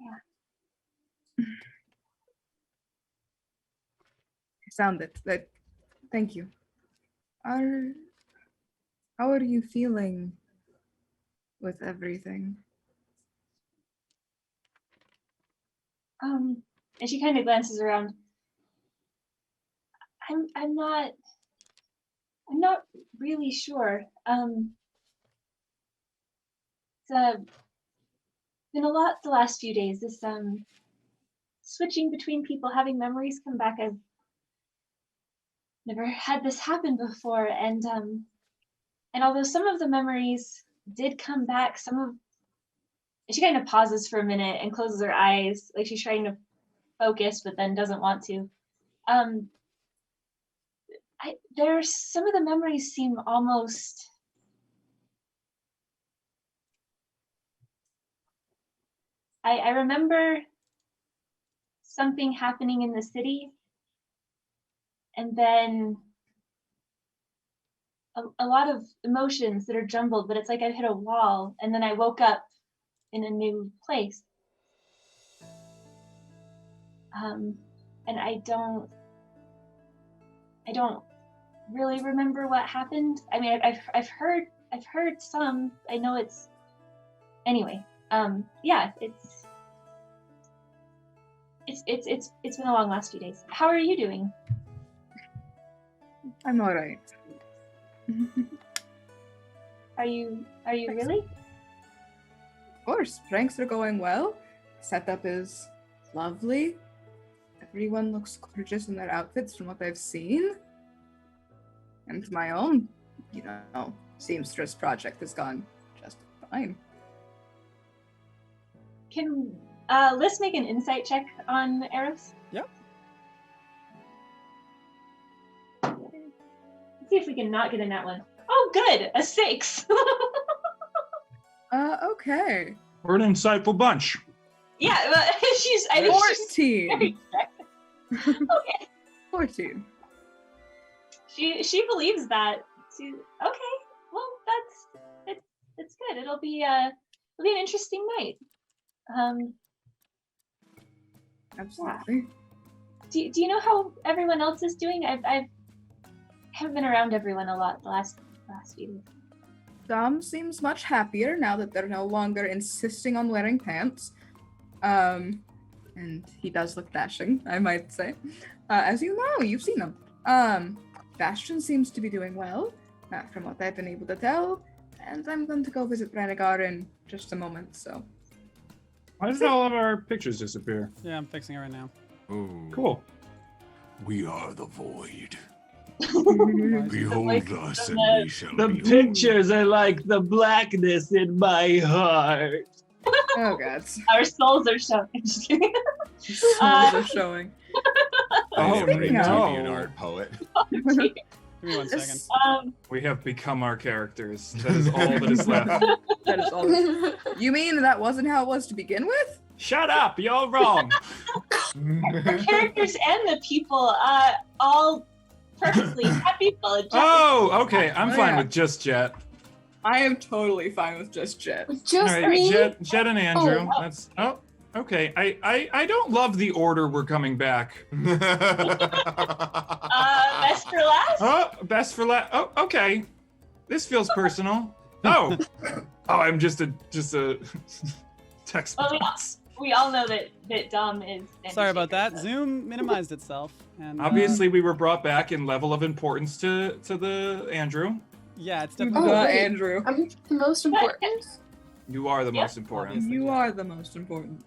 Yeah. Sound it. That. Thank you. How are you feeling with everything? And she kind of glances around. I'm not really sure. It's been a lot the last few days. This switching between people having memories come back. I've never had this happen before, and although some of the memories did come back, she kind of pauses for a minute and closes her eyes, like she's trying to focus, but then doesn't want to. There's some of the memories seem almost. I remember something happening in the city, and then a lot of emotions that are jumbled, but it's like I've hit a wall, and then I woke up in a new place. And I don't really remember what happened. I mean, I've heard some. I know it's anyway. Yeah, It's been a long last few days. How are you doing? I'm all right. Are you really? Of course, pranks are going well. Setup is lovely. Everyone looks gorgeous in their outfits from what I've seen. And my own, seamstress project has gone just fine. Can let's make an insight check on Eros. Yep. Let's see if we can not get in that one. Oh, good, a 6. Okay. We're an insightful bunch. Yeah, but she's. I think she's 14. okay. 14. She believes that. Okay. Well, it's good. It'll be an interesting night. Absolutely. Do you know how everyone else is doing? I haven't been around everyone a lot the last few days. Dom seems much happier now that they're no longer insisting on wearing pants. And he does look dashing, I might say. As you know, you've seen him. Bastion seems to be doing well, from what I've been able to tell. And I'm going to go visit Renegar in just a moment, so. Why did all of our pictures disappear? Yeah, I'm fixing it right now. Ooh. Cool. We are the void. Behold Behold us, and we shall The be pictures are like the blackness in my heart. Oh, God. Our souls are showing. Just kidding. Souls are showing. I Oh, am ready no. to be an art poet. Give me 1 second. This- We have become our characters. That is all that is left. That is all. You mean that wasn't how it was to begin with? Shut up! You're wrong. The characters and the people, all perfectly happy. Oh, okay. I'm Oh, fine yeah. with just Jet. I am totally fine with just Jet. Just All right, me. Jet and Andrew. Oh. That's okay. I don't love the order we're coming back. Best for last. Oh, best for last. Oh, okay. This feels personal. Oh, I'm just a text Oh, yeah. box. We all know that Dom is. Sorry about that. so- Zoom minimized itself, and Obviously, we were brought back in level of importance to the Andrew. yeah, it's Oh, definitely. wait. Andrew. I'm the most important. You are the Yep. most important. Obviously. You are the most important.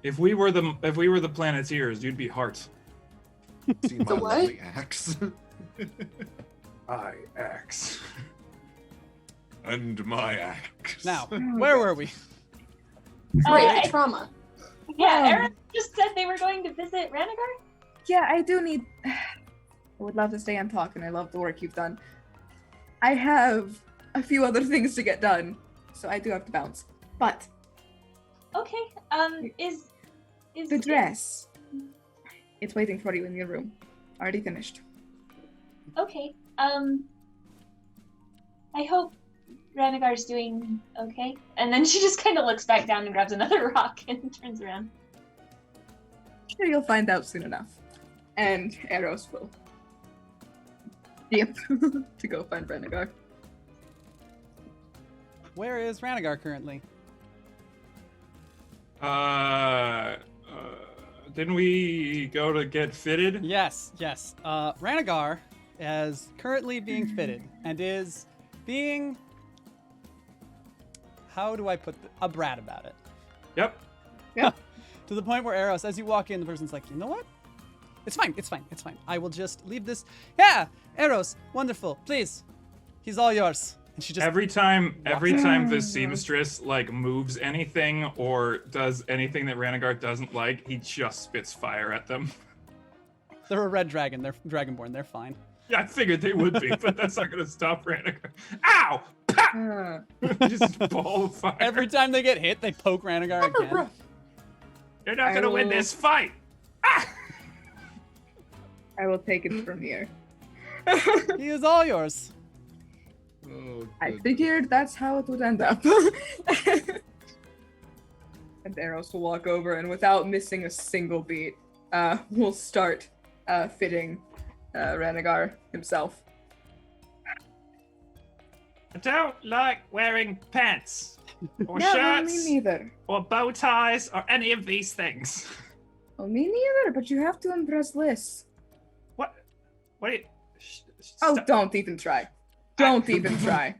If we were the Planeteers, you'd be Heart. See my The what? lovely axe. I X. and my axe. Now, where were we? Right, trauma. Yeah, Aaron just said they were going to visit Renegar. Yeah, I do need. I would love to stay and talk, and I love the work you've done. I have a few other things to get done, so I do have to bounce. But Okay. Is the dress, it's waiting for you in your room. Already finished. Okay. I hope Renegar's doing okay. And then she just kind of looks back down and grabs another rock and turns around. Sure, you'll find out soon enough. And Eros will. Yep, to go find Renegar. Where is Ranagar currently? Didn't we go to get fitted? Yes. Ranagar is currently being fitted and is being. How do I put a brat about it? Yep. To the point where Eros, as you walk in, the person's like, you know what? It's fine. I will just leave this. Yeah, Eros, wonderful. Please, he's all yours. And she just Every time the seamstress like moves anything or does anything that Renegar doesn't like, he just spits fire at them. they're a red dragon. They're dragonborn. They're fine. Yeah, I figured they would be, but that's not gonna stop Renegar. Ow! Pa! Just a ball of fire. Every time they get hit, they poke Ranagar again. You're not gonna win will- this fight. Ah! I will take it from here. He is all yours. Oh, I good. figured that's how it would end up. And Eros will walk over and without missing a single beat, will start fitting Renegar himself. I don't like wearing pants or Yeah, well, shirts me neither. or bow ties or any of these things. Well, me neither, but you have to impress Liz. What? What? Are you, Oh, don't even try. Don't even try.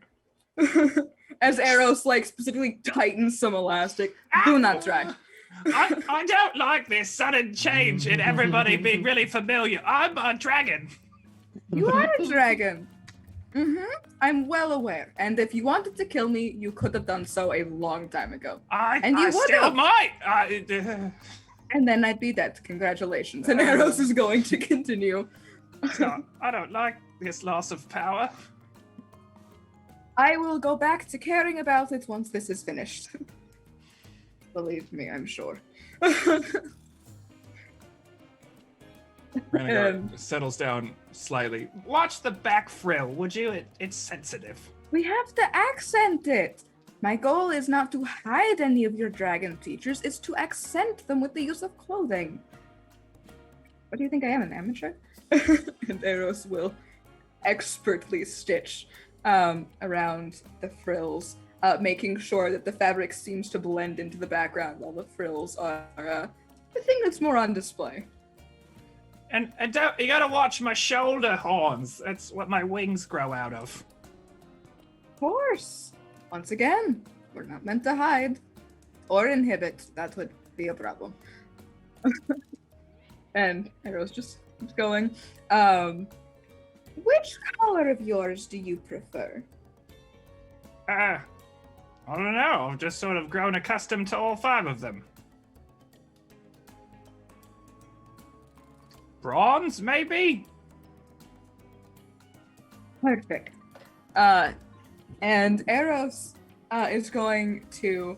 As Eros, like, specifically tightens some elastic. Do not try. I don't like this sudden change in everybody being really familiar. I'm a dragon. You are a dragon. I'm well aware. And if you wanted to kill me, you could have done so a long time ago. I would've. still might. And then I'd be dead. Congratulations. And Eros is going to continue. No, I don't like this loss of power. I will go back to caring about it once this is finished. Believe me, I'm sure. Renegar settles down slightly. Watch the back frill, would you? It's sensitive. We have to accent it. My goal is not to hide any of your dragon features, it's to accent them with the use of clothing. What do you think I am, an amateur? And Eros will expertly stitch around the frills, making sure that the fabric seems to blend into the background while the frills are the thing that's more on display. And don't, you gotta watch my shoulder horns. That's what my wings grow out of. Of course. Once again, we're not meant to hide or inhibit. That would be a problem. And Eros just keeps going. Which color of yours do you prefer? I don't know. I've just sort of grown accustomed to all 5 of them. Bronze, maybe? Perfect. And Eros is going to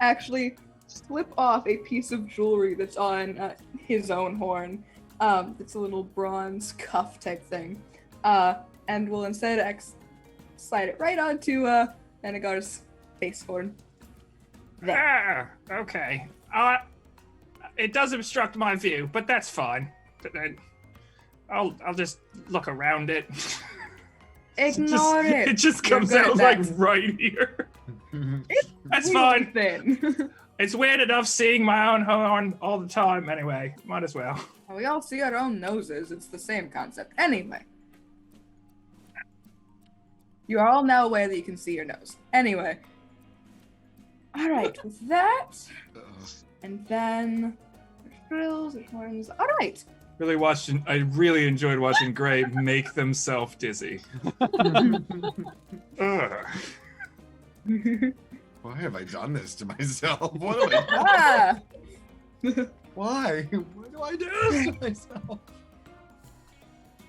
actually slip off a piece of jewelry that's on his own horn. It's a little bronze cuff type thing. And will instead slide it right onto Renegar's face horn. Ah, okay. It does obstruct my view, but that's fine. I'll just look around it. Ignore it. It just comes out like right here. That's fine. Thin. It's weird enough seeing my own horn all the time anyway. Might as well. We all see our own noses. It's the same concept. Anyway. You are all now aware that you can see your nose. Anyway. Alright, with that. And then there's frills, there's horns. Alright. I really enjoyed watching Gray make themselves dizzy. Ugh. Why have I done this to myself? What am I doing? Why? Why do I do this to myself?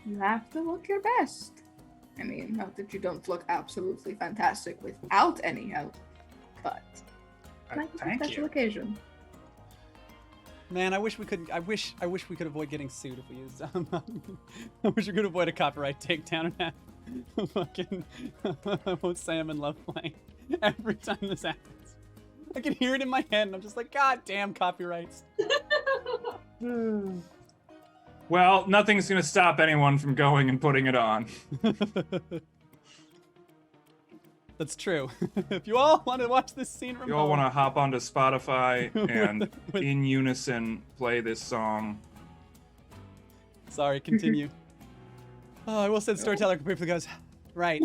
You have to look your best. I mean, not that you don't look absolutely fantastic without any help, but might be a Thank special you. occasion. Man, I wish we could avoid getting sued if we used I wish we could avoid a copyright takedown and have fucking won't say I'm in love playing every time this happens. I can hear it in my head and I'm just like, God damn copyrights. Well, nothing's gonna stop anyone from going and putting it on. That's true. If you all want to watch this scene from You all home, want to hop onto Spotify and with- in unison play this song. Sorry, continue. Oh, I will say the storyteller briefly goes, right.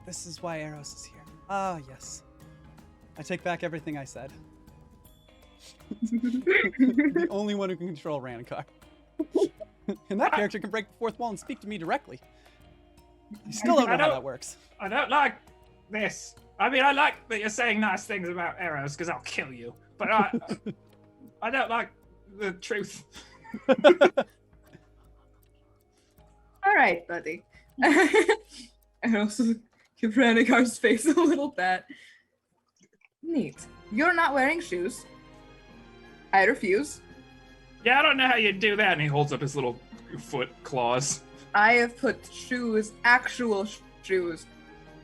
This is why Eros is here. Ah, yes. I take back everything I said. The only one who can control Ranikar. And that character can break the fourth wall and speak to me directly. I still don't know how that works. I don't like this. I mean, I like that you're saying nice things about Eros because I'll kill you. But I don't like the truth. All right, buddy. And also give Renigar's face a little pat. Neat. You're not wearing shoes. I refuse. Yeah, I don't know how you do that. And he holds up his little foot claws. I have put shoes, actual shoes,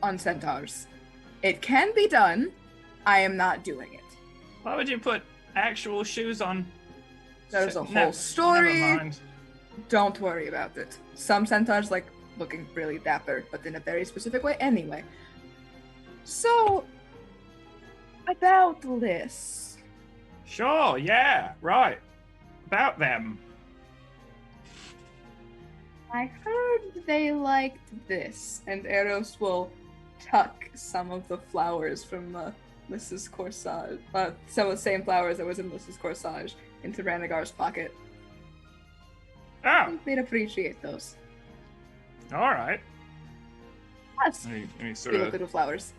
on centaurs. It can be done. I am not doing it. Why would you put actual shoes on? There's a No, whole never story. mind. Don't worry about it. Some centaurs like looking really dapper, but in a very specific way anyway. So, about this. Sure, yeah, right. about them? I heard they liked this, and Eros will tuck some of the flowers from Mrs. Corsage, some of the same flowers that was in Mrs. Corsage, into Ranagar's pocket. I Oh, think they'd appreciate those. all right. Yes, And he sort little of bit of flowers.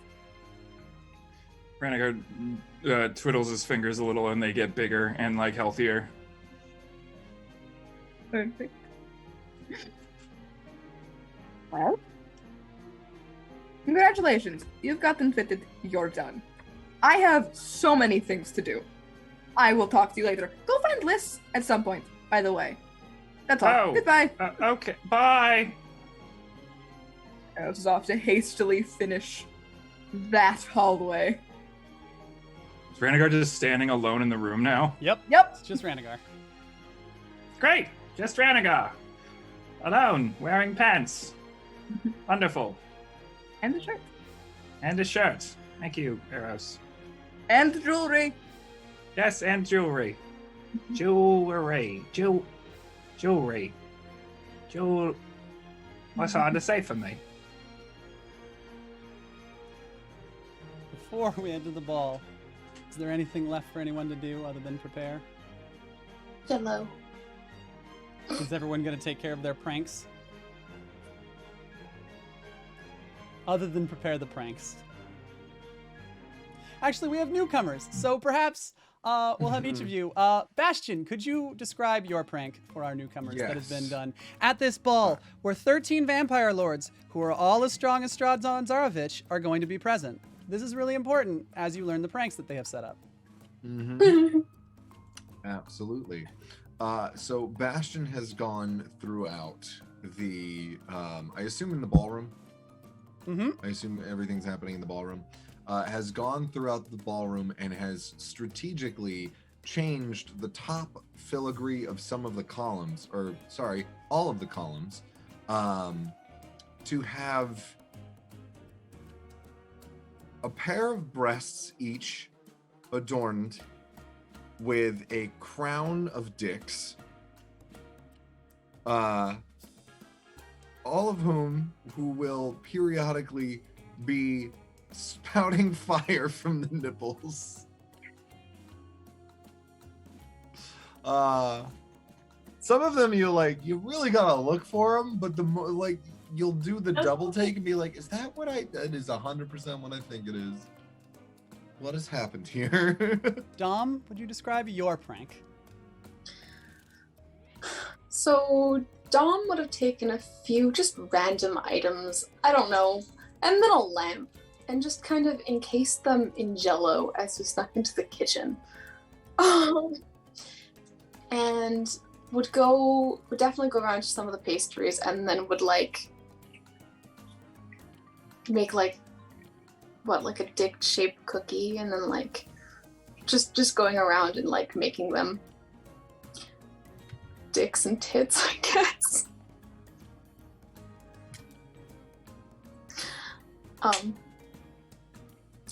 Ranagar twiddles his fingers a little, and they get bigger and like healthier. Perfect. Well, congratulations. You've got them fitted. You're done. I have so many things to do. I will talk to you later. Go find lists at some point, by the way. That's all. Oh. Goodbye. Okay, bye. Eros is off to hastily finish that hallway. Is Ranagar just standing alone in the room now? Yep. Yep. It's just Ranagar. Great, just Ranagar. Alone, wearing pants. Wonderful. And the shirt. And a shirt. Thank you, Eros. And the jewelry. Yes, and jewelry. Jewelry. Jewelry. What's hard to say for me? Before we enter the ball, is there anything left for anyone to do other than prepare? Hello. Is everyone going to take care of their pranks? Other than prepare the pranks. Actually, we have newcomers, so perhaps we'll have each of you. Bastion, could you describe your prank for our newcomers that has been Yes. done at this ball, where 13 vampire lords, who are all as strong as Strahd Zarovich, are going to be present? This is really important as you learn the pranks that they have set up. Absolutely. So Bastion has gone throughout the, I assume in the ballroom. I assume everything's happening in the ballroom. Has gone throughout the ballroom and has strategically changed the top filigree of some of the columns, or sorry, all of the columns, to have a pair of breasts each adorned with a crown of dicks, all of who will periodically be spouting fire from the nipples. Some of them you really gotta look for them, but you'll do the double take and be like, is that what that is 100% what I think it is. What has happened here? Dom, would you describe your prank? So Dom would have taken a few just random items, I don't know, and then a lamp, and just kind of encased them in jello as he snuck into the kitchen. And would definitely go around to some of the pastries, and then would make a dick-shaped cookie, and then just going around and making them dicks and tits, I guess.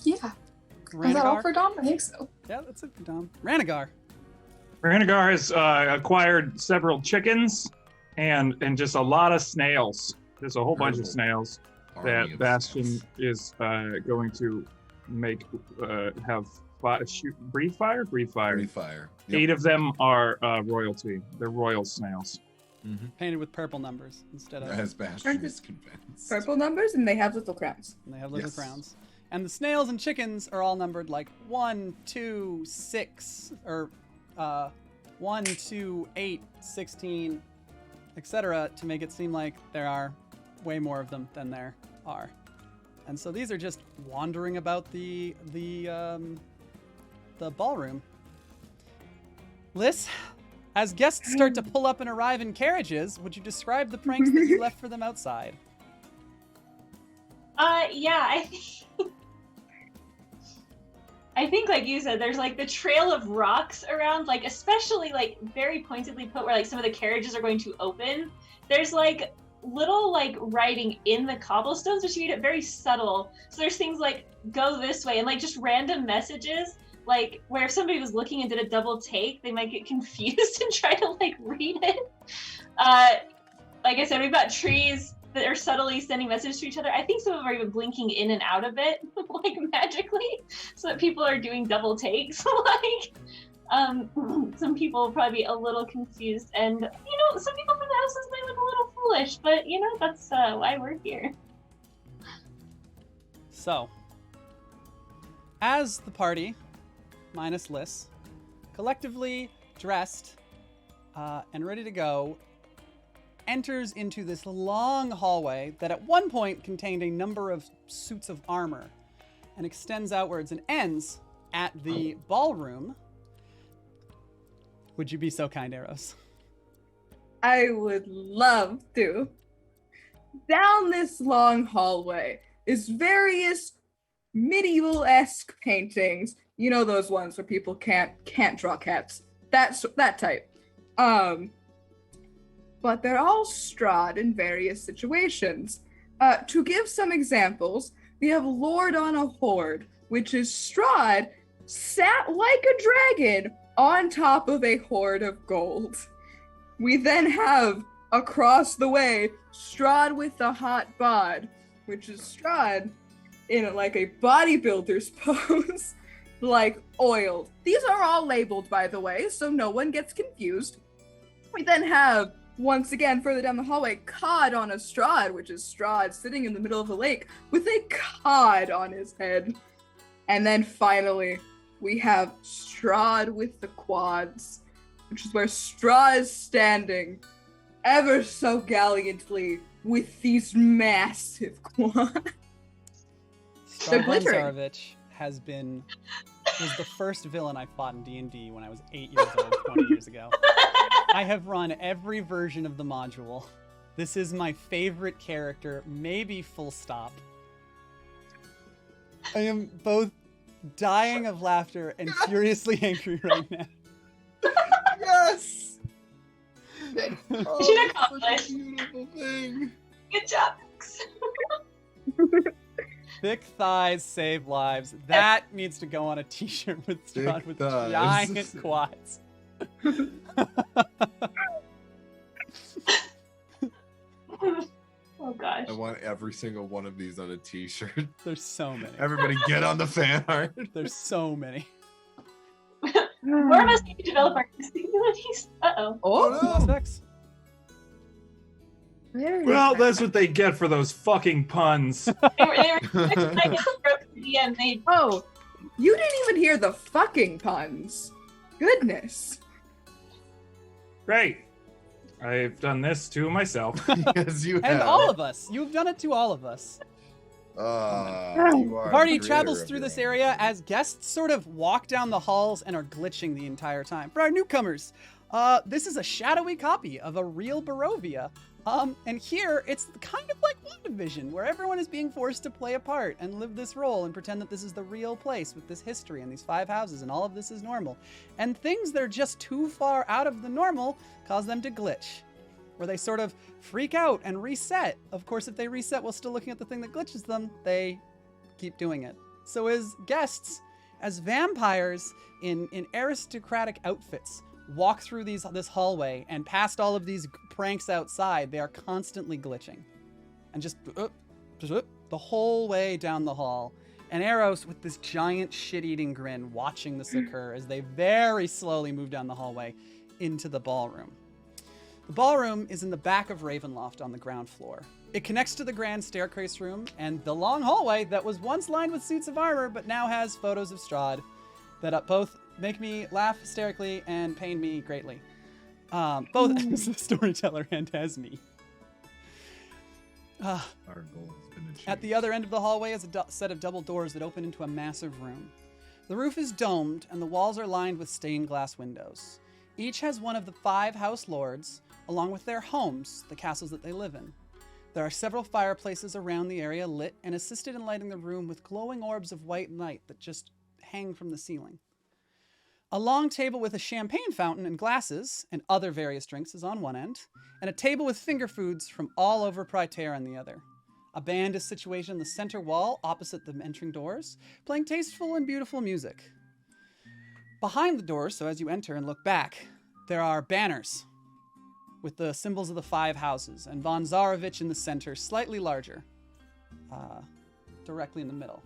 Yeah. Is that all for Dom? I think so. Yeah, that's it for Dom. Ranagar. Ranagar has acquired several chickens and just a lot of snails. There's a whole bunch of snails Army that of Bastion snails. is going to make breathe fire. Breathe fire. Yep. 8 of them are royalty. They're royal snails. Painted with purple numbers instead of... As Bastion is convinced. Purple numbers, and they have little crowns. And they have little Yes. crowns. And the snails and chickens are all numbered 1, 2, 6, or 1, 2, 8, 16, etc., to make it seem like there are way more of them than there are. And so these are just wandering about the ballroom. Liz, as guests start to pull up and arrive in carriages, would you describe the pranks that you left for them outside? Yeah, I think like you said, there's the trail of rocks around, especially very pointedly put where some of the carriages are going to open. There's little writing in the cobblestones, which made it very subtle. So there's things like go this way, and just random messages like where if somebody was looking and did a double take, they might get confused and try to like read it. Like I said, we've got trees that are subtly sending messages to each other. I think some of them are even blinking in and out of it, like magically, so that people are doing double takes. Like, some people will probably be a little confused, and some people from the houses might look a little foolish, but that's why we're here. So, as the party, minus Liz, collectively dressed and ready to go, enters into this long hallway that at one point contained a number of suits of armor and extends outwards and ends at the ballroom. Would you be so kind, Eros? I would love to. Down this long hallway is various medieval-esque paintings. You know those ones where people can't draw cats. That type. But they're all Strahd in various situations. To give some examples, we have Lord on a Horde, which is Strahd sat like a dragon on top of a hoard of gold. We then have, across the way, Strahd with the hot bod, which is Strahd in like a bodybuilder's pose, like oiled. These are all labeled, by the way, so no one gets confused. We then have, once again, further down the hallway, Cod on a Strahd, which is Strahd sitting in the middle of the lake with a cod on his head. And then finally, we have Strahd with the quads, which is where Strahd is standing ever so gallantly with these massive quads. Strahd Zarovich was the first villain I fought in D&D when I was 8 years old, 20 years ago. I have run every version of the module. This is my favorite character, maybe full stop. I am both dying of laughter and furiously angry right now. Yes! Oh, should accomplish. Beautiful thing. Good job. Thick thighs save lives. That needs to go on a t-shirt with Strahd with giant quads. Oh gosh. I want every single one of these on a t-shirt. There's so many. Everybody get on the fan art. There's so many. More of us need to develop artistic abilities. Uh-oh. Oh, no. Well, that's what they get for those fucking puns. They were Oh, you didn't even hear the fucking puns. Goodness. Great. I've done this to myself. Yes, you have. And all of us. You've done it to all of us. You are The party the travels creator through of this your own. area as guests sort of walk down the halls and are glitching the entire time. For our newcomers, this is a shadowy copy of a real Barovia. And here, it's kind of like WandaVision, where everyone is being forced to play a part and live this role and pretend that this is the real place with this history and these 5 houses and all of this is normal. And things that are just too far out of the normal cause them to glitch, where they sort of freak out and reset. Of course, if they reset while still looking at the thing that glitches them, they keep doing it. So as guests, as vampires in aristocratic outfits, walk through this hallway and past all of these pranks outside, they are constantly glitching. And just the whole way down the hall. And Eros with this giant shit-eating grin watching this occur as they very slowly move down the hallway into the ballroom. The ballroom is in the back of Ravenloft on the ground floor. It connects to the grand staircase room and the long hallway that was once lined with suits of armor but now has photos of Strahd that both make me laugh hysterically and pain me greatly. Both as the storyteller and as me. Our goal has been achieved. At the other end of the hallway is a set of double doors that open into a massive room. The roof is domed and the walls are lined with stained glass windows. Each has one of the 5 house lords, along with their homes, the castles that they live in. There are several fireplaces around the area lit and assisted in lighting the room with glowing orbs of white light that just hang from the ceiling. A long table with a champagne fountain and glasses and other various drinks is on one end, and a table with finger foods from all over Praetor on the other. A band is situated in the center wall opposite the entering doors, playing tasteful and beautiful music. Behind the door, so as you enter and look back, there are banners with the symbols of the 5 houses, and Von Zarovich in the center, slightly larger, directly in the middle.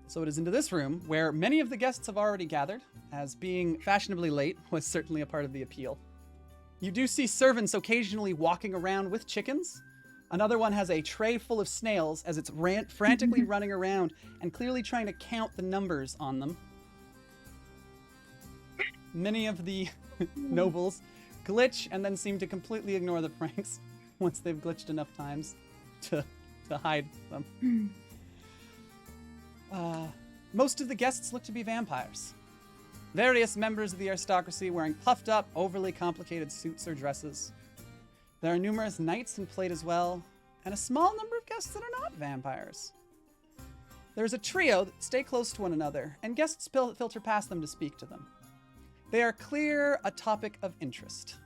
So it is into this room where many of the guests have already gathered, as being fashionably late was certainly a part of the appeal. You do see servants occasionally walking around with chickens. Another one has a tray full of snails as it's frantically running around and clearly trying to count the numbers on them. Many of the nobles glitch and then seem to completely ignore the pranks once they've glitched enough times to hide them. Most of the guests look to be vampires. Various members of the aristocracy wearing puffed up, overly complicated suits or dresses. There are numerous knights in plate as well, and a small number of guests that are not vampires. There's a trio that stay close to one another, and guests filter past them to speak to them. They are clear a topic of interest.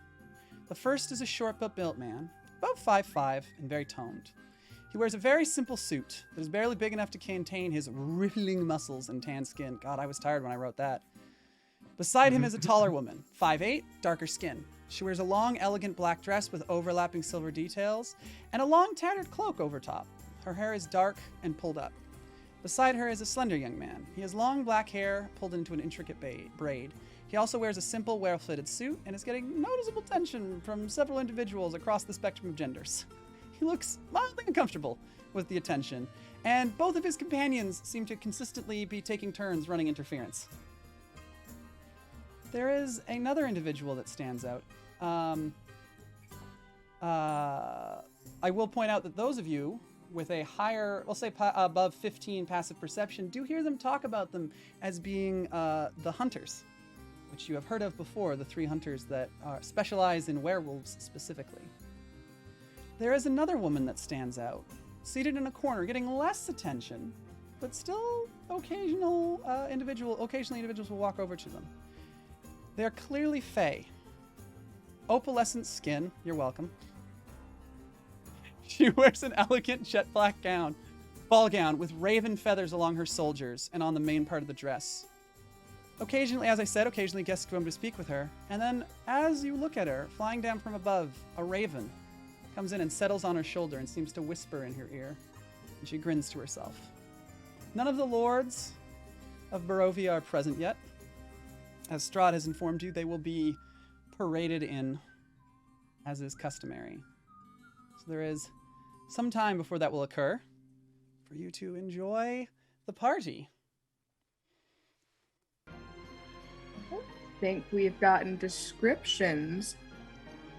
The first is a short but built man, about 5'5", and very toned. He wears a very simple suit that is barely big enough to contain his rippling muscles and tan skin. God, I was tired when I wrote that. Beside him is a taller woman, 5'8", darker skin. She wears a long, elegant black dress with overlapping silver details and a long, tattered cloak over top. Her hair is dark and pulled up. Beside her is a slender young man. He has long black hair pulled into an intricate braid. He also wears a simple, well-fitted suit and is getting noticeable attention from several individuals across the spectrum of genders. He looks mildly uncomfortable with the attention, and both of his companions seem to consistently be taking turns running interference. There is another individual that stands out. I will point out that those of you with a higher, we'll say above 15 passive perception, do hear them talk about them as being the hunters, which you have heard of before, the 3 hunters that specialize in werewolves specifically. There is another woman that stands out, seated in a corner, getting less attention, but still occasionally individuals will walk over to them. They're clearly fey. Opalescent skin, you're welcome. She wears an elegant jet black ball gown with raven feathers along her shoulders and on the main part of the dress. Occasionally, as I said, guests come to speak with her, and then as you look at her, flying down from above, a raven comes in and settles on her shoulder and seems to whisper in her ear, and she grins to herself. None of the lords of Barovia are present yet. As Strahd has informed you, they will be paraded in, as is customary. So there is some time before that will occur for you to enjoy the party. I think we've gotten descriptions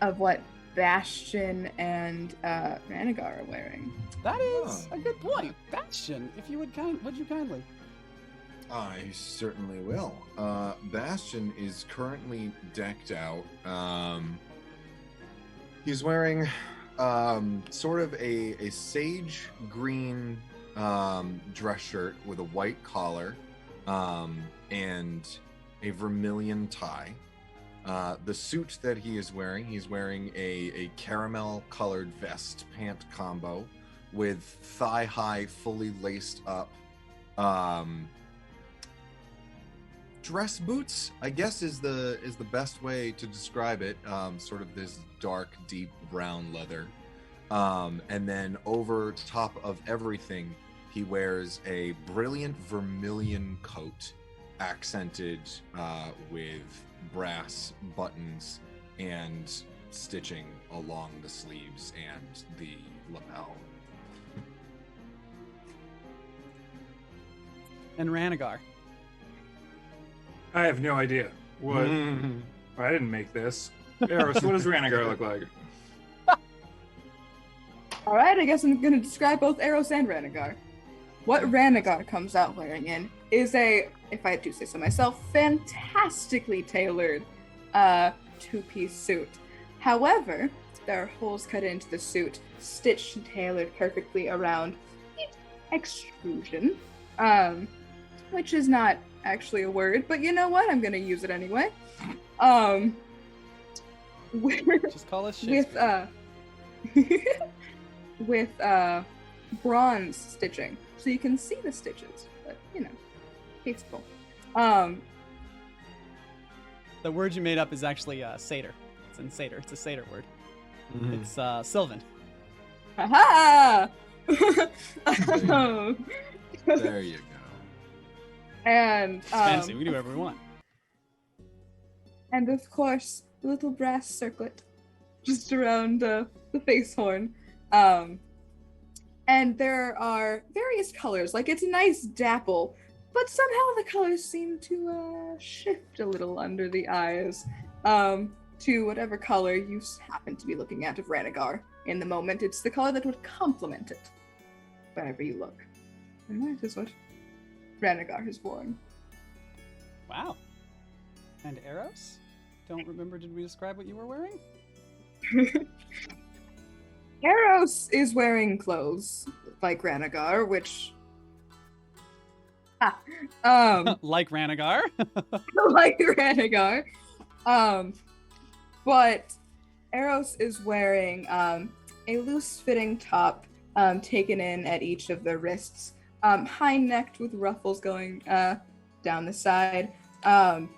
of what Bastion and Ranagar are wearing. That is a good point. Bastion, if you would you kindly? I certainly will. Bastion is currently decked out. He's wearing sort of a sage green dress shirt with a white collar and a vermilion tie. The suit that he's wearing a caramel colored vest pant combo with thigh-high, fully laced up dress boots, I guess is the best way to describe it. Sort of this dark, deep brown leather. And then over top of everything, he wears a brilliant vermilion coat accented with brass buttons and stitching along the sleeves and the lapel. And Ranagar. I have no idea. What? I didn't make this. Eros, what does Ranagar look like? All right, I guess I'm going to describe both Eros and Ranagar. What Ranagar comes out wearing in is a, if I do say so myself, fantastically tailored two-piece suit. However, there are holes cut into the suit, stitched and tailored perfectly around extrusion, which is not actually a word, but you know what? I'm going to use it anyway. Just call us Shakespeare. With bronze stitching, so you can see the stitches, but you know, tasteful. The word you made up is actually satyr. It's in satyr. It's a satyr word. Mhm. It's Sylvan. Aha! There you go. And It's fancy. We can do whatever we want. and of course, the little brass circlet just around the face horn. And there are various colors. Like, it's a nice dapple, but somehow the colors seem to shift a little under the eyes to whatever color you happen to be looking at of Ranagar in the moment. It's the color that would complement it wherever you look. And that is what Ranagar has worn. Wow. And Eros? Don't remember, did we describe what you were wearing? Eros is wearing clothes like Ranagar, which Like Ranagar? like Ranagar. But Eros is wearing a loose-fitting top taken in at each of the wrists, high-necked with ruffles going down the side, and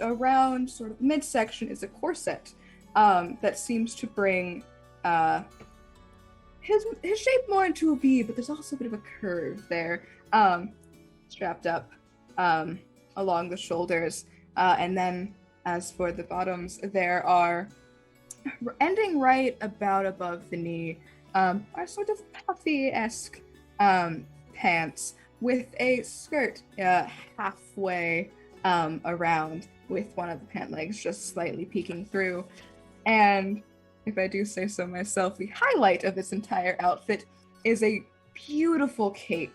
around sort of midsection is a corset that seems to bring his shape more into a V, but there's also a bit of a curve there, strapped up along the shoulders, and then as for the bottoms, there are ending right about above the knee are sort of puffy-esque pants with a skirt halfway around, with one of the pant legs just slightly peeking through. And if I do say so myself, the highlight of this entire outfit is a beautiful cape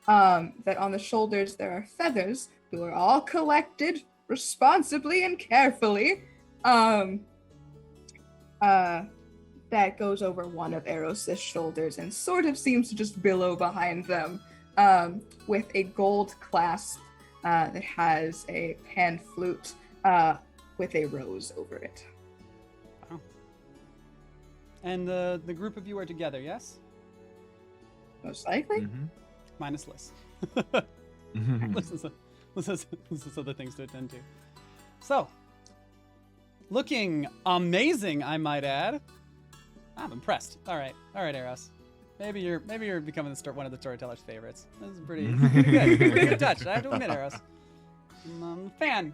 that on the shoulders there are feathers who are all collected responsibly and carefully. That goes over one of Eros's shoulders and sort of seems to just billow behind them, with a gold clasp that has a pan flute with a rose over it. Wow. And the group of you are together, yes? Most likely. Mhm. Minus Liz. Mhm. Liz has other things to attend to. So, looking amazing, I might add. I'm impressed. All right, Eros. Maybe you're becoming one of the storyteller's favorites. This is pretty good. Pretty good touch. I have to admit, Eros. I'm a fan.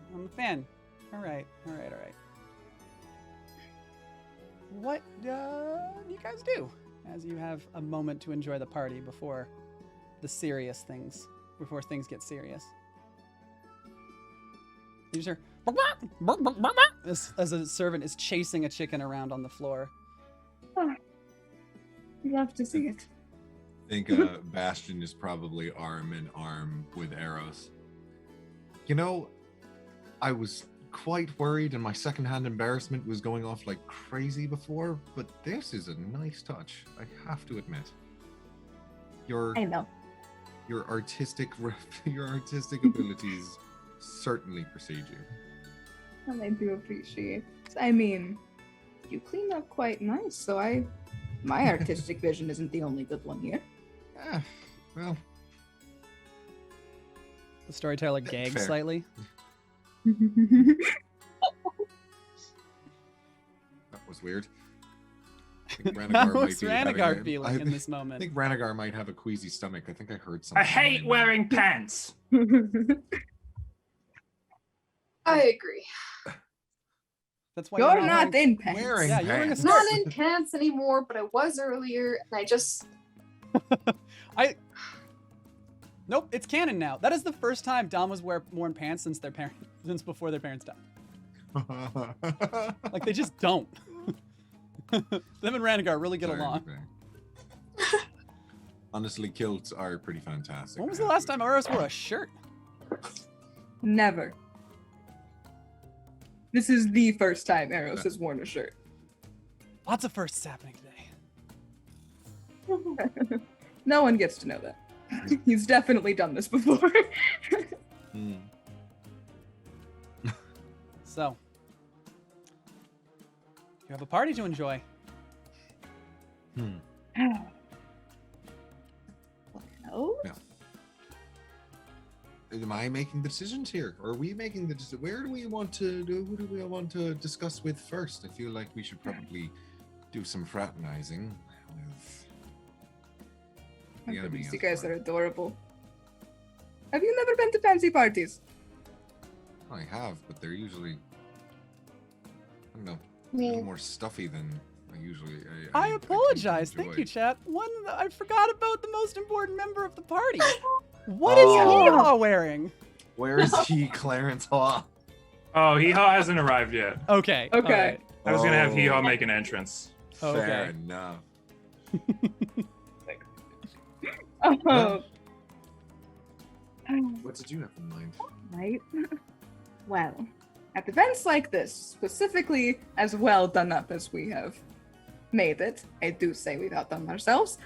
All right. What do you guys do as you have a moment to enjoy the party before things get serious? You just hear as a servant is chasing a chicken around on the floor. Oh, love to see it. I think Bastion is probably arm in arm with Eros. You know, I was quite worried and my secondhand embarrassment was going off like crazy before, but this is a nice touch, I have to admit. I know. Your artistic abilities certainly precede you. And I do appreciate. I mean, you clean up quite nice, so my artistic vision isn't the only good one here. Well, The storyteller gags Fair. slightly. that was weird. I think How Ranagar might is be having Ranagar a- feeling in this I moment? think Ranagar might have a queasy stomach. I think I heard something. I hate wearing pants. I agree. That's why You're not not wearing- in pants. Wearing Yeah, you're wearing a pants. skirt. Not in pants anymore, but I was earlier, and I just Nope, it's canon now. That is the first time Dom was worn pants since before their parents died. Like they just don't. Them and Ranagar really get Sorry, along. okay. Honestly, kilts are pretty fantastic. When was I the have last to time admit. Eros wore a shirt? Never. This is the first time Eros has worn a shirt. Lots of firsts happening today. No one gets to know that. He's definitely done this before. Hmm. So, you have a party to enjoy. Hmm. Oh? I am I making the decisions here? Or are we making the decision? Who do we want to discuss with first? I feel like we should probably do some fraternizing with the enemy. You guys are adorable. Have you never been to fancy parties? I have, but they're usually, I don't know, a little more stuffy than I usually. I tend to apologize. enjoy. Thank you, chat. I forgot about the most important member of the party. What is Hee-Haw wearing? Where is he, Clarence Haw? Oh, Hee-Haw hasn't arrived yet. Okay. Okay. all right. I was gonna have Hee-Haw make an entrance. Okay. Fair enough. Oh. What did you have in mind? Right. Well, at events like this, specifically as well done up as we have made it, I do say we've outdone ourselves.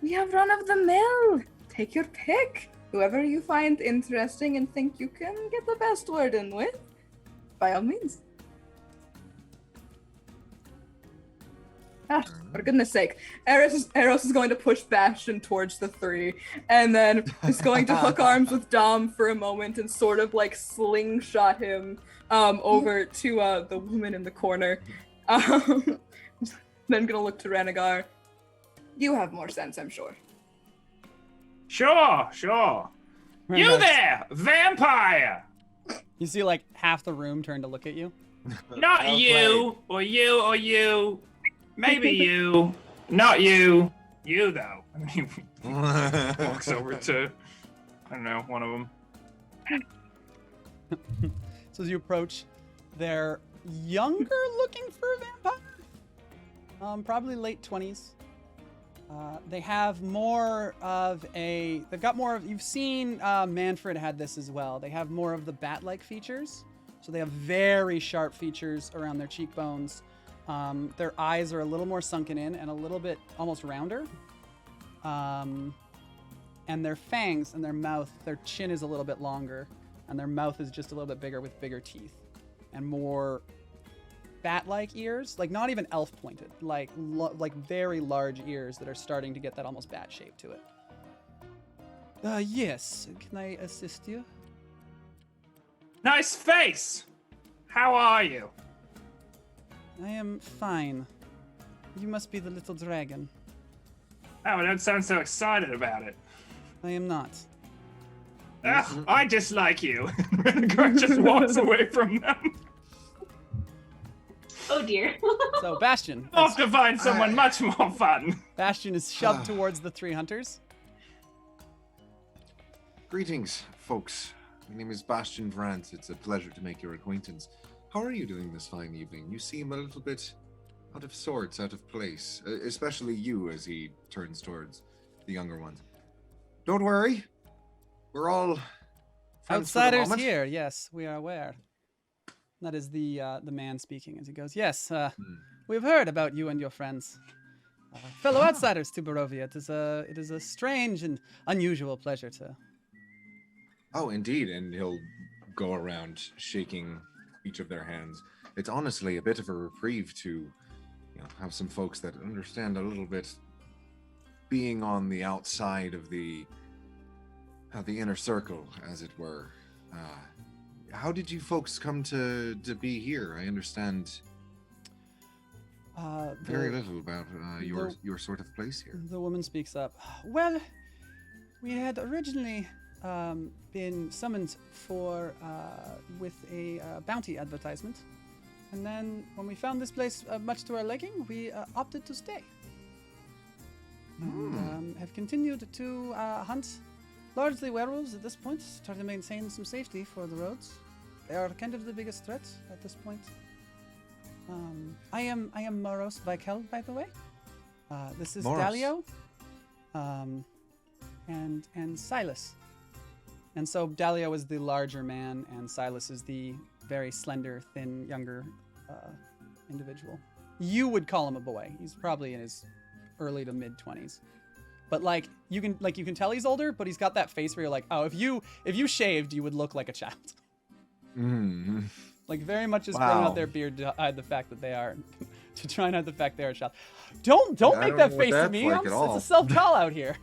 We have run of the mill. Take your pick. Whoever you find interesting and think you can get the best word in with, by all means. For goodness sake. Eros is going to push Bastion towards the three, and then is going to hook arms with Dom for a moment and sort of like slingshot him over to the woman in the corner. Then gonna look to Renegar. You have more sense, I'm sure. Sure. You Renegar- there, vampire! You see like half the room turn to look at you. Not you, or you. Maybe you. Not you. You, though. And he walks over to, I don't know, one of them. So as you approach, they're younger looking for a vampire. Probably late 20s. They have more of a. They've got more of. You've seen Manfred had this as well. They have more of the bat-like features. So they have very sharp features around their cheekbones. Their eyes are a little more sunken in and a little bit almost rounder. And their fangs and their mouth, their chin is a little bit longer, and their mouth is just a little bit bigger with bigger teeth and more bat-like ears, like not even elf-pointed, like very large ears that are starting to get that almost bat shape to it. Yes, can I assist you? Nice face! How are you? I am fine. You must be the little dragon. Oh, don't sound so excited about it. I am not. Ugh, I dislike you. Renegar just walks away from them. Oh dear. So Bastion. Off to find someone much more fun. Bastion is shoved towards the three hunters. Greetings, folks. My name is Bastion Vrant. It's a pleasure to make your acquaintance. How are you doing this fine evening? You seem a little bit out of sorts, out of place. Especially you, as he turns towards the younger ones. Don't worry. We're all friends for the Outsiders moment. here. Yes, we are aware. That is the man speaking as he goes. Yes, we've heard about you and your friends. Fellow outsiders to Barovia. It is a strange and unusual pleasure to. Oh, indeed. And he'll go around shaking each of their hands. It's honestly a bit of a reprieve to, have some folks that understand a little bit being on the outside of the inner circle, as it were. How did you folks come to be here? I understand very little about your sort of place here. The woman speaks up. Well, we had originally been summoned for with a bounty advertisement, and then when we found this place much to our liking, we opted to stay. And, have continued to hunt largely werewolves at this point, try to maintain some safety for the roads. They are kind of the biggest threat at this point. I am Moros Vikel, by the way. This is Moros. Dalio, and Silas. And so Dalio is the larger man, and Silas is the very slender, thin, younger individual. You would call him a boy. He's probably in his early to mid 20s. But you can tell he's older, but he's got that face where you're like, oh, if you shaved, you would look like a child. Mm-hmm. Like very much just growing out their beard to hide the fact that they are, to try and hide the fact they are a child. Don't I make don't that know what face at that's me. like at all. It's a self call out here.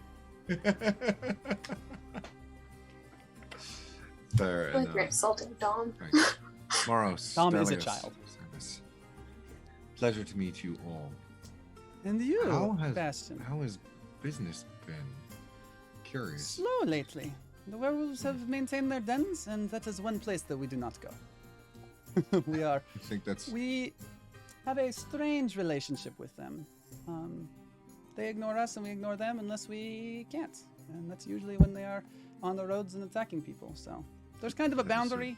Fair I feel like enough. you're insulting Dom. Right. Moros. Dom is a Delius, child. Service. Pleasure to meet you all. And you, How has Bastion? business been? Curious. Slow lately. The werewolves have maintained their dens, and that is one place that we do not go. I think that's We have a strange relationship with them. They ignore us and we ignore them unless we can't. And that's usually when they are on the roads and attacking people. So there's kind of a boundary.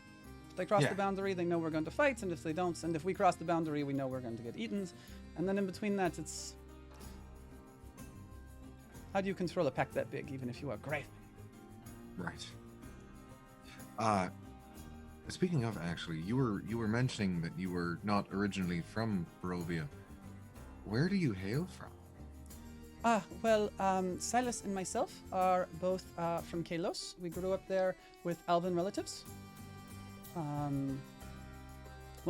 If they cross the boundary, they know we're going to fight. And if they don't, and if we cross the boundary, we know we're going to get eaten. And then in between that, it's... How do you control a pack that big, even if you are Grave? right. Speaking of, actually, you were mentioning that you were not originally from Barovia. Where do you hail from? Silas and myself are both from Kalos. We grew up there with elven relatives.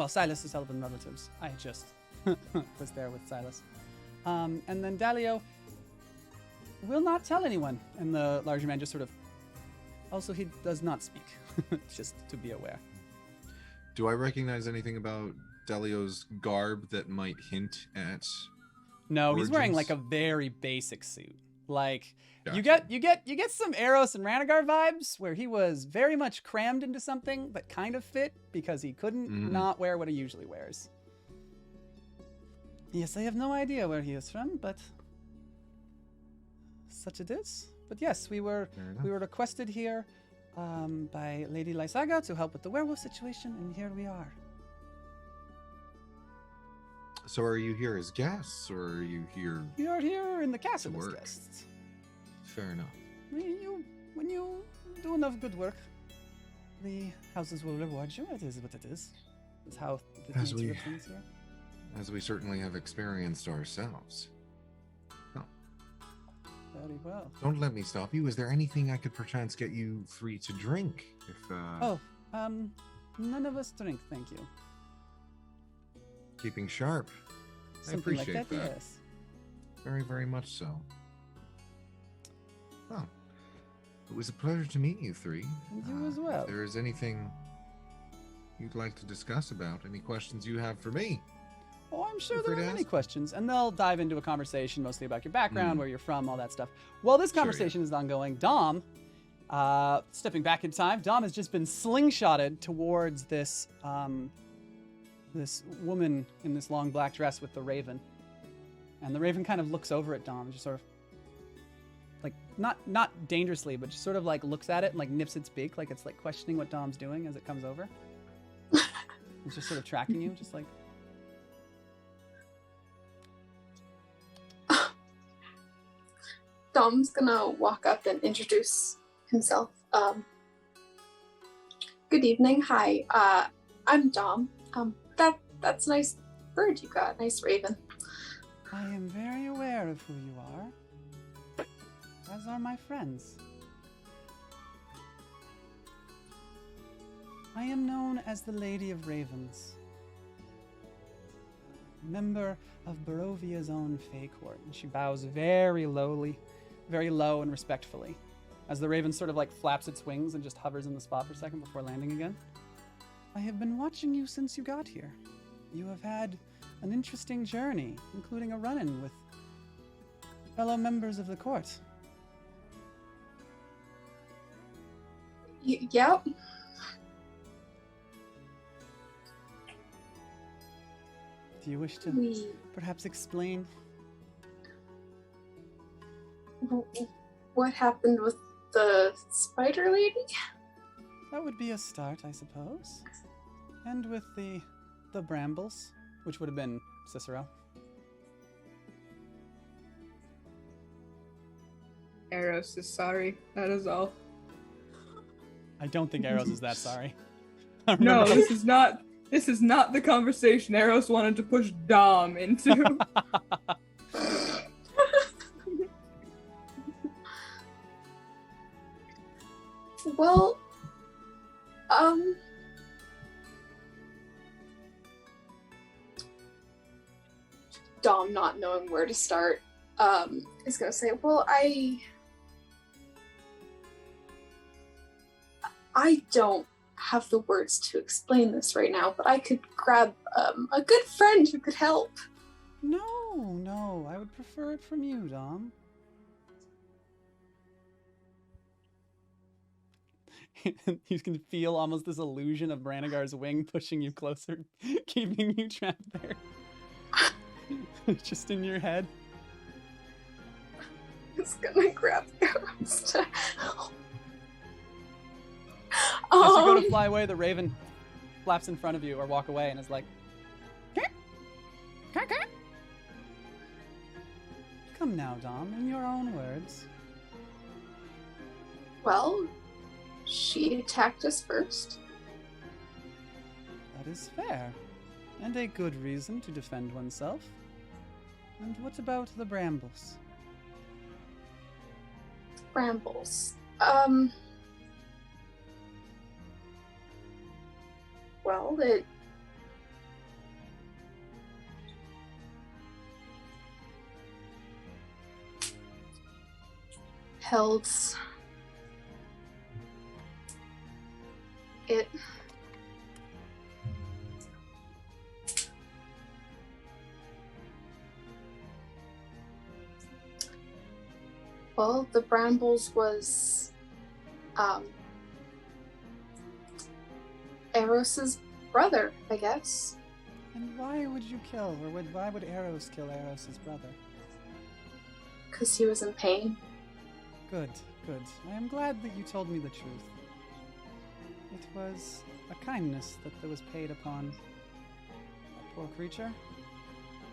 Silas is elven relatives. I just was there with Silas. And then Dalio will not tell anyone. And the larger man just sort of... Also, he does not speak, just to be aware. Do I recognize anything about Delio's garb that might hint at... No, he's wearing origins? like a very basic suit. Like Gotcha. you get some Eros and Ranagar vibes where he was very much crammed into something that kind of fit because he couldn't not wear what he usually wears. Yes, I have no idea where he is from, but such it is. But yes, we were requested here by Lady Lysaga to help with the werewolf situation, and here we are. So are you here as guests, or are you here... We are here in the castle To as work. guests. Fair enough. When you do enough good work, the houses will reward you. It is what it is. It's how the As nature we- of things here. As we certainly have experienced ourselves. Very well. Don't let me stop you. Is there anything I could perchance get you free to drink? If None of us drink, thank you. Keeping sharp. I Something like appreciate that, that. yes. Very, very much so. Well, it was a pleasure to meet you three. And you as well. If there is anything you'd like to discuss about, any questions you have for me? Oh, I'm sure Feel there free are to many ask. questions, and they'll dive into a conversation mostly about your background, where you're from, all that stuff. While this Sure, yeah. conversation is ongoing, Dom, stepping back in time, Dom has just been slingshotted towards this this woman in this long black dress with the raven, and the raven kind of looks over at Dom, just sort of like not dangerously, but just sort of like looks at it and like nips its beak, like it's like questioning what Dom's doing as it comes over. It's just sort of tracking you, just like. Dom's gonna walk up and introduce himself. Good evening. Hi. I'm Dom. That's a nice bird you got. Nice raven. I am very aware of who you are, as are my friends. I am known as the Lady of Ravens, member of Barovia's own Fae Court, and she bows very lowly, very low and respectfully, as the raven sort of like flaps its wings and just hovers in the spot for a second before landing again. I have been watching you since you got here. You have had an interesting journey, including a run-in with fellow members of the court. Yep. Do you wish to perhaps explain? What happened with the spider lady? That would be a start, I suppose. And with the brambles, which would have been Cicero. Eros is sorry. That is all. I don't think Eros is that sorry. No, this is not the conversation Eros wanted to push Dom into. Well, Dom, not knowing where to start, is gonna say, well, I I don't have the words to explain this right now, but I could grab a good friend who could help. No, I would prefer it from you, Dom. You can feel almost this illusion of Branagar's wing pushing you closer, keeping you trapped there. Just in your head. It's gonna grab arrows to help. As you go to fly away, the raven flaps in front of you or walk away and is like, come now, Dom, in your own words. Well, she attacked us first. That is fair, and a good reason to defend oneself. And what about the brambles? Brambles. Well, it held it. Well, the brambles was Eros's brother, I guess. And why would you kill, or why would Eros kill Eros's brother? Because he was in pain. Good. I am glad that you told me the truth. It was a kindness that was paid upon that poor creature.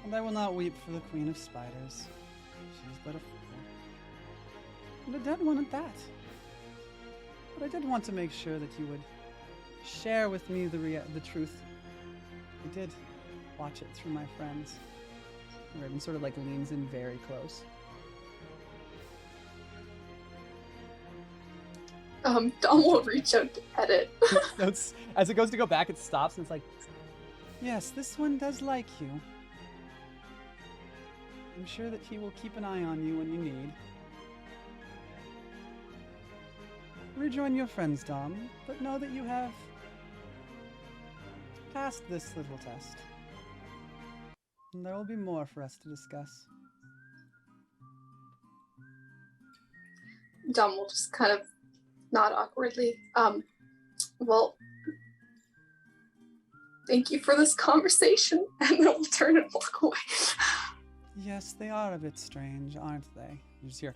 And I will not weep for the Queen of Spiders. She's but a fool. And a dead one at that. But I did want to make sure that you would share with me the truth. I did watch it through my friends. Raven sort of like leans in very close. Dom will reach out to edit. As it goes to go back, it stops and it's like, yes, this one does like you. I'm sure that he will keep an eye on you when you need. Rejoin your friends, Dom, but know that you have passed this little test. And there will be more for us to discuss. Dom will just kind of nod awkwardly. Well, thank you for this conversation, and then we'll turn and walk away. Yes, they are a bit strange, aren't they? You just hear.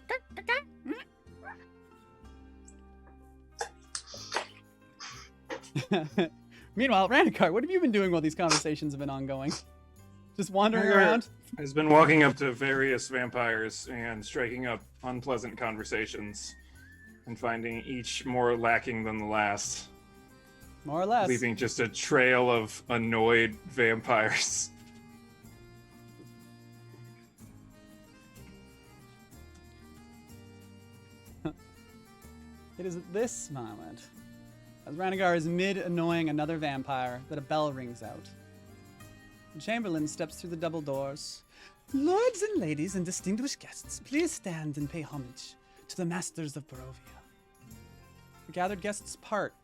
Meanwhile, Randikar, what have you been doing while these conversations have been ongoing? Just wandering around? Has been walking up to various vampires and striking up unpleasant conversations and finding each more lacking than the last. More or less. Leaving just a trail of annoyed vampires. It is at this moment, as Ranagar is mid-annoying another vampire, that a bell rings out. The Chamberlain steps through the double doors. Lords and ladies and distinguished guests, please stand and pay homage to the masters of Barovia. The gathered guests part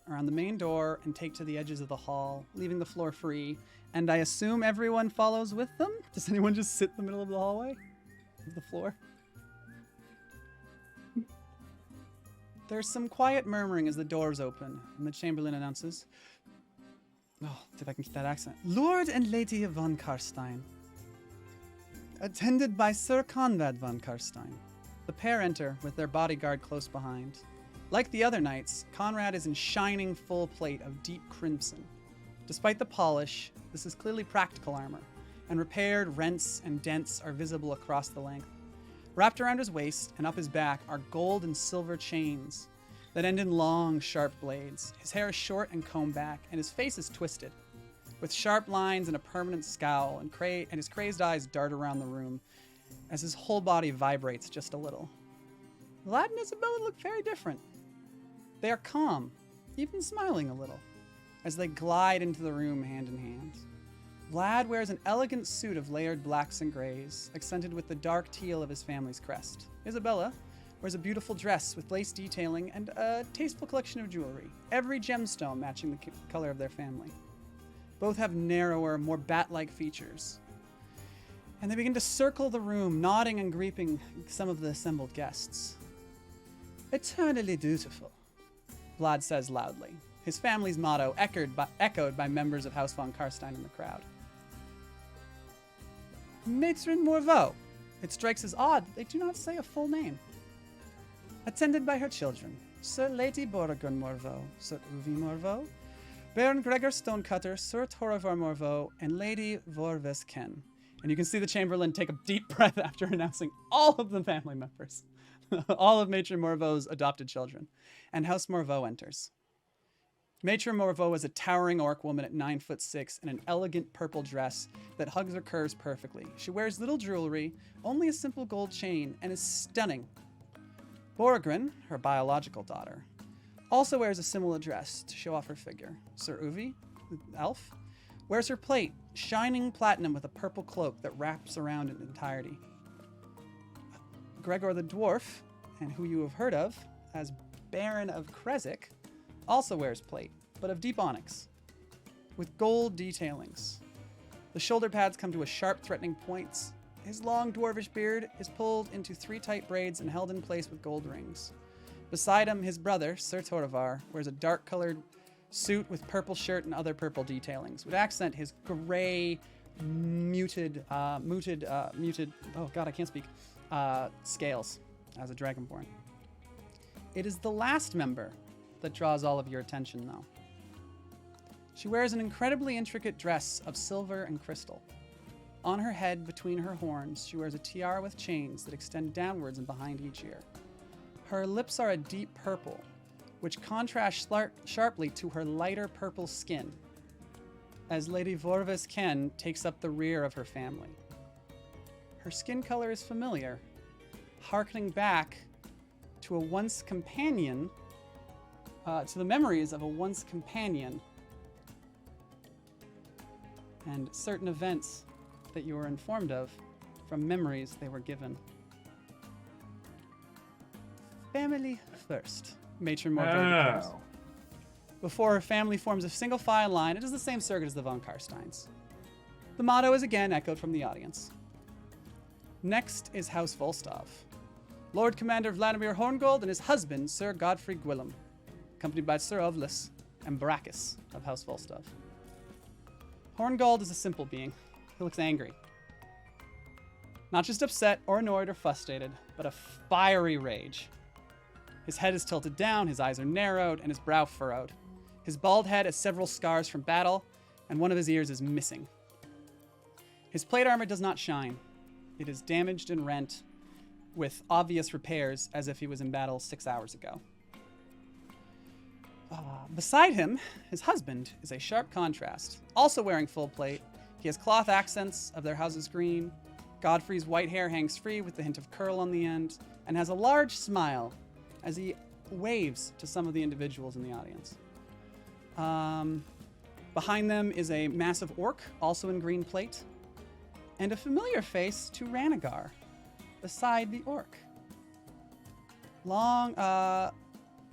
around the main door and take to the edges of the hall, leaving the floor free, and I assume everyone follows with them? Does anyone just sit in the middle of the hallway? Of the floor? There's some quiet murmuring as the doors open, and the Chamberlain announces, oh, see if I can get that accent. Lord and Lady von Karstein. Attended by Sir Conrad von Karstein. The pair enter with their bodyguard close behind. Like the other knights, Conrad is in shining full plate of deep crimson. Despite the polish, this is clearly practical armor, and repaired rents and dents are visible across the length. Wrapped around his waist and up his back are gold and silver chains that end in long, sharp blades. His hair is short and combed back, and his face is twisted, with sharp lines and a permanent scowl, and his crazed eyes dart around the room as his whole body vibrates just a little. Vlad and Isabella look very different. They are calm, even smiling a little, as they glide into the room hand in hand. Vlad wears an elegant suit of layered blacks and grays, accented with the dark teal of his family's crest. Isabella wears a beautiful dress with lace detailing and a tasteful collection of jewelry, every gemstone matching the color of their family. Both have narrower, more bat-like features. And they begin to circle the room, nodding and greeting some of the assembled guests. Eternally dutiful, Vlad says loudly, his family's motto echoed by members of House von Karstein in the crowd. Matron Morveau. It strikes as odd that they do not say a full name. Attended by her children, Sir Lady Borgon Morveau, Sir Uvi Morveau, Baron Gregor Stonecutter, Sir Toravar Morveau, and Lady Vorves Ken. And you can see the Chamberlain take a deep breath after announcing all of the family members. All of Matron Morveau's adopted children. And House Morveau enters. Matron Morveau is a towering orc woman at 9'6" in an elegant purple dress that hugs her curves perfectly. She wears little jewelry, only a simple gold chain, and is stunning. Borgren, her biological daughter, also wears a similar dress to show off her figure. Sir Uvi, the elf, wears her plate, shining platinum with a purple cloak that wraps around in entirety. Gregor the dwarf, and who you have heard of as Baron of Krezik, also wears plate, but of deep onyx, with gold detailings. The shoulder pads come to a sharp, threatening points. His long dwarvish beard is pulled into 3 tight braids and held in place with gold rings. Beside him, his brother, Sir Torvar, wears a dark-colored suit with purple shirt and other purple detailings, would accent his gray, muted, oh god, I can't speak, scales as a dragonborn. It is the last member that draws all of your attention, though. She wears an incredibly intricate dress of silver and crystal. On her head, between her horns, she wears a tiara with chains that extend downwards and behind each ear. Her lips are a deep purple, which contrasts sharply to her lighter purple skin, as Lady Vorves Ken takes up the rear of her family. Her skin color is familiar, harkening back to a once companion, to the memories of a once companion and certain events that you were informed of from memories they were given. Family first, Matron Morveau declares. Before her family forms a single file line, it is the same circuit as the von Karsteins. The motto is again echoed from the audience. Next is House Volstov. Lord Commander Vladimir Horngold and his husband, Sir Godfrey Gwillem, accompanied by Sir Ovlis and Brachus of House Volstov. Horngold is a simple being. He looks angry. Not just upset or annoyed or frustrated, but a fiery rage. His head is tilted down, his eyes are narrowed, and his brow furrowed. His bald head has several scars from battle, and one of his ears is missing. His plate armor does not shine. It is damaged and rent, with obvious repairs as if he was in battle 6 hours ago. Beside him, his husband is a sharp contrast, also wearing full plate. He has cloth accents of their house's green. Godfrey's white hair hangs free with the hint of curl on the end, and has a large smile as he waves to some of the individuals in the audience. Behind them is a massive orc, also in green plate, and a familiar face to Ranagar beside the orc. Long,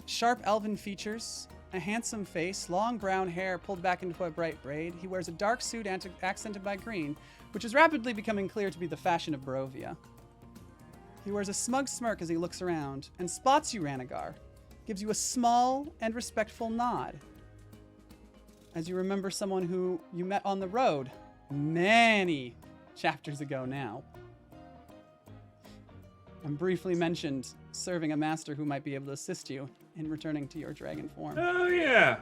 sharp elven features, a handsome face, long brown hair pulled back into a bright braid. He wears a dark suit accented by green, which is rapidly becoming clear to be the fashion of Barovia. He wears a smug smirk as he looks around and spots you, Ranagar, gives you a small and respectful nod, as you remember someone who you met on the road many chapters ago now, and briefly mentioned serving a master who might be able to assist you in returning to your dragon form. Oh, yeah.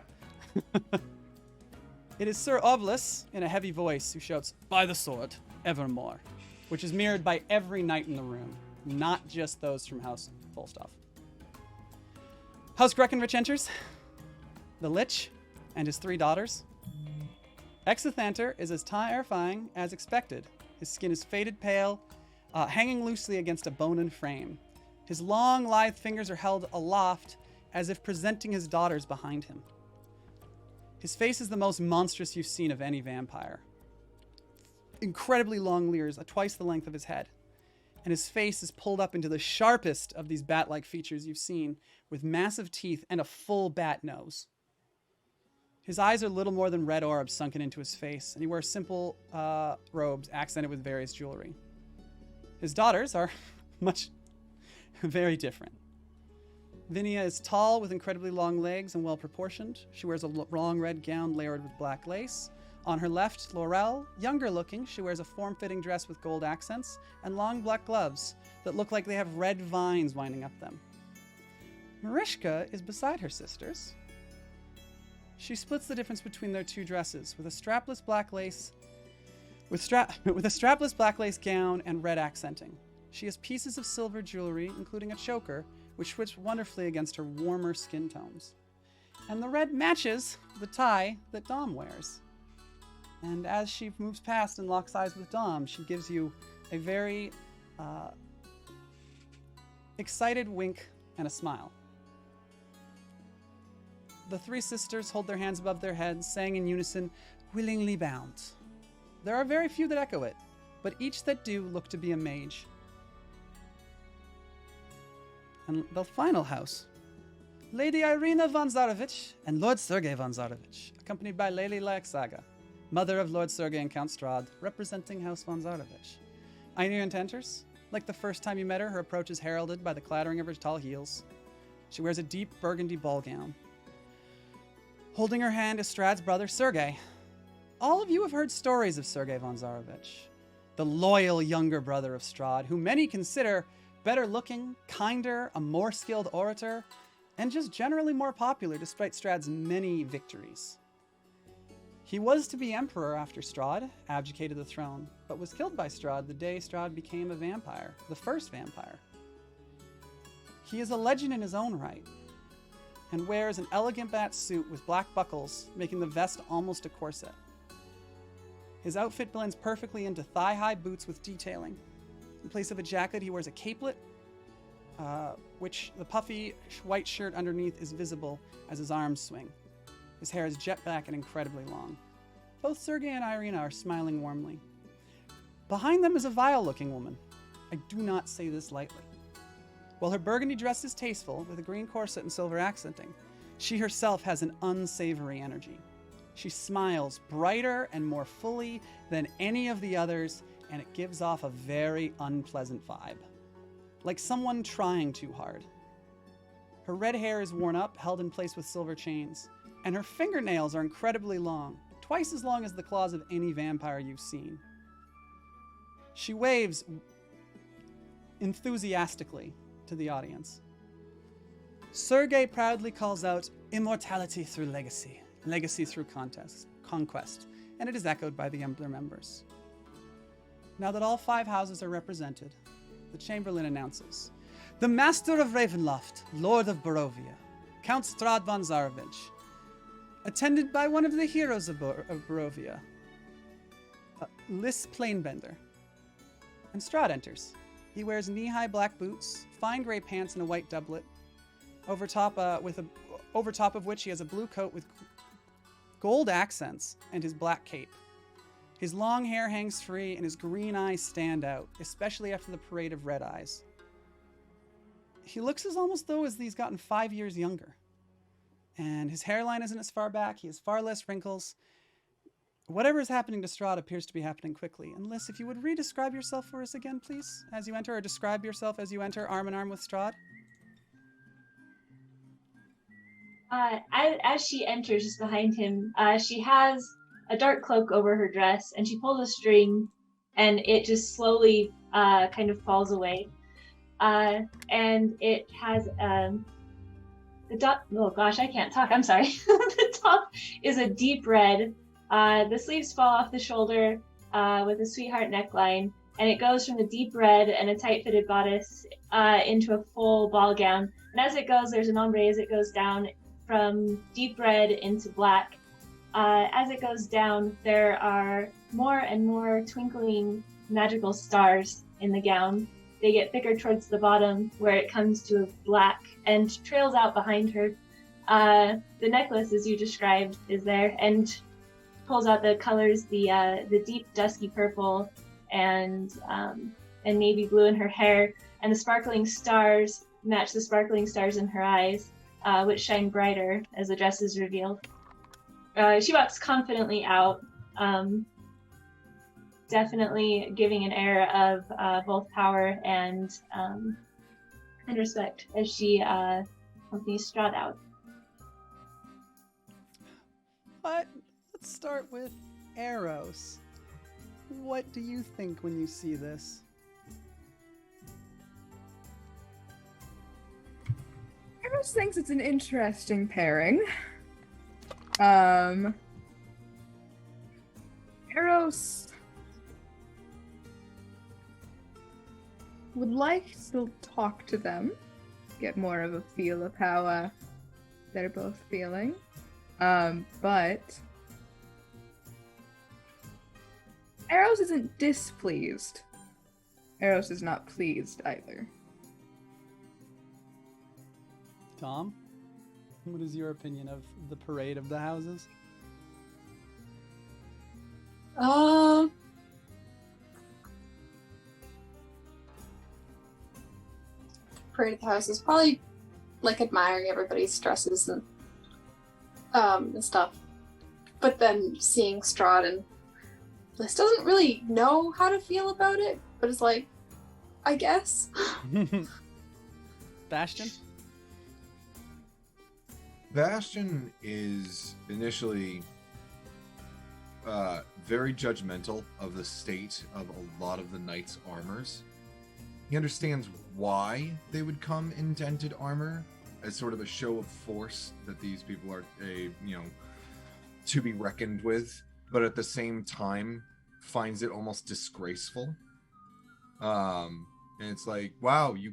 It is Sir Ovlis, in a heavy voice, who shouts, "By the sword, evermore," which is mirrored by every knight in the room, not just those from House Volstov. House Breckenrich enters, the Lich, and his 3 daughters. Exithanter is as terrifying as expected. His skin is faded pale, hanging loosely against a bone frame. His long, lithe fingers are held aloft as if presenting his daughters behind him. His face is the most monstrous you've seen of any vampire. Incredibly long leers, twice the length of his head. and his face is pulled up into the sharpest of these bat-like features you've seen, with massive teeth and a full bat nose. His eyes are little more than red orbs sunken into his face, and he wears simple robes accented with various jewelry. His daughters are very different. Vinia is tall with incredibly long legs and well proportioned. She wears a long red gown layered with black lace. On her left, Laurel, younger looking, she wears a form-fitting dress with gold accents and long black gloves that look like they have red vines winding up them. Marishka is beside her sisters. She splits the difference between their two dresses with a strapless black lace gown and red accenting. She has pieces of silver jewelry, including a choker, which fits wonderfully against her warmer skin tones. And the red matches the tie that Dom wears. And as she moves past and locks eyes with Dom, she gives you a very excited wink and a smile. The three sisters hold their hands above their heads, saying in unison, "Willingly bound." There are very few that echo it, but each that do look to be a mage. And the final house, Lady Irina von Zarovich and Lord Sergei von Zarovich, accompanied by Lady Laxaga, mother of Lord Sergei and Count Strahd, representing House von Zarovich. Irina enters. Like the first time you met her, her approach is heralded by the clattering of her tall heels. She wears a deep burgundy ball gown. Holding her hand is Strahd's brother, Sergei. All of you have heard stories of Sergei von Zarovich, the loyal younger brother of Strahd, who many consider better looking, kinder, a more skilled orator, and just generally more popular despite Strahd's many victories. He was to be emperor after Strahd abdicated the throne, but was killed by Strahd the day Strahd became a vampire, the first vampire. He is a legend in his own right, and wears an elegant bat suit with black buckles, making the vest almost a corset. His outfit blends perfectly into thigh-high boots with detailing. In place of a jacket, he wears a capelet, which the puffy white shirt underneath is visible as his arms swing. His hair is jet black and incredibly long. Both Sergei and Irina are smiling warmly. Behind them is a vile-looking woman. I do not say this lightly. While her burgundy dress is tasteful, with a green corset and silver accenting, she herself has an unsavory energy. She smiles brighter and more fully than any of the others, and it gives off a very unpleasant vibe. Like someone trying too hard. Her red hair is worn up, held in place with silver chains, and her fingernails are incredibly long, twice as long as the claws of any vampire you've seen. She waves enthusiastically to the audience. Sergei proudly calls out, "Immortality through legacy, legacy through conquest," and it is echoed by the other members. Now that all 5 houses are represented, the Chamberlain announces, "The Master of Ravenloft, Lord of Barovia, Count Strahd von Zarovich, attended by one of the heroes of Barovia, Lys Plainbender." And Strahd enters. He wears knee-high black boots, fine gray pants, and a white doublet, over top of which he has a blue coat with gold accents and his black cape. His long hair hangs free, and his green eyes stand out, especially after the parade of red eyes. He looks almost though as he's gotten 5 years younger. And his hairline isn't as far back, he has far less wrinkles. Whatever is happening to Strahd appears to be happening quickly. And Lys, if you would re-describe yourself for us again, please, as you enter, or describe yourself as you enter arm in arm with Strahd. As she enters just behind him, she has a dark cloak over her dress, and she pulls a string, and it just slowly kind of falls away. And it has the top. Oh gosh, I can't talk. I'm sorry. The top is a deep red. The sleeves fall off the shoulder with a sweetheart neckline, and it goes from the deep red and a tight-fitted bodice into a full ball gown. And as it goes, there's an ombre as it goes down from deep red into black. As it goes down, there are more and more twinkling magical stars in the gown. They get thicker towards the bottom, where it comes to black and trails out behind her. The necklace, as you described, is there, and pulls out the colors, the deep dusky purple and and navy blue in her hair, and the sparkling stars match the sparkling stars in her eyes, which shine brighter as the dress is revealed. She walks confidently out, definitely giving an air of both power and respect as she accompanies Strahd out. But let's start with Eros. What do you think when you see this? Eros thinks it's an interesting pairing. Eros would like to talk to them, get more of a feel of how they're both feeling. But Eros isn't displeased. Eros is not pleased either. Tom, what is your opinion of the parade of the houses? Parade of the House is probably like admiring everybody's dresses and stuff. But then seeing Strahd and Bliss doesn't really know how to feel about it, but it's like, I guess. Bastion? Bastion is initially very judgmental of the state of a lot of the knights' armors. He understands why they would come in dented armor as sort of a show of force that these people are, to be reckoned with, but at the same time finds it almost disgraceful. And it's like, wow, you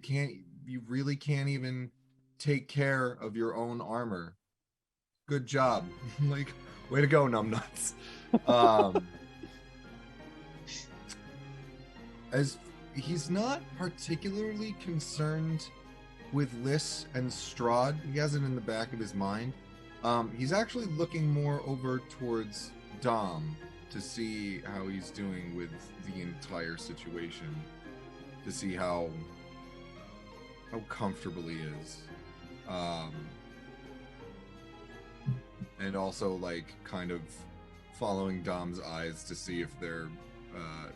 really can't even take care of your own armor. Good job. Like, way to go, numbnuts. As he's not particularly concerned with Liss and Strahd. He has it in the back of his mind. He's actually looking more over towards Dom to see how he's doing with the entire situation, to see how comfortable he is. And also, like, kind of following Dom's eyes to see if they're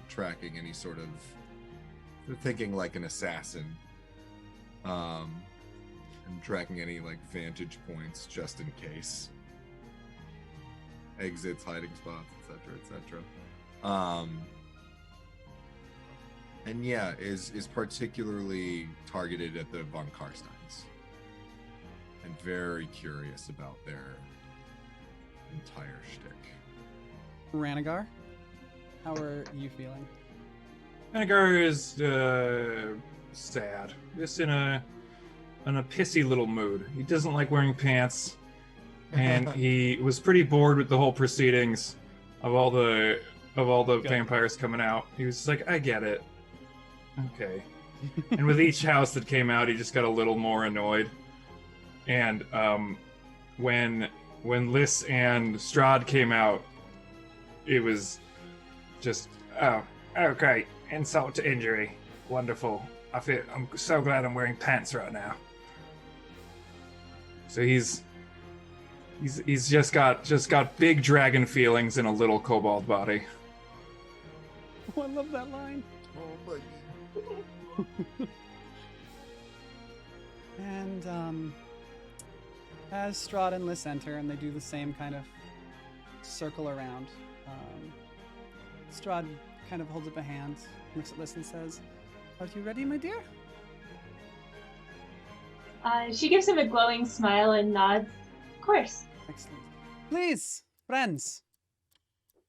tracking any sort of... They're thinking like an assassin. And tracking any, like, vantage points just in case. Exits, hiding spots, etc., etc. And yeah, is particularly targeted at the von Karsteins. And very curious about their entire shtick. Ranagar, how are you feeling? Ranagar is sad. Just in a pissy little mood. He doesn't like wearing pants, and he was pretty bored with the whole proceedings of all the vampires coming out. He was just like, I get it. Okay. And with each house that came out, he just got a little more annoyed. And when Liss and Strahd came out, it was just, oh, okay, insult to injury. Wonderful. I'm so glad I'm wearing pants right now. So he's just got big dragon feelings in a little kobold body. Oh, I love that line. Oh, buddy. And as Strahd and Liss enter, and they do the same kind of circle around, Strahd kind of holds up a hand, looks at Liss and says, "Are you ready, my dear?" She gives him a glowing smile and nods. Of course. Excellent. Please, friends.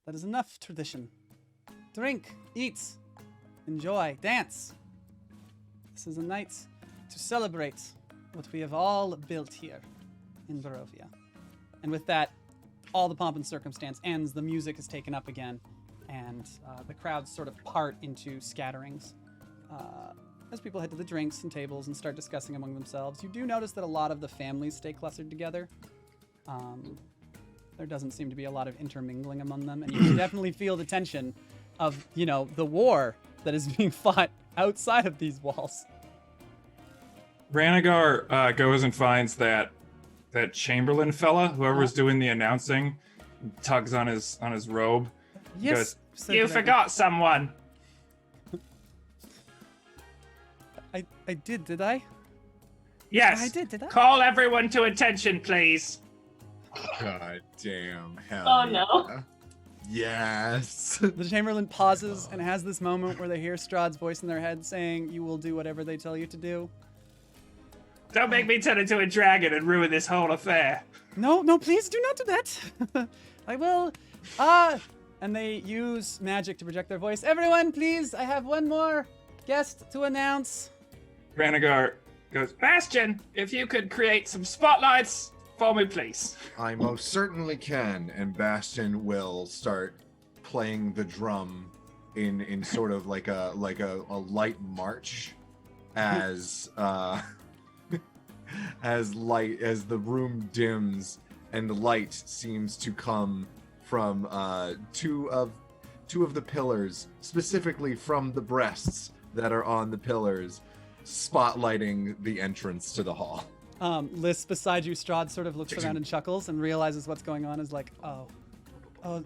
That is enough tradition. Drink, eat, enjoy, dance. This is a night to celebrate what we have all built here in Barovia. And with that, all the pomp and circumstance ends, the music is taken up again, and the crowds sort of part into scatterings. As people head to the drinks and tables and start discussing among themselves, you do notice that a lot of the families stay clustered together. There doesn't seem to be a lot of intermingling among them, and you can definitely feel the tension of, the war that is being fought outside of these walls. Ranagar goes and finds that Chamberlain fella, whoever's doing the announcing, tugs on his robe. Yes. Goes, Sir You Dragon. forgot someone. I did I? Yes. I did I? Call everyone to attention, please. God damn. Hell Oh, yeah. no. Yes. The Chamberlain pauses and has this moment where they hear Strahd's voice in their head saying, "You will do whatever they tell you to do." Don't make me turn into a dragon and ruin this whole affair. No, please do not do that. I will. And they use magic to project their voice. Everyone, please, I have one more guest to announce. Ranagar goes, Bastion, if you could create some spotlights for me, please. I most certainly can, and Bastion will start playing the drum in sort of like a light march as as the room dims and the light seems to come from two of the pillars, specifically from the breasts that are on the pillars, spotlighting the entrance to the hall. Liz beside you, Strahd, sort of looks around and chuckles and realizes what's going on. Is like, oh,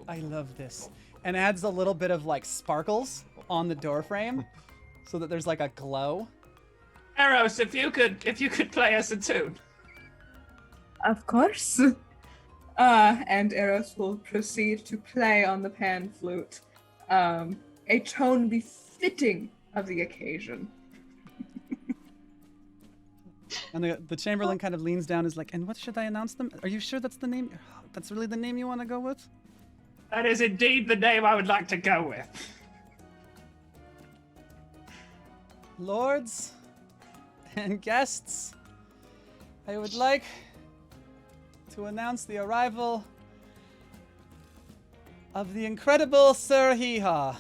I love this, and adds a little bit of like sparkles on the door frame, so that there's like a glow. Eros, if you could play us a tune. Of course. And Eros will proceed to play on the pan flute, a tone befitting of the occasion. And the Chamberlain kind of leans down, is like, and what should I announce them? Are you sure that's the name? That's really the name you want to go with? That is indeed the name I would like to go with. Lords and guests, I would like to announce the arrival of the incredible Sir Hee-Haw.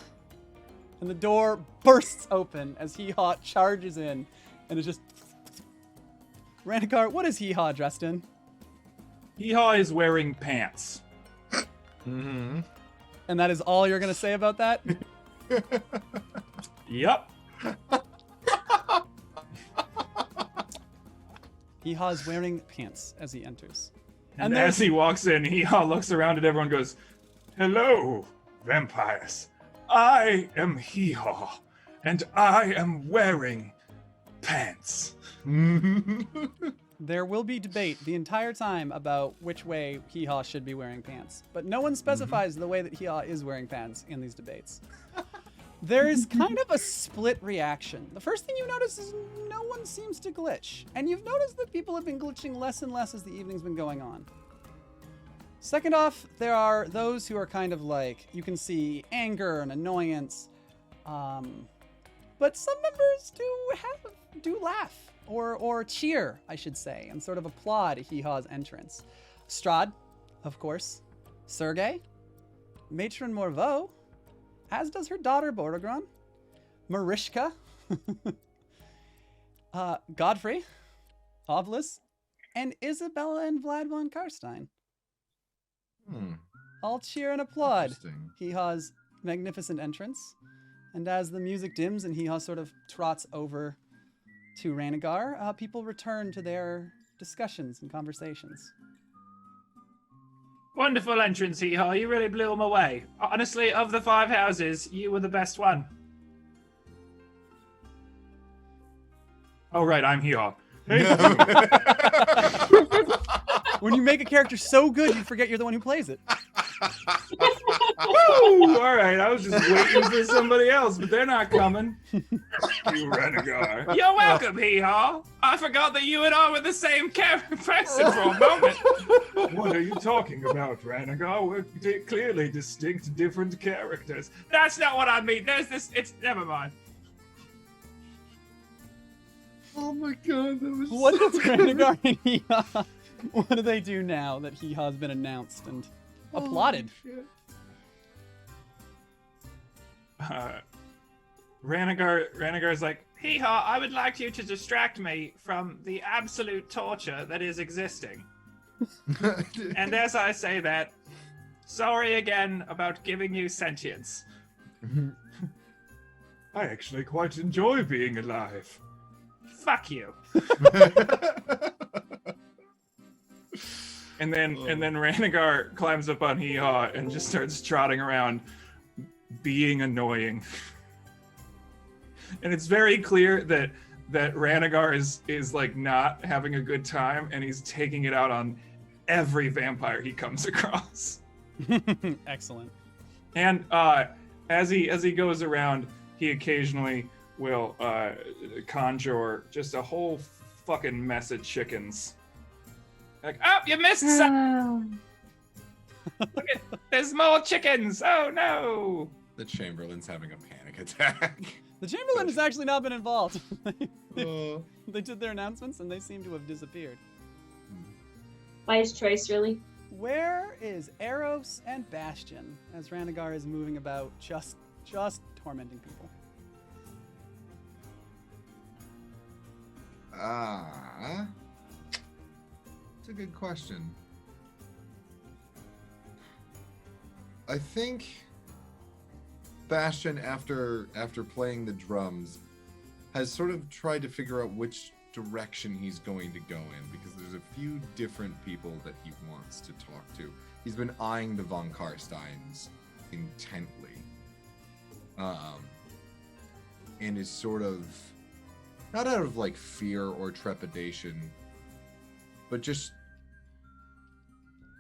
And the door bursts open as Hee-Haw charges in, and is just... Ranagar, what is Hee-Haw dressed in? Hee-Haw is wearing pants. Mm-hmm. And that is all you're going to say about that? Yup. Hee-Haw is wearing pants as he enters. And there's- as he walks in, Hee-Haw looks around at everyone and goes, "Hello, vampires. I am Hee-Haw, and I am wearing pants." There will be debate the entire time about which way Hee-Haw should be wearing pants, but no one specifies the way that Hee-Haw is wearing pants in these debates. There is kind of a split reaction. The first thing you notice is no one seems to glitch, and you've noticed that people have been glitching less and less as the evening's been going on. Second off, there are those who are kind of like, you can see anger and annoyance, but some members do laugh. Or cheer, I should say, and sort of applaud Hee-Haw's entrance. Strahd, of course. Sergei. Matron Morveau. As does her daughter, Borogron. Marishka. Godfrey. Oblis. And Isabella and Vlad von Karstein. All cheer and applaud Interesting. Hee-Haw's magnificent entrance. And as the music dims and Hee-Haw sort of trots over to Ranagar, people return to their discussions and conversations. Wonderful entrance, Hee-Haw. You really blew them away. Honestly, of the 5 houses, you were the best one. Oh, right, I'm Hee-Haw. When you make a character so good, you forget you're the one who plays it. Woo! All right, I was just waiting for somebody else, but they're not coming. You Ranagar. You're welcome, Hee-Haw. I forgot that you and I were the same person for a moment. What are you talking about, Ranagar? We're clearly distinct, different characters. That's not what I mean. Never mind. Oh my god, that was What so does good. Ranagar and Hee-Haw, what do they do now that Hee-Haw's been announced and applauded? Ranagar's like, Hee-Haw, I would like you to distract me from the absolute torture that is existing. And as I say that, sorry again about giving you sentience. I actually quite enjoy being alive. Fuck you. And then Ranagar climbs up on Hee-Haw and just starts trotting around, being annoying. And it's very clear that Ranagar is like not having a good time, and he's taking it out on every vampire he comes across. Excellent. And as he goes around, he occasionally will conjure just a whole fucking mess of chickens. Like, oh, you missed some. Look at, there's more chickens. Oh no! The Chamberlain's having a panic attack. The Chamberlain has actually not been involved. Uh, They did their announcements and they seem to have disappeared. Wise choice, really. Where is Eros and Bastion as Ranagar is moving about just tormenting people? It's a good question. I think Bastion, after playing the drums, has sort of tried to figure out which direction he's going to go in, because there's a few different people that he wants to talk to. He's been eyeing the von Karsteins intently, and is sort of not out of like fear or trepidation, but just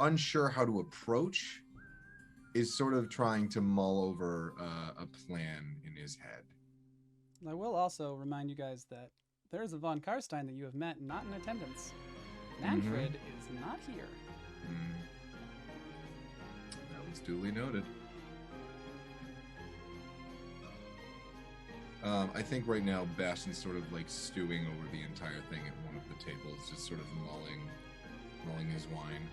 unsure how to approach, is sort of trying to mull over a plan in his head. I will also remind you guys that there is a von Karstein that you have met not in attendance. Manfred is not here. That was duly noted. I think right now Bastion's sort of like stewing over the entire thing at one of the tables, just sort of mulling his wine.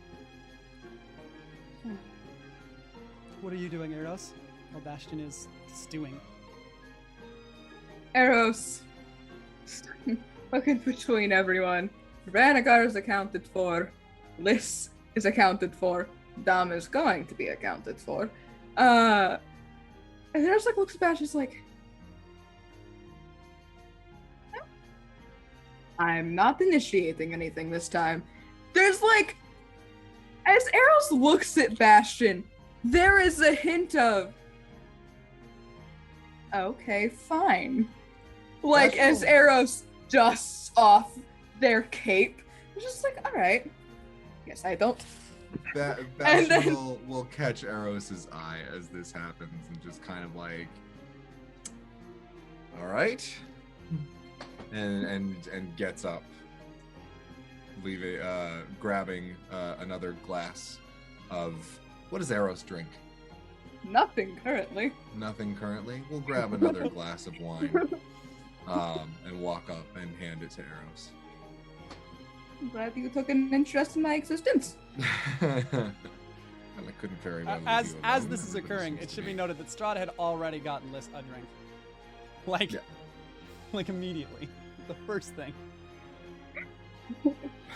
What are you doing, Eros? While Bastion is stewing. Eros. Looking between everyone. Ranagar is accounted for. Liss is accounted for. Dom is going to be accounted for. And Eros like looks at Bastion's like, I'm not initiating anything this time. There's like, as Eros looks at Bastion, there is a hint of, okay, fine. Like, That's as Eros dusts off their cape, it's just like, all right, guess I don't. Bastion then- will catch Eros's eye as this happens and just kind of like, all right, and gets up, grabbing another glass of, what does Eros drink? Nothing currently. Nothing currently. We'll grab another glass of wine, and walk up and hand it to Eros. I'm glad you took an interest in my existence. And I couldn't very well leave As you as alone. this is Everybody occurring, seems it to should be noted that Strahd had already gotten Liss a drink. Like, Yeah. like immediately. The first thing.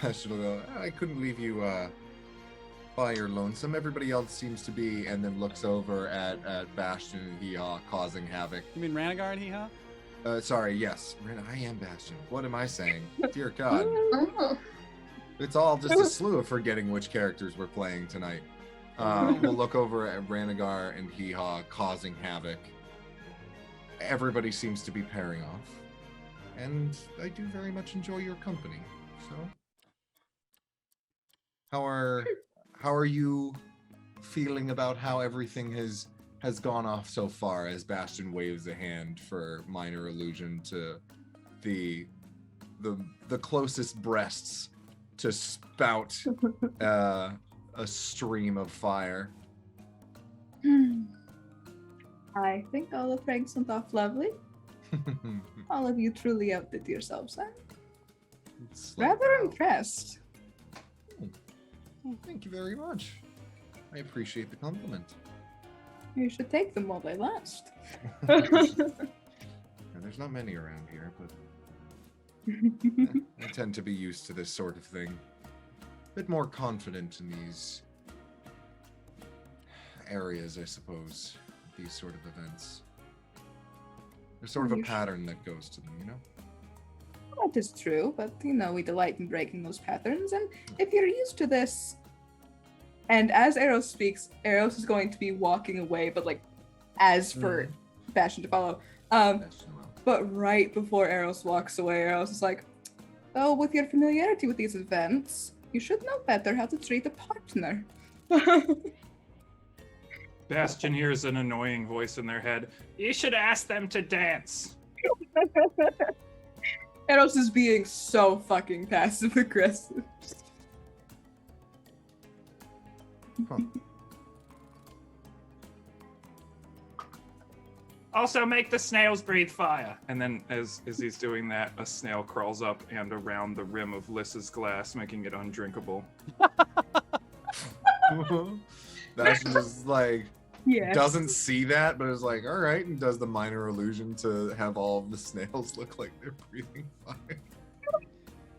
Bastion will go, I couldn't leave you by your lonesome. Everybody else seems to be, and then looks over at Bastion and Hee-Haw causing havoc. You mean Ranagar and Hee-Haw? Sorry, yes. I am Bastion. What am I saying? Dear God. Oh. It's all just a slew of forgetting which characters we're playing tonight. We'll look over at Ranagar and Hee-Haw causing havoc. Everybody seems to be pairing off. And I do very much enjoy your company. So, how are you feeling about how everything has gone off so far? As Bastion waves a hand for minor allusion to the closest breasts to spout a stream of fire. I think all of Franks went off lovely. All of you truly outdid yourselves, huh? Rather impressed. Well, thank you very much. I appreciate the compliment. You should take them while they last. Yeah, there's not many around here, but I tend to be used to this sort of thing. A bit more confident in these areas, I suppose. These sort of events. There's sort of a You should- pattern that goes to them, you know? That is true, but we delight in breaking those patterns, and if you're used to this. And as Eros speaks, Eros is going to be walking away, but like, as for Bastion to follow. But right before Eros walks away, Eros is like, "Oh, with your familiarity with these events, you should know better how to treat a partner." Bastion hears an annoying voice in their head. You should ask them to dance. Eros is being so fucking passive aggressive. Huh. Also, make the snails breathe fire. And then, as he's doing that, a snail crawls up and around the rim of Lys's glass, making it undrinkable. Bastion just like Yeah. doesn't see that, but is like, all right, and does the minor illusion to have all of the snails look like they're breathing fire.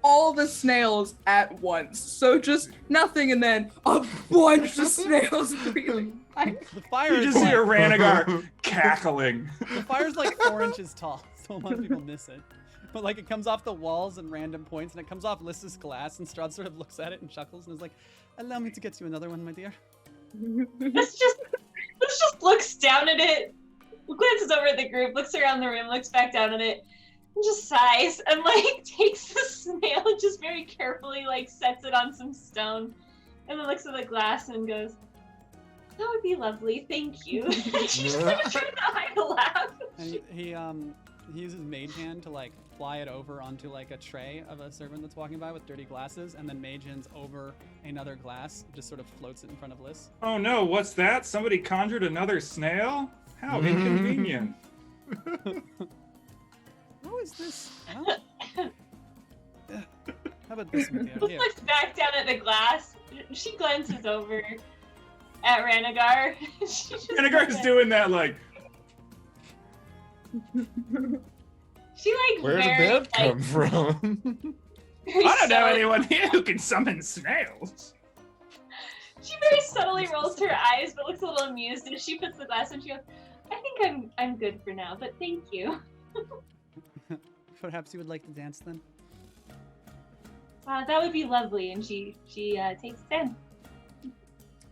All the snails at once. So just nothing and then a bunch of snails breathing. The fire You is just like, hear Ranagar cackling. the fire's like 4 inches tall, so a lot of people miss it. But like it comes off the walls and random points, and it comes off Lys's glass, and Strahd sort of looks at it and chuckles and is like, "Allow me to get you another one, my dear." This just looks down at it, glances over at the group, looks around the room, looks back down at it, and just sighs and like takes the snail and just very carefully like sets it on some stone, and then looks at the glass and goes, "That would be lovely, thank you." And she's gonna try to hide a laugh. And he uses Mage Hand to like fly it over onto like a tray of a servant that's walking by with dirty glasses, and then Mage Hands over another glass, just sort of floats it in front of Lys. Oh no, what's that? Somebody conjured another snail? How inconvenient. How is this? Well, how about this one, dear? Here. Looks back down at the glass. She glances over at Ranagar. She just Ranagar's doing that like, She like Where did very that like, come from? very I don't know subtly- anyone here who can summon snails. She very subtly rolls her eyes, but looks a little amused as she puts the glass and she goes, "I think I'm good for now, but thank you." Perhaps you would like to dance then? That would be lovely. And she takes 10.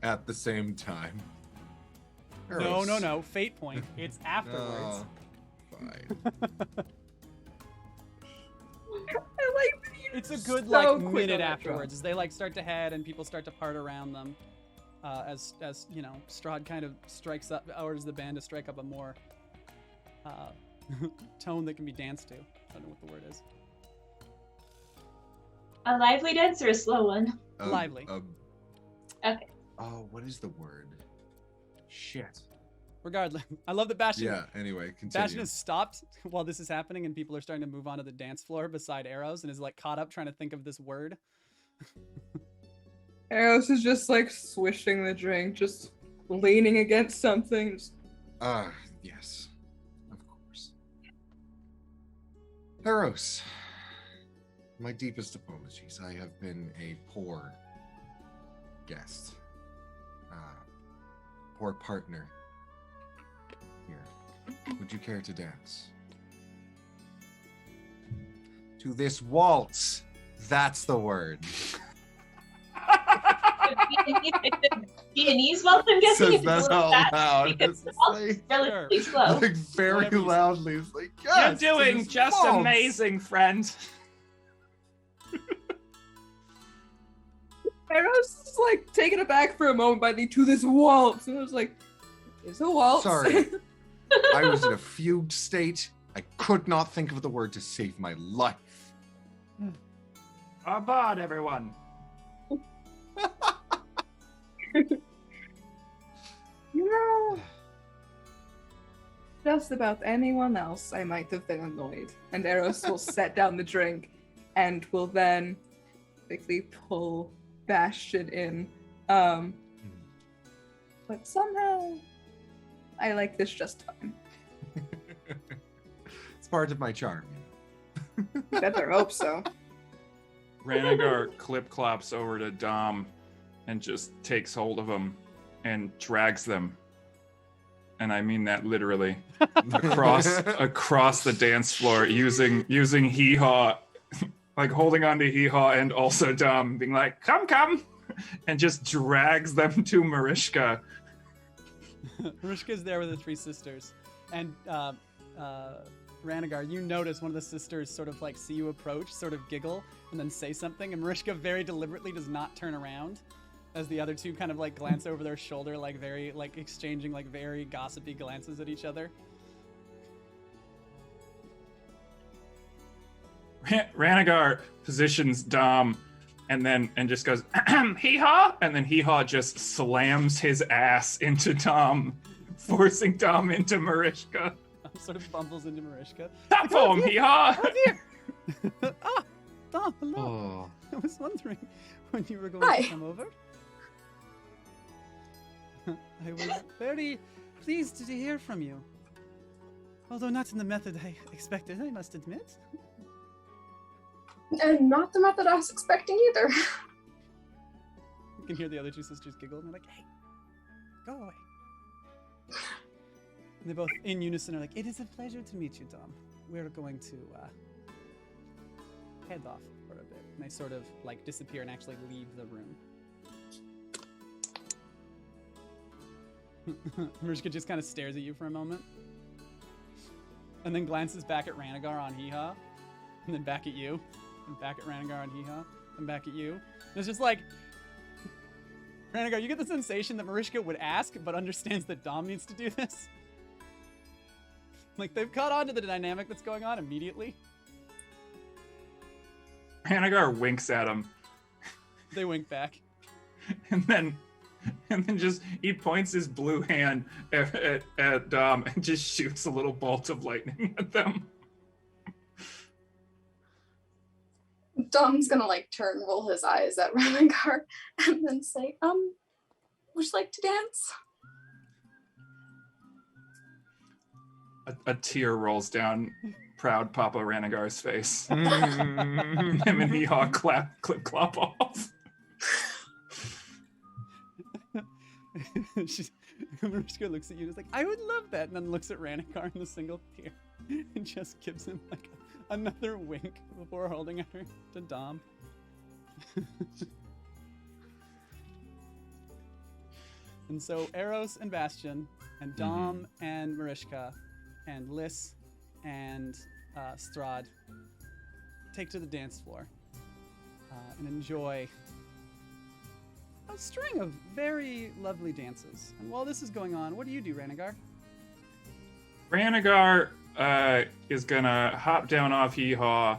At the same time. No. Fate point. It's afterwards. Oh, fine. I like that you It's a good so like quick minute on that afterwards as they like start to head and people start to part around them. As you know, Strahd kind of orders the band to strike up a more tone that can be danced to. I don't know what the word is. A lively dance or a slow one? Lively. Okay. Oh, what is the word? Shit. Regardless, I love that Bastion. Yeah, anyway, continue. Bastion has stopped while this is happening, and people are starting to move onto the dance floor beside Arrows, and is like caught up trying to think of this word. Eros is just like swishing the drink, just leaning against something. Just... Yes. Of course. Eros, my deepest apologies. I have been a poor guest. Poor partner here. Would you care to dance? To this waltz. That's the word. Viennese waltz, I'm guessing. Says If it's a that little out fast, loud. because It's the waltz is like- relatively slow. Like very Whatever you say. loudly. It's like, You're yes, to doing this just waltz. amazing, friend. Eros is like taken aback for a moment by the "to this waltz," and I was like, "It's a waltz." Sorry. I was in a fugue state. I could not think of the word to save my life. Abad, everyone. You know, just about anyone else I might have been annoyed. And Eros will set down the drink and will then quickly pull Bastion in. But somehow I like this just fine. It's part of my charm. Better hope so. Ranagar clip-clops over to Dom and just takes hold of him and drags them and I mean that literally, across the dance floor, using Hee Haw, like holding on to Hee Haw and also Dom, being like, come, and just drags them to Marishka. Marishka's there with the three sisters, and Ranagar, you notice one of the sisters sort of like see you approach, sort of giggle, and then say something, and Marishka very deliberately does not turn around, as the other two kind of like glance over their shoulder, like very like exchanging like very gossipy glances at each other. Ranagar positions Dom and just goes, Hee Haw, and then Hee Haw just slams his ass into Dom, forcing Dom into Marishka. Sort of bumbles into Marishka. Stop for him, Hee Haw! Oh dear! Dom, hello. Oh. I was wondering when you were going Hi. to come over. I was very pleased to hear from you. Although not in the method I expected, I must admit. And not the method I was expecting either. You can hear the other two sisters giggle, and they're like, hey, go away. And they both, in unison, are like, it is a pleasure to meet you, Dom. We're going to head off for a bit. And they sort of, like, disappear and actually leave the room. Marishka just kind of stares at you for a moment. And then glances back at Ranagar on Hee Haw. And then back at you. And back at Ranagar on Hee Haw. And back at you. And it's just like... Ranagar, you get the sensation that Marishka would ask, but understands that Dom needs to do this. Like, they've caught on to the dynamic that's going on immediately. Ranagar winks at him. They wink back. And then just he points his blue hand at Dom and just shoots a little bolt of lightning at them. Dom's gonna like roll his eyes at Ranagar and then say, would you like to dance? A tear rolls down proud Papa Ranagar's face. Him and Hee Haw clip clop off. Marishka looks at you and is like, I would love that, and then looks at Ranagar in the single tear and just gives him like another wink before holding her to Dom. And so Eros and Bastion and Dom and Marishka and Liss and Strahd take to the dance floor and enjoy a string of very lovely dances. And while this is going on, what do you do, Ranagar? Ranagar is gonna hop down off Hee Haw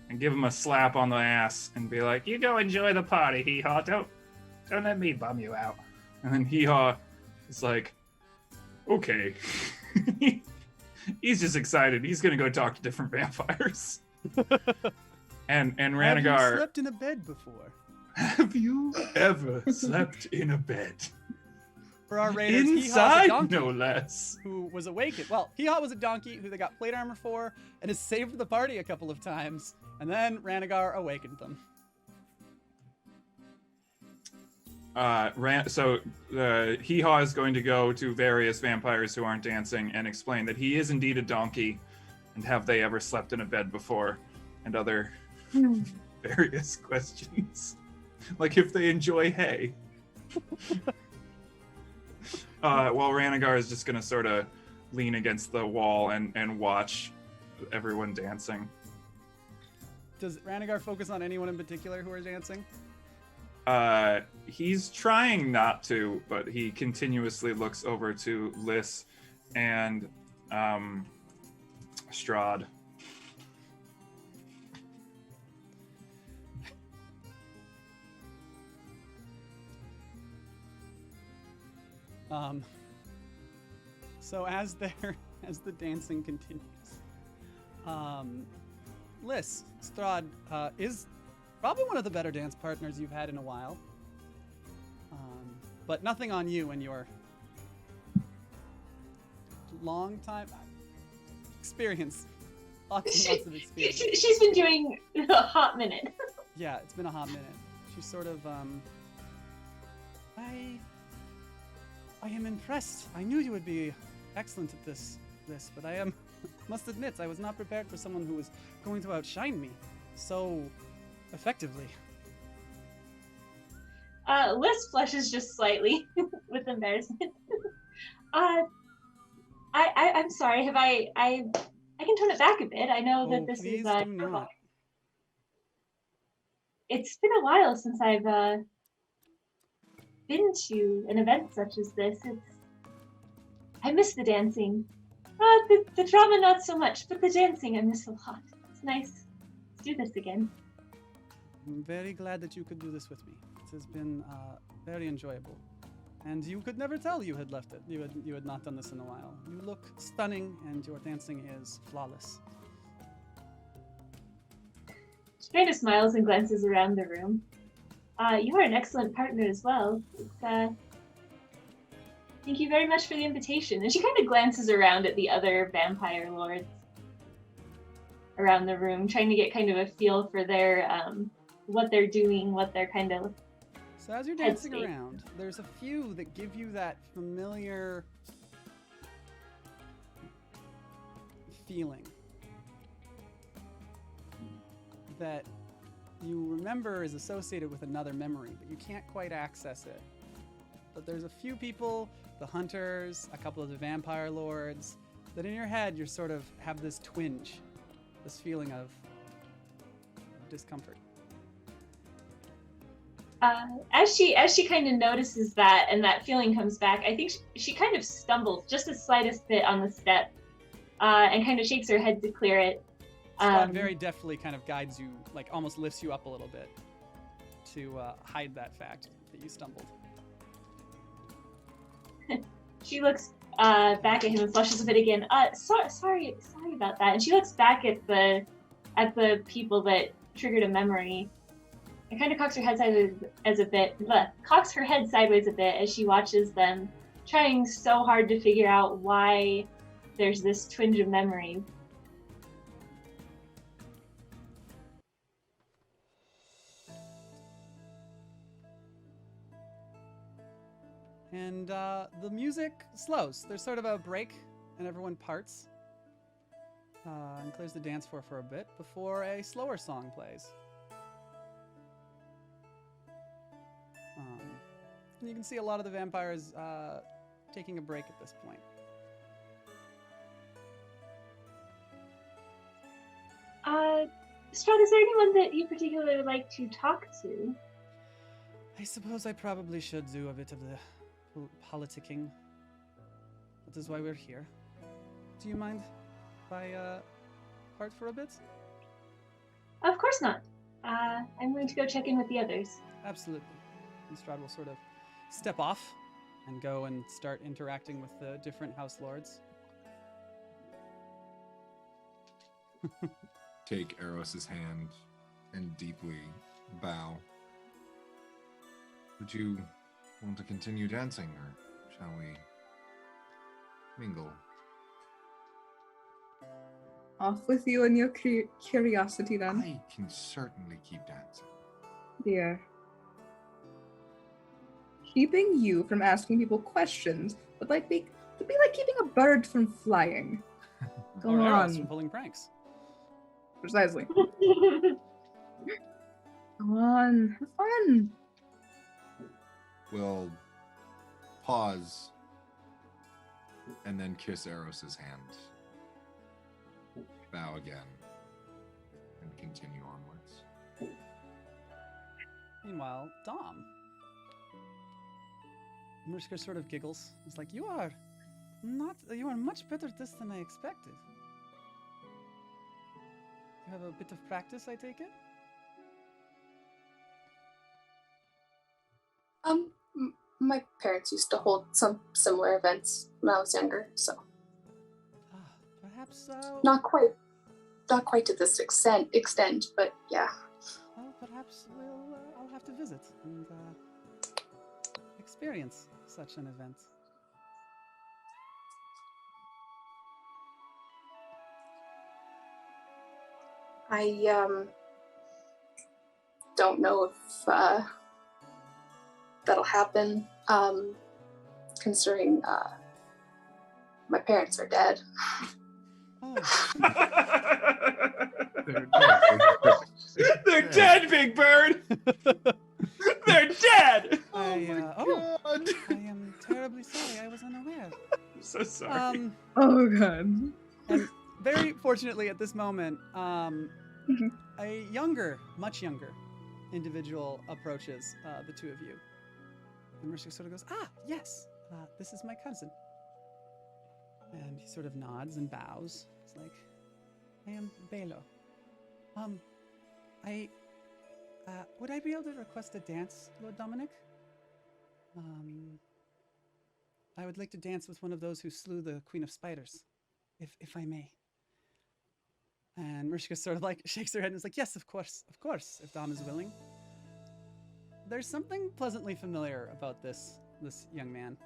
and give him a slap on the ass and be like, "You go enjoy the party, Hee Haw. Don't let me bum you out." And then Hee Haw is like, "Okay." He's just excited. He's gonna go talk to different vampires. and Ranagar. Have you slept in a bed before? Have you ever slept in a bed? For our raiders, Hee Haw's a Inside, donkey no less. who was awakened. Well, Hee Haw was a donkey who they got plate armor for and has saved the party a couple of times. And then Ranagar awakened them. Hee Haw is going to go to various vampires who aren't dancing and explain that he is indeed a donkey, and have they ever slept in a bed before, and other various questions, like if they enjoy hay. While Ranagar is just gonna sort of lean against the wall and watch everyone dancing. Does Ranagar focus on anyone in particular who are dancing? He's trying not to, but he continuously looks over to Liss and Strahd. So as the dancing continues, Liss, Strahd is probably one of the better dance partners you've had in a while. But nothing on you and your long time experience. Lots of experience. She's been doing a hot minute. Yeah, it's been a hot minute. She's sort of, I am impressed. I knew you would be excellent at this, but I must admit, I was not prepared for someone who was going to outshine me so effectively. Liz flushes just slightly with embarrassment. I'm sorry. Have I can tone it back a bit. I know that this please is do not. It's been a while since I've been to an event such as this. I miss the dancing. The drama not so much, but the dancing I miss a lot. It's nice to do this again. I'm very glad that you could do this with me. It has been very enjoyable. And you could never tell you had left it. You had not done this in a while. You look stunning, and your dancing is flawless. She kind of smiles and glances around the room. You are an excellent partner as well. Thank you very much for the invitation. And she kind of glances around at the other vampire lords around the room, trying to get kind of a feel for their what they're doing, what they're kind of. So as you're dancing around, there's a few that give you that familiar feeling that you remember is associated with another memory, but you can't quite access it. But there's a few people, the hunters, a couple of the vampire lords, that in your head you sort of have this twinge, this feeling of discomfort. As she kind of notices that and that feeling comes back, I think she kind of stumbles just the slightest bit on the step and kind of shakes her head to clear it. Strahd very deftly kind of guides you, like almost lifts you up a little bit to hide that fact that you stumbled. She looks back at him and flushes a bit again. Sorry about that. And she looks back at the people that triggered a memory. And kind of cocks her head sideways a bit as she watches them trying so hard to figure out why there's this twinge of memory. And the music slows. There's sort of a break, and everyone parts and clears the dance floor for a bit before a slower song plays. And you can see a lot of the vampires taking a break at this point. Strahd, is there anyone that you particularly would like to talk to? I suppose I probably should do a bit of the politicking. That is why we're here. Do you mind if I part for a bit? Of course not. I'm going to go check in with the others. Absolutely. And Strahd will sort of step off and go and start interacting with the different house lords. Take Eros's hand and deeply bow. Would you want to continue dancing, or shall we mingle? Off with you and your curiosity, then. I can certainly keep dancing. Dear. Keeping you from asking people questions would be like keeping a bird from flying. Go or arrows on. from pulling pranks. Precisely. Come on, have fun. We'll pause and then kiss Eros's hand. Bow again and continue onwards. Meanwhile, Dom. Murska sort of giggles. It's like, you are much better at this than I expected. You have a bit of practice, I take it? My parents used to hold some similar events when I was younger, so Perhaps not quite to this extent, but yeah. well, perhaps I'll have to visit and experience such an event. I don't know if that'll happen, considering my parents are dead. Oh, They're dead, Big Bird. They're dead. I am terribly sorry. I was unaware. I'm so sorry. Oh god. And very fortunately at this moment, a younger, much younger individual approaches the two of you. And Rishka sort of goes, yes, this is my cousin. And he sort of nods and bows. It's like, I am Belo. Would I be able to request a dance, Lord Dominic? I would like to dance with one of those who slew the Queen of Spiders, if I may. And Mariska sort of like shakes her head and is like, yes, of course, if Dom is willing. There's something pleasantly familiar about this young man.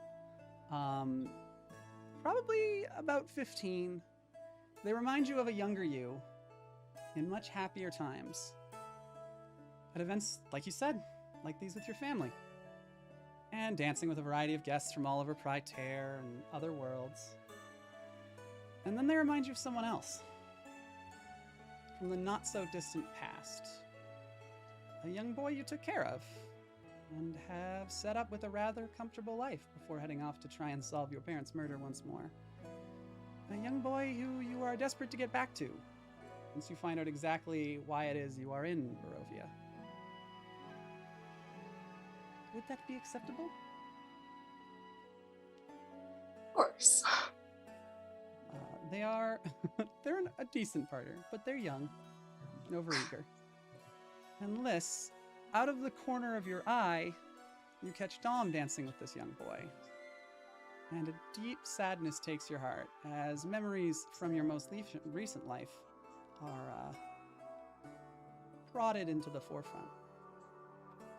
Probably about 15. They remind you of a younger you in much happier times. At events, like you said, like these with your family. And dancing with a variety of guests from all over Praetor and other worlds. And then they remind you of someone else. From the not-so-distant past. A young boy you took care of. And have set up with a rather comfortable life before heading off to try and solve your parents' murder once more. A young boy who you are desperate to get back to, once you find out exactly why it is you are in Barovia. Would that be acceptable? Of course. They're a decent partner, but they're young and overeager. And Liz, out of the corner of your eye, you catch Dom dancing with this young boy. And a deep sadness takes your heart as memories from your most recent life are prodded into the forefront.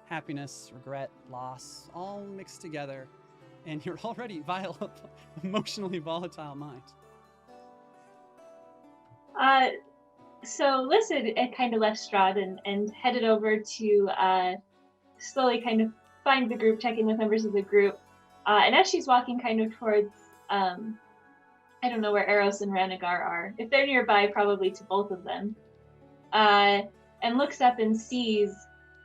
Happiness, regret, loss, all mixed together in your already emotionally volatile mind. So Liz had kind of left Strahd and headed over to slowly kind of find the group, check in with members of the group. And as she's walking kind of towards, I don't know where Eros and Ranagar are. If they're nearby, probably to both of them. And looks up and sees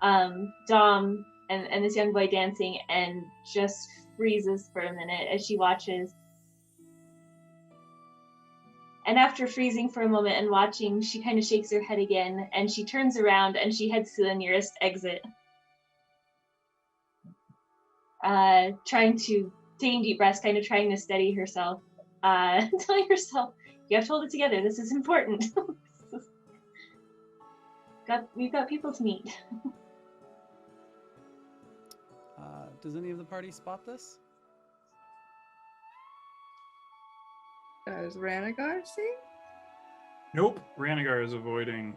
Dom and this young boy dancing and just freezes for a minute as she watches. And after freezing for a moment and watching, she kind of shakes her head again and she turns around and she heads to the nearest exit. Taking deep breaths, kind of trying to steady herself, telling herself, you have to hold it together, this is important. We've got people to meet. Does any of the party spot this? Does Ranagar see? Nope. Ranagar is avoiding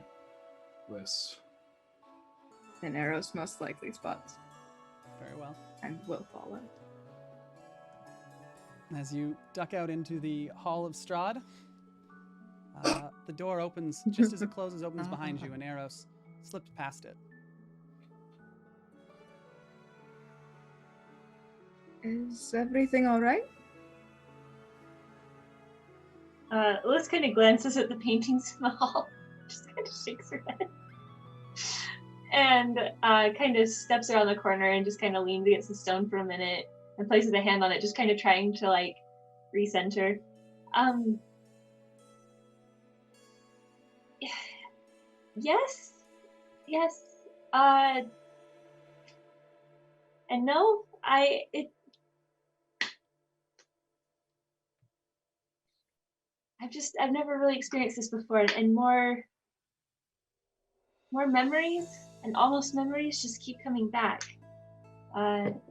this. And Eros most likely spots. Very well. And will follow. As you duck out into the Hall of Strahd, the door opens just as it closes, opens behind you, and Eros slipped past it. Is everything all right? Liz kind of glances at the paintings in the hall, just kind of shakes her head, and kind of steps around the corner and just kind of leans against the stone for a minute and places a hand on it, just kind of trying to like recenter. Yes, and no, I've never really experienced this before, and more memories and almost memories just keep coming back. I'm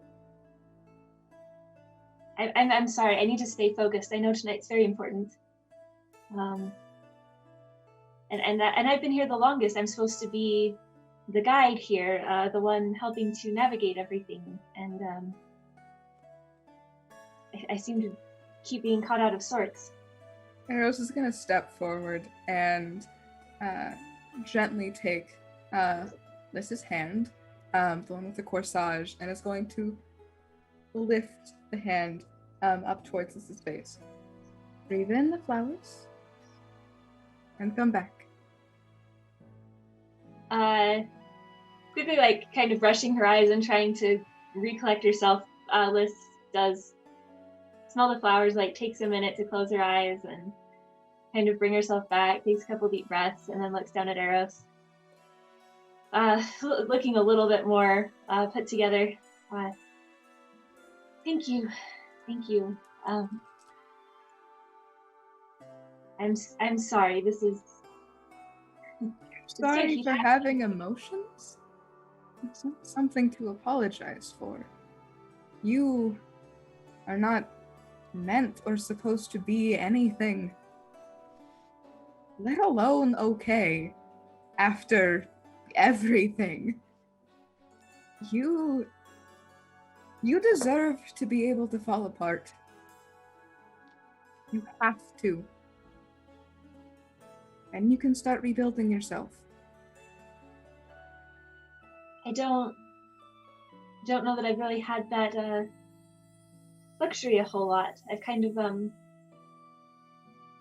sorry, I need to stay focused. I know tonight's very important. And I've been here the longest. I'm supposed to be the guide here, the one helping to navigate everything, and I seem to keep being caught out of sorts. Eros is going to step forward and gently take Liz's hand, the one with the corsage, and is going to lift the hand up towards Liz's face. breathe in the flowers, and come back. Quickly, like, kind of brushing her eyes and trying to recollect herself, Liz does smell the flowers, like, takes a minute to close her eyes and kind of bring herself back, takes a couple deep breaths, and then looks down at Eros. Looking a little bit more put together. Thank you. I'm sorry. This is Sorry for having emotions? It's not something to apologize for. You are not meant or supposed to be anything, let alone okay, after everything. You deserve to be able to fall apart. You have to. And you can start rebuilding yourself. I don't know that I've really had that luxury a whole lot. I've kind of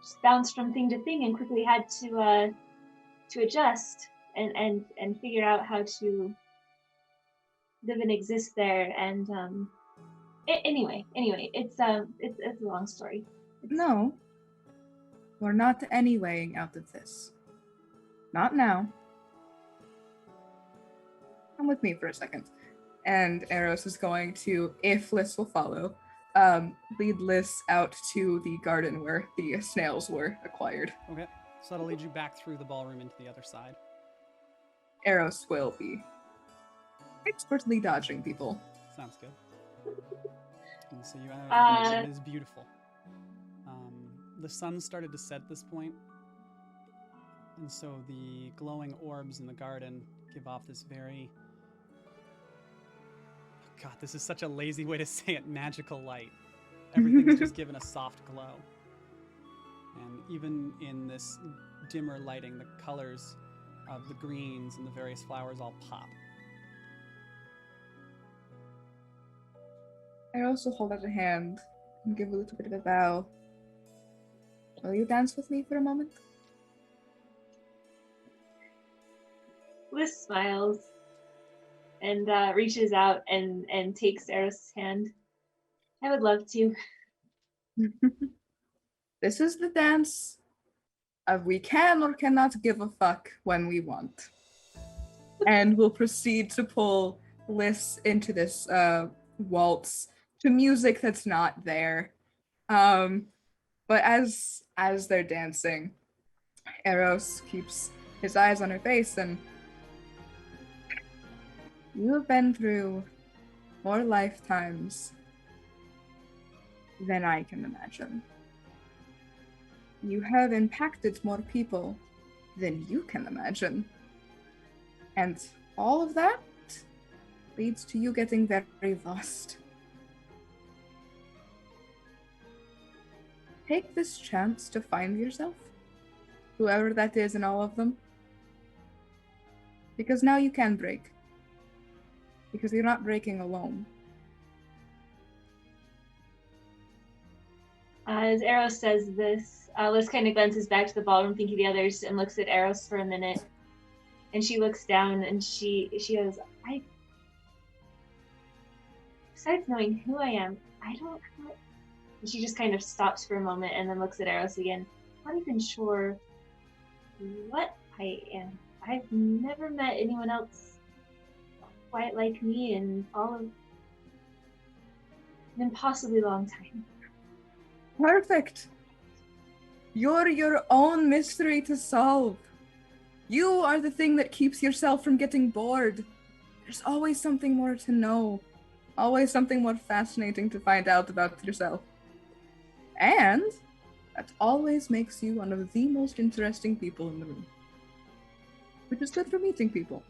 just bounced from thing to thing and quickly had to adjust and figure out how to live and exist there. And anyway, it's a long story. No, we're not anywaying out of this. Not now. Come with me for a second. And Eros is going to, if Liz will follow, lead Liz out to the garden where the snails were acquired. Okay, so that'll lead you back through the ballroom into the other side. Eros will be expertly dodging people. Sounds good. And so it is beautiful. The sun started to set at this point, and so the glowing orbs in the garden give off this very... God, this is such a lazy way to say it, magical light. Everything's just given a soft glow. And even in this dimmer lighting, the colors of the greens and the various flowers all pop. I also hold out a hand and give a little bit of a bow. Will you dance with me for a moment? Liz smiles and reaches out and takes Eros' hand. I would love to. This is the dance of we can or cannot give a fuck when we want. And we'll proceed to pull Liz into this waltz to music that's not there. But as they're dancing, Eros keeps his eyes on her face, and you have been through more lifetimes than I can imagine. You have impacted more people than you can imagine. And all of that leads to you getting very lost. Take this chance to find yourself, whoever that is in all of them. Because now you can break. Because you're not breaking alone. As Eros says this, Liz kind of glances back to the ballroom, thinking of the others, and looks at Eros for a minute. And she looks down and she goes, besides knowing who I am, I don't know. And she just kind of stops for a moment and then looks at Eros again. Not even sure what I am. I've never met anyone else quite like me in all of an impossibly long time. Perfect. You're your own mystery to solve. You are the thing that keeps yourself from getting bored. There's always something more to know. Always something more fascinating to find out about yourself. And that always makes you one of the most interesting people in the room. Which is good for meeting people.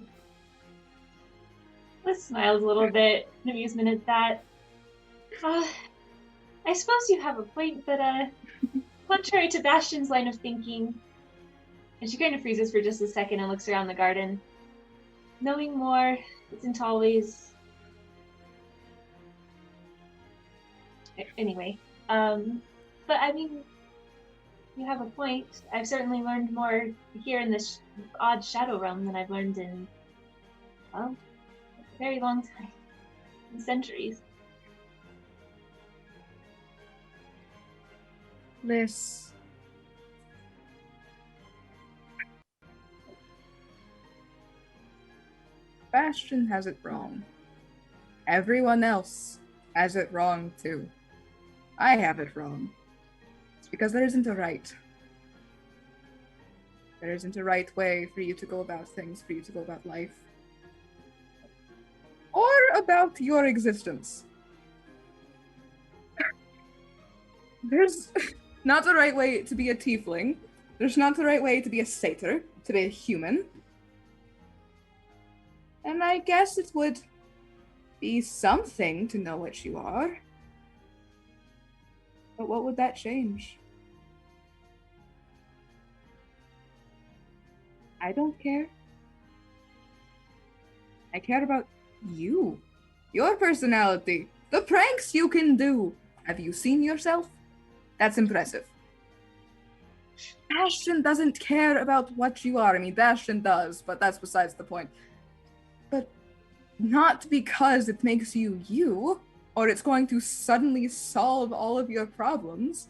Liz smiles a little bit in amusement at that. I suppose you have a point, but contrary to Bastion's line of thinking, and she kind of freezes for just a second and looks around the garden. Knowing more isn't always... Anyway, but I mean, You have a point. I've certainly learned more here in this odd shadow realm than I've learned in, well, a very long time. In centuries. This. Bastion has it wrong. Everyone else has it wrong too. I have it wrong. It's because there isn't a right. There isn't a right way for you to go about things, for you to go about life. Or about your existence. There's not the right way to be a tiefling. There's not the right way to be a satyr, to be a human. And I guess it would be something to know what you are. But what would that change? I don't care. I care about you. Your personality. The pranks you can do. Have you seen yourself? That's impressive. Bastion doesn't care about what you are. I mean, Bastion does, but that's besides the point. But not because it makes you you, or it's going to suddenly solve all of your problems.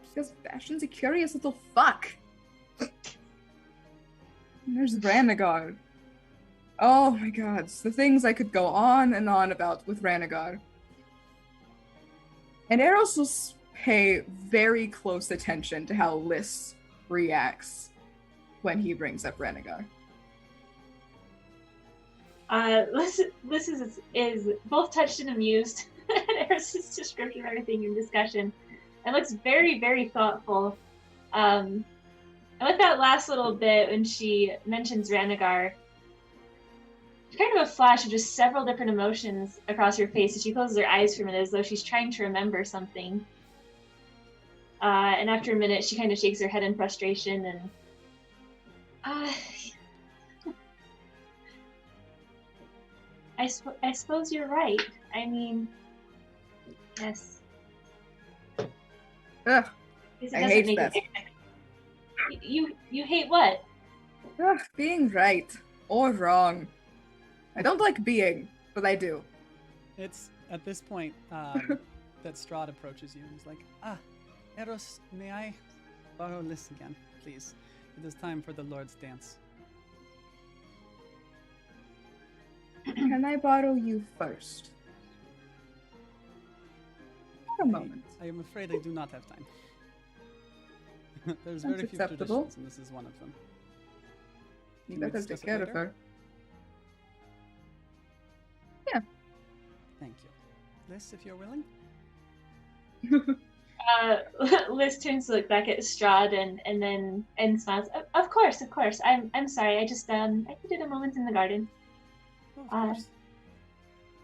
Because Bastion's a curious little fuck. And there's Ranagar. Oh my god, the things I could go on and on about with Ranagar. And Eros will pay very close attention to how Lys reacts when he brings up Ranagar. Lys is both touched and amused at Eros' description of everything in discussion, and looks very, very thoughtful. And with that last little bit, when she mentions Ranagar, kind of a flash of just several different emotions across her face as she closes her eyes for a minute as though she's trying to remember something. And after a minute, she kind of shakes her head in frustration and... I suppose you're right. I mean, yes. Ugh, I hate that. You hate what? Ugh, being right or wrong. I don't like being, but I do. It's at this point that Strahd approaches you and is like, Eros, may I borrow Lys again, please? It is time for the Lord's dance. Can I borrow you first? For a moment. I am afraid I do not have time. There's That's very few acceptable. traditions, and this is one of them. You Can we better discuss take it care of later? her. Yeah. Thank you. Lys, if you're willing. Liz turns to look back at Strahd and smiles. Of course. I'm sorry. I just I needed a moment in the garden. Oh, of course.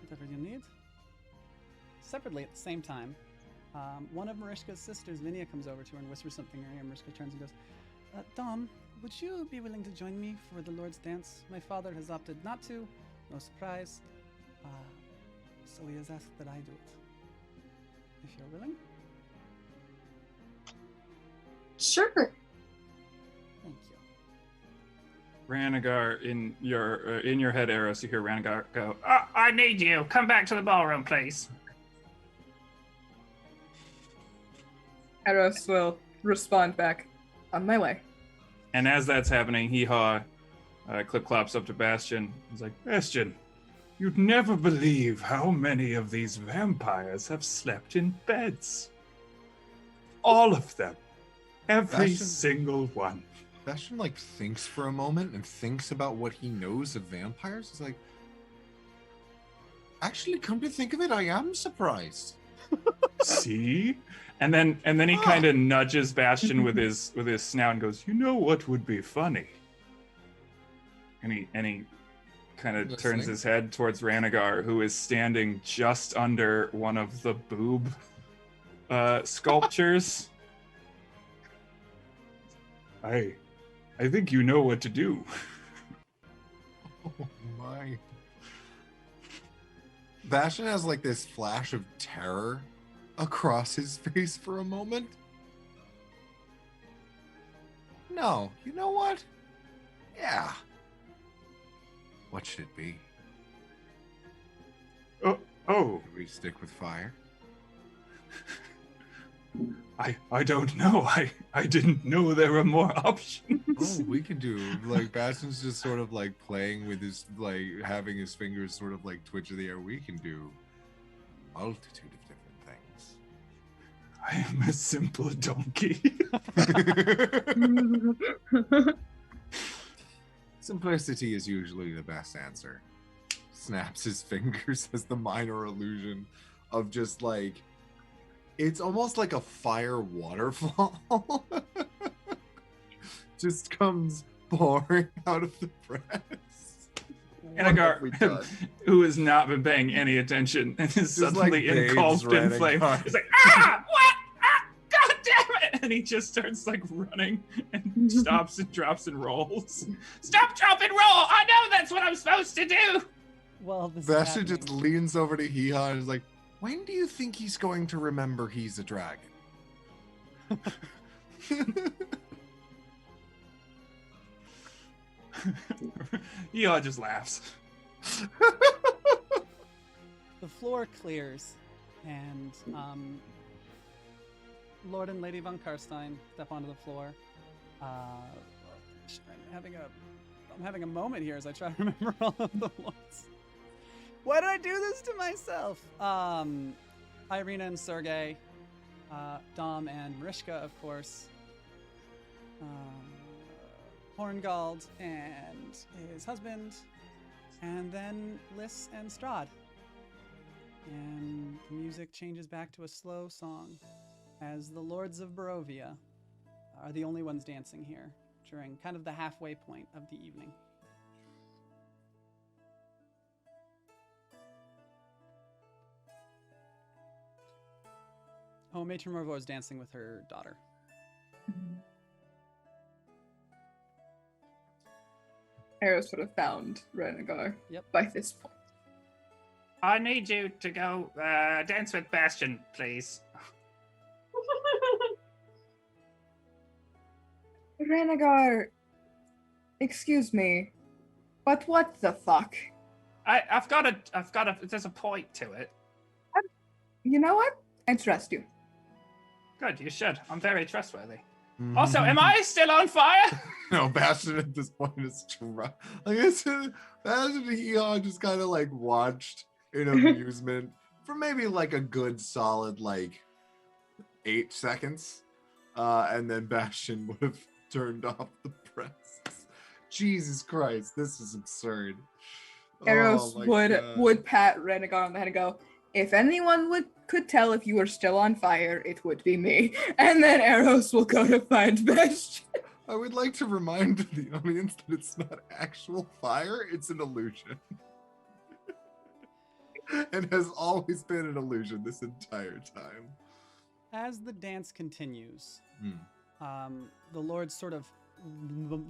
Whatever you need. Separately, at the same time, one of Marishka's sisters, Vinia, comes over to her and whispers something in her ear. Marishka turns and goes, Dom, would you be willing to join me for the Lord's dance? My father has opted not to. No surprise. So he has asked that I do it. If you're willing. Sure. Thank you. Ranagar, in your head, Eros, you hear Ranagar go, I need you. Come back to the ballroom, please. Eros will respond back. On my way. and as that's happening, Hee-Haw clip-clops up to Bastion. He's like, Bastion, you'd never believe how many of these vampires have slept in beds. All of them. Every Bastion- single one. Bastion like thinks for a moment and thinks about what he knows of vampires. He's like, actually, come to think of it, I am surprised. See? And then he kind of nudges Bastion with his snout and goes, you know what would be funny? And he kind of turns his head towards Ranagar, who is standing just under one of the boob sculptures. I think you know what to do. Oh my. Bastion has like this flash of terror across his face for a moment. No, you know what? Yeah. What should it be? Oh, Should we stick with fire? I don't know. I didn't know there were more options. Oh, we can do, like, Bastion's just sort of like playing with his, like, having his fingers sort of like twitch in the air. We can do multitude of different things. I am a simple donkey. Simplicity is usually the best answer. Snaps his fingers as the minor illusion of just like, it's almost like a fire waterfall. Just comes pouring out of the press. Anagar, What have we done? who has not been paying any attention and is Just suddenly like engulfed babes in running flame. on. He's like, ah, what? Ah, God damn it! And he just starts like running and stops and drops and rolls. Stop, drop, and roll! I know that's what I'm supposed to do! Well, this Bastion is just happening. leans over to Hee-Haw and is like, when do you think he's going to remember he's a dragon? Yeehaw just laughs. The floor clears, and Lord and Lady von Karstein step onto the floor. I'm having a moment here as I try to remember all of the lords. Why did I do this to myself? Irina and Sergei, Dom and Marishka, of course. Horngald and his husband, and then Liss and Strahd. And the music changes back to a slow song as the Lords of Barovia are the only ones dancing here during kind of the halfway point of the evening. Oh, Matron Morvor is dancing with her daughter. Eros would have found Renegar Yep. by this point. I need you to go dance with Bastion, please. Renegar, excuse me, but what the fuck? I've got a. There's a point to it. You know what? I trust you. Good, you should. I'm very trustworthy. Also, am I still on fire? No, Bastion at this point is like I said, Bastion and Hee-Haw just kind of like watched in amusement for maybe like a good solid like 8 seconds. And then Bastion would have turned off the press. Jesus Christ, this is absurd. Eros Oh my God. would pat Renegar on the head and go, if anyone could tell if you were still on fire, it would be me. And then Eros will go to find Bastion. I would like to remind the audience that it's not actual fire, it's an illusion. And has always been an illusion this entire time. As the dance continues, the lords sort of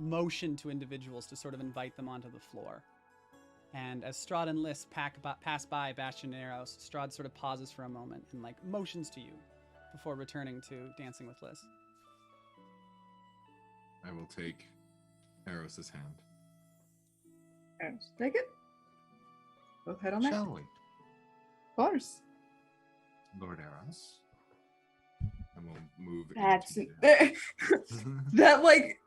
motion to individuals to sort of invite them onto the floor. And as Strahd and Liss pass by Bastion and Eros, Strahd sort of pauses for a moment and like motions to you before returning to dancing with Liss. I will take Eros' hand. Eros, take it. Both head on there. Of Shall we? course. Lord Eros. And we'll move That's into that like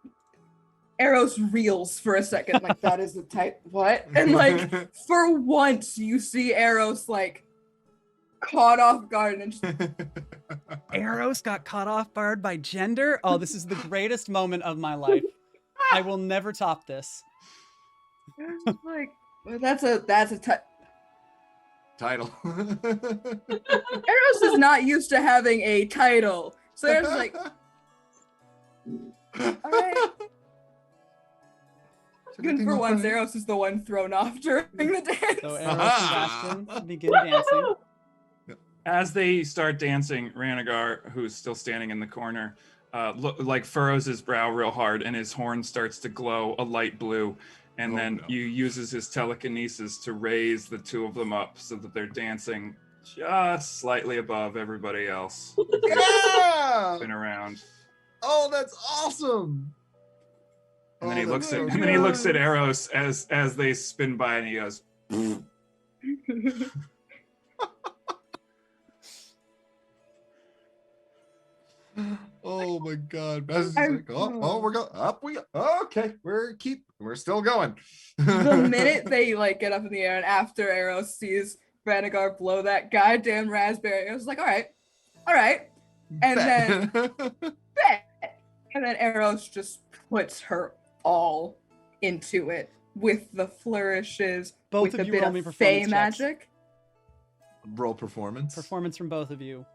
Eros reels for a second, like that is the type what? And like for once you see Eros like caught off guard and just Eros got caught off guard by gender? Oh, this is the greatest moment of my life. I will never top this. like that's a title. Eros is not used to having a title. So Eros is like, all right. Good for once, Eros is the one thrown off during the dance. So Eros and Bastion begin dancing. As they start dancing, Ranagar, who's still standing in the corner, furrows his brow real hard, and his horn starts to glow a light blue. And he uses his telekinesis to raise the two of them up so that they're dancing just slightly above everybody else. Yeah! Been around. Oh, that's awesome! And then he Oh, looks that's at so and then he looks at good. Eros as they spin by, and he goes, Oh my god. Bastion's I'm- like, oh, we're going up. Okay, we're still going. The minute they like get up in the air, and after Arrow sees Ranagar blow that goddamn raspberry, I was like, all right. And then bet. And then Eros just puts her all into it with the flourishes, Both with of a you bit roll me of performance fey checks. magic. Roll performance. Performance from both of you.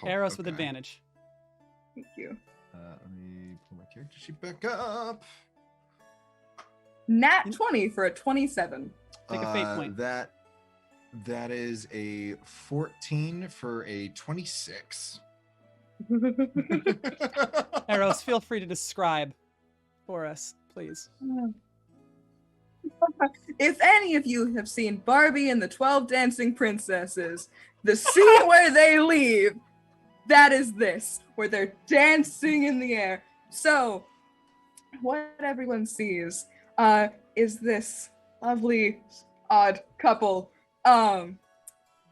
Oh, Eros with okay. advantage. Thank you. Let me pull my character sheet back up. Nat 20 for a 27. Take a fate point. That is a 14 for a 26. Eros, feel free to describe for us, please. If any of you have seen Barbie and the 12 Dancing Princesses, the scene where they leave, that is this, where they're dancing in the air. So, what everyone sees is this lovely, odd couple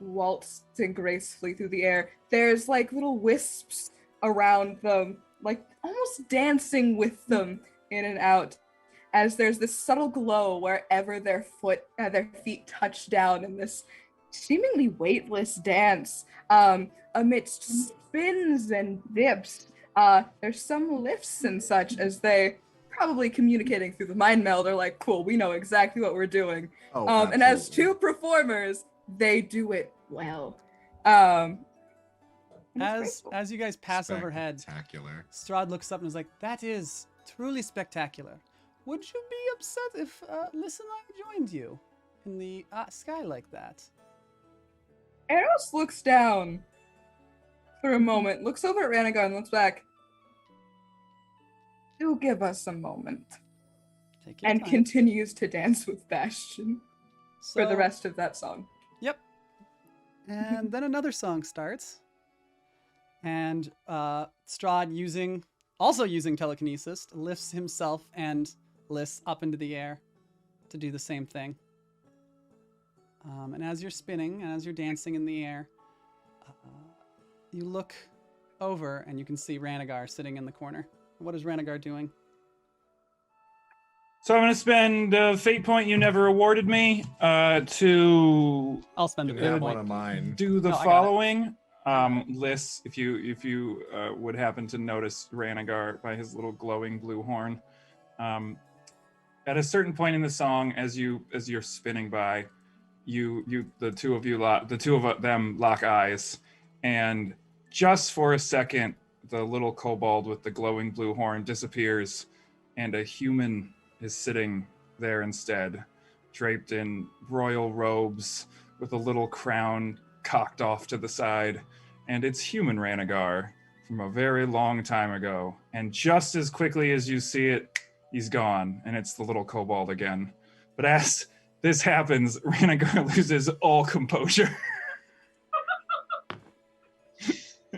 waltzing gracefully through the air. There's like little wisps around them, like almost dancing with them in and out, as there's this subtle glow wherever their feet touch down in this seemingly weightless dance, amidst spins and dips. There's some lifts and such, as they probably communicating through the mind meld are like, cool, we know exactly what we're doing. Oh, And as absolutely. two performers, they do it well. And it's graceful. As you guys pass overhead, Spectacular. Strahd looks up and is like, "That is truly spectacular. Would you be upset if Liz and I joined you in the sky like that?" Eros looks down for a moment, looks over at Ranagar and looks back. Do give us a moment. Take your And time. continues to dance with Bastion for the So- rest of that song. Yep. And then another song starts. And Strahd, also using telekinesis, lifts himself and Liz up into the air to do the same thing. And as you're spinning and as you're dancing in the air, you look over and you can see Ranagar sitting in the corner. What is Ranagar doing? So I'm going to spend a fate point you never awarded me to I'll spend a You bit have of one point. of mine. do the No, I got it. following. Liz, if you would happen to notice Ranagar by his little glowing blue horn, at a certain point in the song, as you're spinning by, the two of them lock eyes, and just for a second, the little kobold with the glowing blue horn disappears, and a human is sitting there instead, draped in royal robes with a little crown cocked off to the side, and it's human Ranagar from a very long time ago. And just as quickly as you see it, he's gone, and it's the little kobold again. But as this happens, Ranagar loses all composure.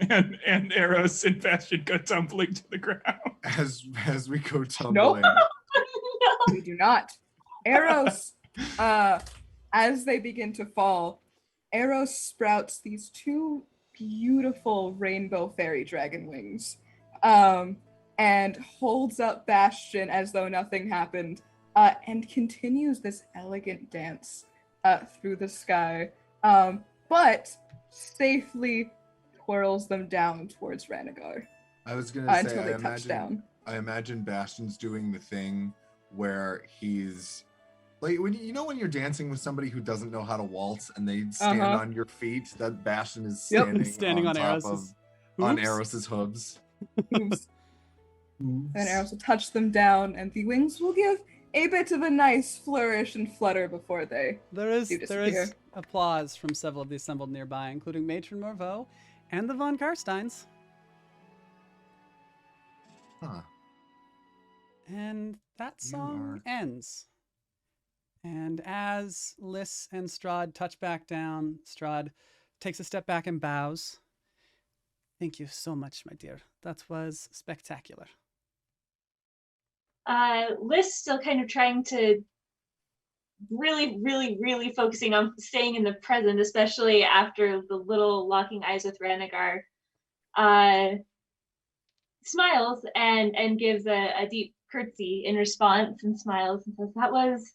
and Eros and Bastion go tumbling to the ground. As we go tumbling. We do not. Eros, as they begin to fall, Eros sprouts these two beautiful rainbow fairy dragon wings, and holds up Bastion as though nothing happened, and continues this elegant dance through the sky, but safely twirls them down towards Ranagar I was gonna say, until they touch down. I imagine Bastion's doing the thing where he's like, when you're dancing with somebody who doesn't know how to waltz and they stand on your feet, that Bastion is standing on top Eros's on hooves. Eros's hooves. Hooves. And Eros will touch them down, and the wings will give a bit of a nice flourish and flutter before they There is do disappear. applause from several of the assembled nearby, including Matron Morveau and the Von Karsteins. Huh. And that You song ends. And as Liz and Strahd touch back down, Strahd takes a step back and bows. Thank you so much, my dear. That was spectacular. Liz still kind of trying to really focusing on staying in the present, especially after the little locking eyes with Ranagar, smiles and gives a deep curtsy in response and smiles and says, "That was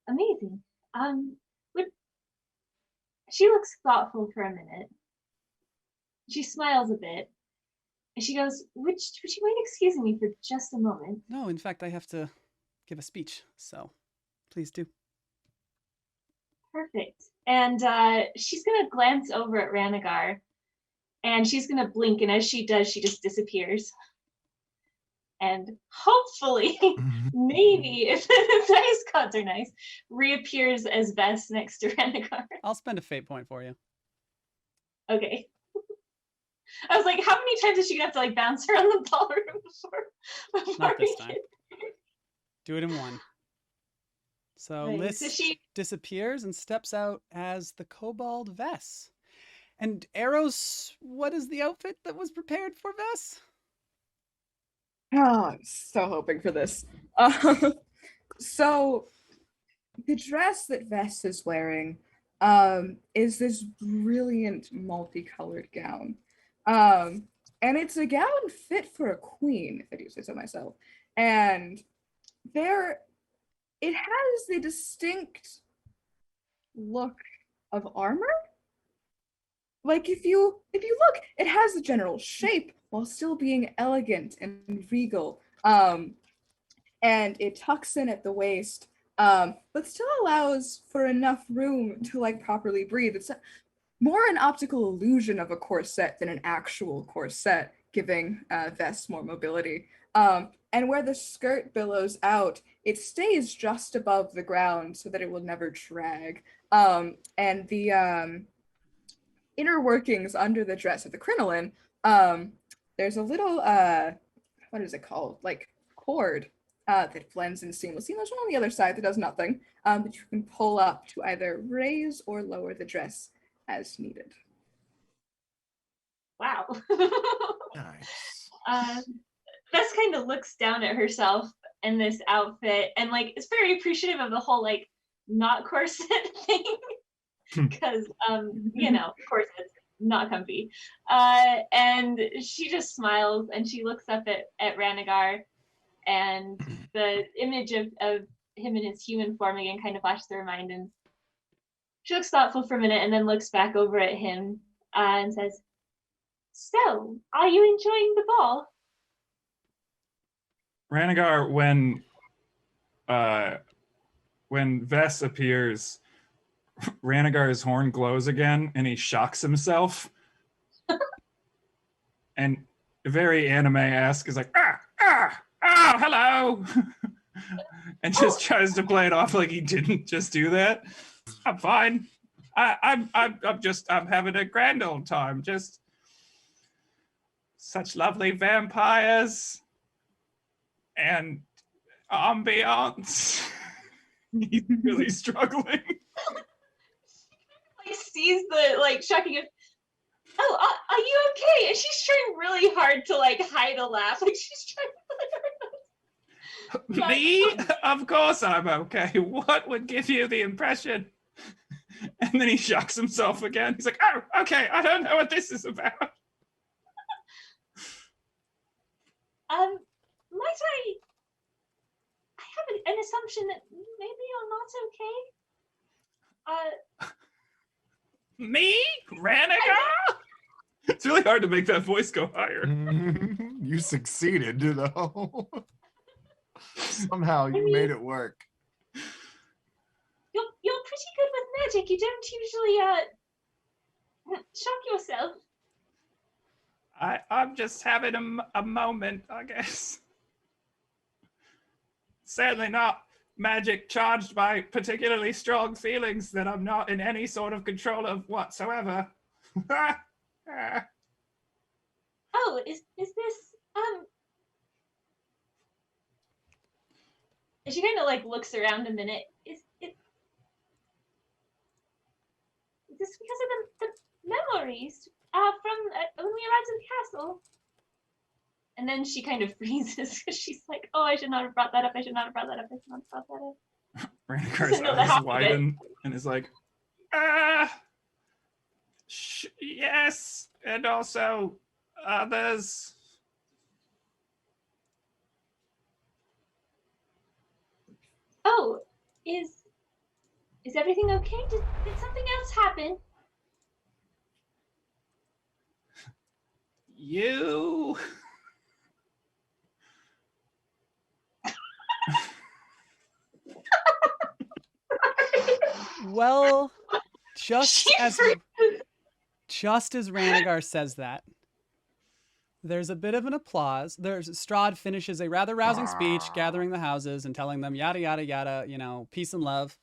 amazing." Would she looks thoughtful for a minute. She smiles a bit. And she goes, would you mind excusing me for just a moment? No, in fact, I have to give a speech, so please do. Perfect. And she's going to glance over at Ranagar, and she's going to blink, and as she does, she just disappears. And hopefully, maybe, if the dice gods are nice, reappears as Vess next to Ranagar. I'll spend a fate point for you. Okay. I was like, how many times is she gonna have to like bounce around the ballroom before Not this we time. get Do it in one. So Right, Liz so she- disappears and steps out as the Kobold Vess. And Arrows, what is the outfit that was prepared for Vess? Oh, I'm so hoping for this. So the dress that Vess is wearing is this brilliant multicolored gown. And it's a gown fit for a queen, if I do say so myself. And it has the distinct look of armor. Like if you look, it has the general shape while still being elegant and regal. And it tucks in at the waist, but still allows for enough room to like properly breathe. It's more an optical illusion of a corset than an actual corset, giving Vess more mobility. And where the skirt billows out, it stays just above the ground so that it will never drag. And the inner workings under the dress of the crinoline, there's a little, what is it called? Like cord that blends in seamlessly. There's one on the other side that does nothing, that you can pull up to either raise or lower the dress as needed. Wow. Nice. Vess kind of looks down at herself in this outfit and like is very appreciative of the whole like not corset thing. Because you know, corsets not comfy. And she just smiles and she looks up at Ranagar, and the image of him in his human form again kind of flashes through her mind, and she looks thoughtful for a minute and then looks back over at him and says, "So, are you enjoying the ball?" Ranagar, when Vess appears, Ranagar's horn glows again and he shocks himself. And very anime-esque is like, hello. And just tries to play it off like he didn't just do that. I'm fine. I'm having a grand old time. Just such lovely vampires and ambiance. He's really struggling. Like sees the like shocking. Oh, are you okay? And she's trying really hard to like hide a laugh. Like she's trying to. Me? Of course I'm okay. What would give you the impression? And then he shocks himself again. He's like, oh, okay, I don't know what this is about. Might I have an assumption that maybe you're not okay? Me? Ranagar? It's really hard to make that voice go higher. You succeeded, though. Somehow you made it work. You're pretty good with magic. You don't usually shock yourself. I'm just having a moment, I guess. Certainly not magic charged by particularly strong feelings that I'm not in any sort of control of whatsoever. Oh, is this And she kind of like looks around a minute. Is this because of the memories from when we arrived in the castle? And then she kind of freezes because she's like, oh, I should not have brought that up. I should not have brought that up. I should not have brought that up. Ranikar's No, that eyes happened. widen and is like, yes, and also others. Oh, is everything okay? Did something else happen? You. Well, just as Ranagar says that, there's a bit of an applause. Strahd finishes a rather rousing speech, gathering the houses and telling them yada yada yada, you know, peace and love.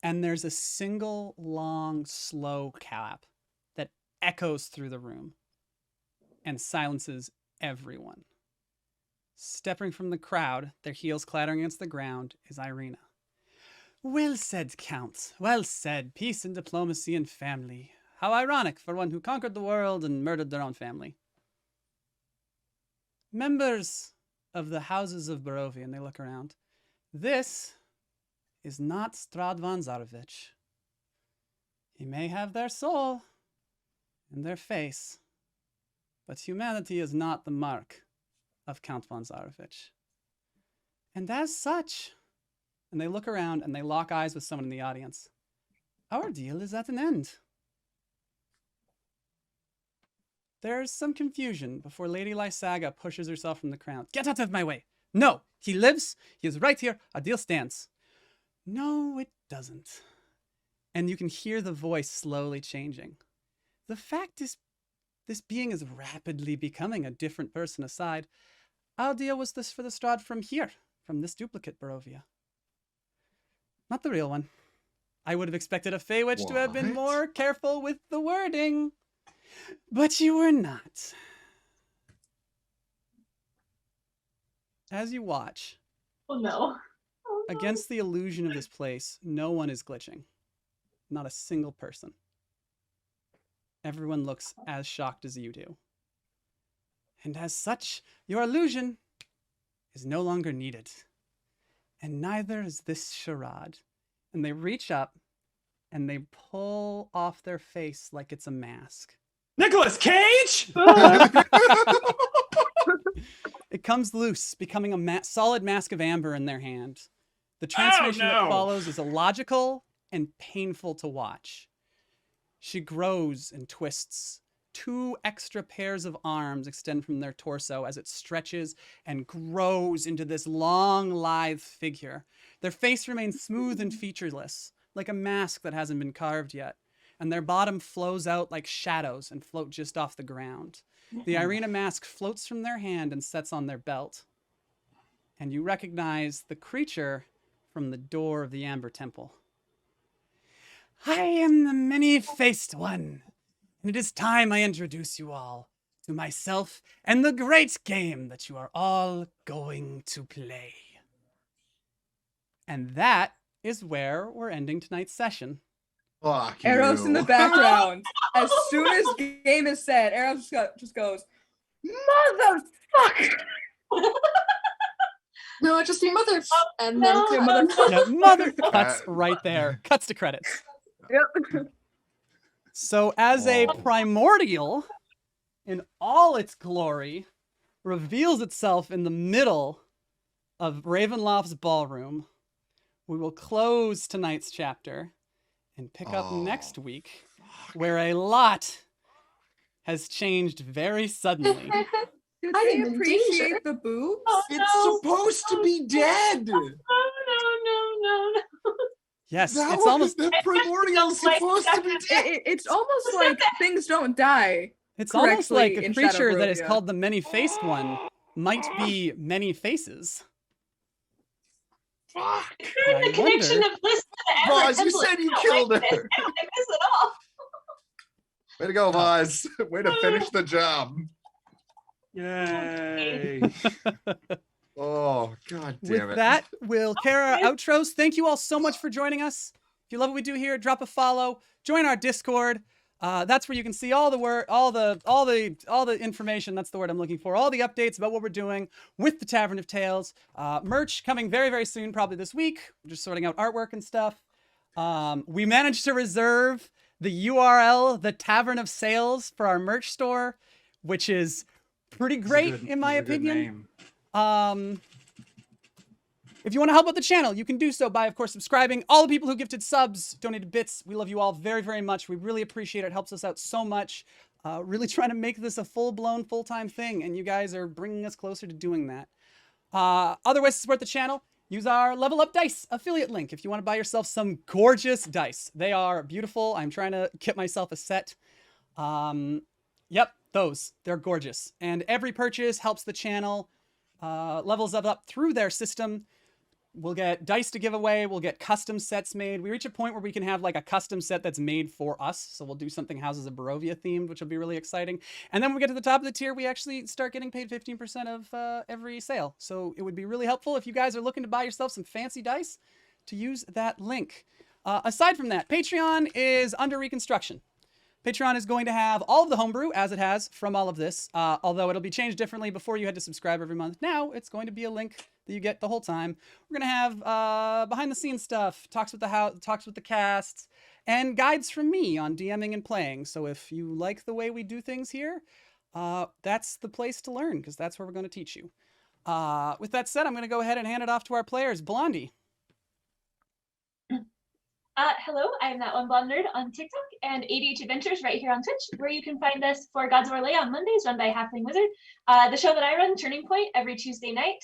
And there's a single long, slow clap that echoes through the room and silences everyone. Stepping from the crowd, their heels clattering against the ground, is Irina. Well said, Count. Well said. Peace and diplomacy and family. How ironic for one who conquered the world and murdered their own family. Members of the houses of Barovia, and they look around. This is not Strahd von Zarovich. He may have their soul and their face, but humanity is not the mark of Count von Zarovich. And as such, and they look around and they lock eyes with someone in the audience, our deal is at an end. There's some confusion before Lady Lysaga pushes herself from the crowd. Get out of my way! No, he lives. He is right here. Our deal stands. No, it doesn't. And you can hear the voice slowly changing. The fact is, this being is rapidly becoming a different person aside. Our deal was this for the Strahd from here, from this duplicate Barovia. Not the real one. I would have expected a Fey Witch to have been more careful with the wording. But you were not. As you watch, Oh no. against the illusion of this place, no one is glitching. Not a single person. Everyone looks as shocked as you do. And as such, your illusion is no longer needed. And neither is this charade. And they reach up and they pull off their face like it's a mask. Nicolas Cage? It comes loose, becoming a solid mask of amber in their hand. The transformation that follows is illogical and painful to watch. She grows and twists. 2 extra pairs of arms extend from their torso as it stretches and grows into this long, lithe figure. Their face remains smooth and featureless, like a mask that hasn't been carved yet. And their bottom flows out like shadows and float just off the ground. The Irina mask floats from their hand and sets on their belt. And you recognize the creature from the door of the Amber Temple. I am the many-faced one, and it is time I introduce you all to myself and the great game that you are all going to play. And that is where we're ending tonight's session. Fuck Eros you. in the background. As soon as game is said, Eros just goes, motherfucker! No, just be mother. And then no. motherfucker. Yeah, mother cuts right there. Cuts to credits. Yep. So as a primordial in all its glory reveals itself in the middle of Ravenloft's ballroom, we will close tonight's chapter and pick up next week, where a lot has changed very suddenly. Did I they am in appreciate danger. the boobs? Oh, It's no. supposed to be dead. No. Yes, That it's was- almost the primordial's supposed to be dead. It's almost like things don't die. it's almost like correctly a in creature that is Barovia. called the many-faced one might be many faces. Fuck. I The connection wonder- of bliss to the Boz, you Temple said you is not killed like her. this. I don't like this at all. Way to go, Boz. Way to finish the job. Yay. Oh, god damn it. With that, we'll carry our outros. Thank you all so much for joining us. If you love what we do here, drop a follow, join our Discord, That's where you can see all the information. That's the word I'm looking for. All the updates about what we're doing with the Tavern of Tales. Merch coming very, very soon, probably this week. We're just sorting out artwork and stuff. We managed to reserve the URL, the Tavern of Sales, for our merch store, which is pretty great in my opinion. If you want to help out the channel, you can do so by, of course, subscribing. All the people who gifted subs, donated bits, we love you all very, very much. We really appreciate it. It helps us out so much. Really trying to make this a full-blown, full-time thing, and you guys are bringing us closer to doing that. Other ways to support the channel, use our Level Up Dice affiliate link if you want to buy yourself some gorgeous dice. They are beautiful. I'm trying to get myself a set. Yep, those. They're gorgeous. And every purchase helps the channel, levels up through their system. We'll get dice to give away. We'll get custom sets made. We reach a point where we can have like a custom set that's made for us. So we'll do something Houses of Barovia themed, which will be really exciting. And then when we get to the top of the tier, we actually start getting paid 15% of every sale. So it would be really helpful if you guys are looking to buy yourself some fancy dice to use that link. Aside from that, Patreon is under reconstruction. Patreon is going to have all of the homebrew as it has from all of this, although it'll be changed differently. Before you had to subscribe every month. Now it's going to be a link that you get the whole time. We're going to have behind the scenes stuff, talks with the casts, and guides from me on DMing and playing. So if you like the way we do things here, that's the place to learn, because that's where we're going to teach you. With that said, I'm going to go ahead and hand it off to our players. Blondie. Hello, I am That One Blonde Nerd on TikTok and ADH Adventures right here on Twitch, where you can find us for Gods of Orlais on Mondays, run by Halfling Wizard. The show that I run, Turning Point, every Tuesday night.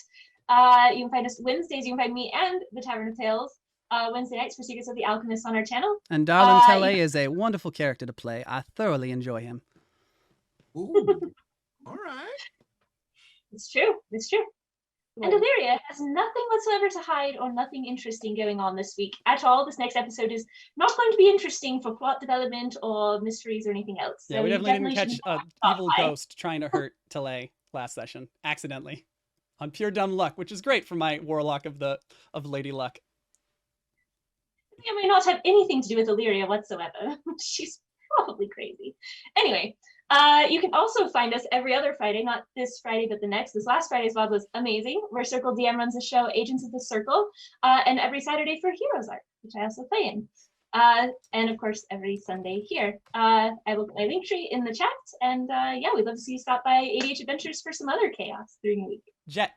You can find us Wednesdays. You can find me and the Tavern of Tales Wednesday nights for Secrets of the Alchemist on our channel. And Darlin Tele is a wonderful character to play. I thoroughly enjoy him. Ooh, all right. It's true. It's true. And Illyria has nothing whatsoever to hide or nothing interesting going on this week at all. This next episode is not going to be interesting for plot development or mysteries or anything else. Yeah, so we definitely didn't catch an evil by. ghost trying to hurt Tele last session accidentally on pure dumb luck, which is great for my warlock of Lady Luck. It may not have anything to do with Illyria whatsoever. She's probably crazy. Anyway, you can also find us every other Friday, not this Friday, but the next. This last Friday's VOD was amazing, where Circle DM runs a show, Agents of the Circle, and every Saturday for Heroes Art, which I also play in. And of course, every Sunday here. I will put my link tree in the chat, and yeah, we'd love to see you stop by ADH Adventures for some other chaos during the week. Jet.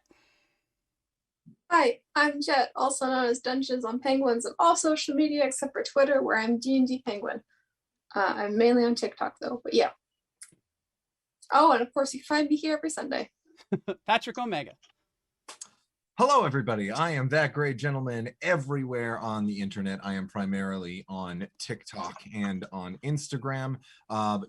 Hi, I'm Jet, also known as Dungeons on Penguins, and all social media except for Twitter, where I'm D&D Penguin. I'm mainly on TikTok though, but yeah. Oh, and of course you can find me here every Sunday. Patrick Omega. Hello, everybody. I am That Great Gentleman everywhere on the internet. I am primarily on TikTok and on Instagram.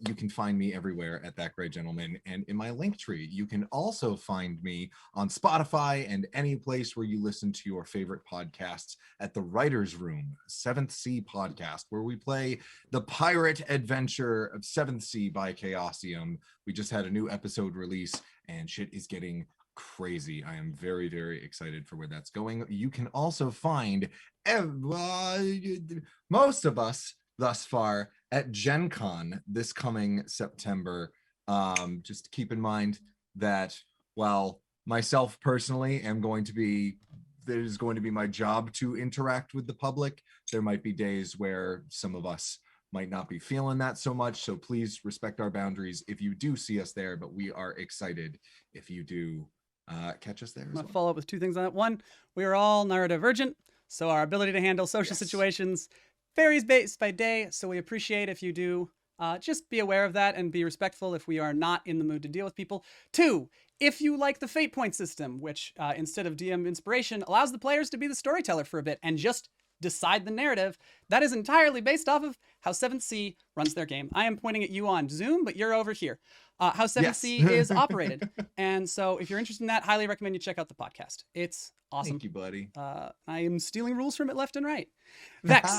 You can find me everywhere at That Great Gentleman and in my link tree. You can also find me on Spotify and any place where you listen to your favorite podcasts at the Writer's Room, 7th Sea podcast, where we play the pirate adventure of 7th Sea by Chaosium. We just had a new episode release and shit is getting crazy. I am very, very excited for where that's going. You can also find most of us thus far at Gen Con this coming September. Just keep in mind that while myself personally am going to be, it is going to be my job to interact with the public, there might be days where some of us might not be feeling that so much. So please respect our boundaries if you do see us there, but we are excited if you do catch us there as well. I'll follow up with two things on that. One, we are all neurodivergent, so our ability to handle social situations varies based by day. So we appreciate if you do just be aware of that and be respectful if we are not in the mood to deal with people. Two, if you like the fate point system, which instead of DM inspiration allows the players to be the storyteller for a bit and just decide the narrative, that is entirely based off of how 7th Sea runs their game. I am pointing at you on Zoom, but you're over here. How 7th Sea is operated. And so if you're interested in that, highly recommend you check out the podcast. It's awesome. Thank you, buddy. I am stealing rules from it left and right. Vex.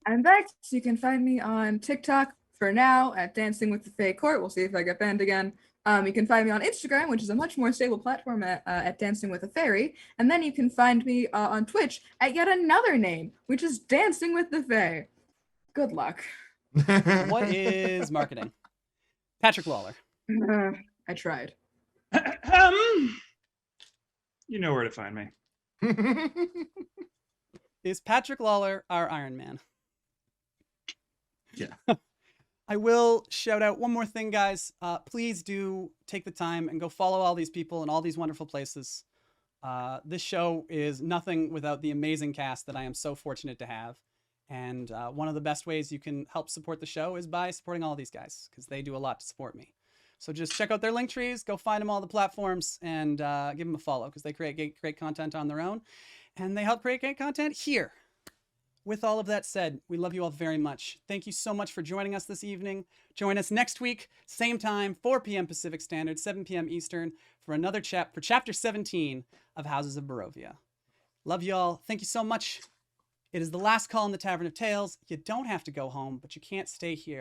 I'm Vex. You can find me on TikTok for now at Dancing with the Fae Court. We'll see if I get banned again. You can find me on Instagram, which is a much more stable platform at Dancing with a Fairy. And then you can find me on Twitch at yet another name, which is Dancing with the Fae. Good luck. What is marketing? Patrick Lawler. I tried. You know where to find me. Is Patrick Lawler our Iron Man? Yeah. I will shout out one more thing, guys. Please do take the time and go follow all these people and all these wonderful places. This show is nothing without the amazing cast that I am so fortunate to have. And one of the best ways you can help support the show is by supporting all these guys, because they do a lot to support me. So just check out their link trees, go find them all the platforms, and give them a follow, because they create great content on their own. And they help create great content here. With all of that said, we love you all very much. Thank you so much for joining us this evening. Join us next week, same time, 4 p.m. Pacific Standard, 7 p.m. Eastern, for another for Chapter 17 of Houses of Barovia. Love you all. Thank you so much. It is the last call in the Tavern of Tales. You don't have to go home, but you can't stay here.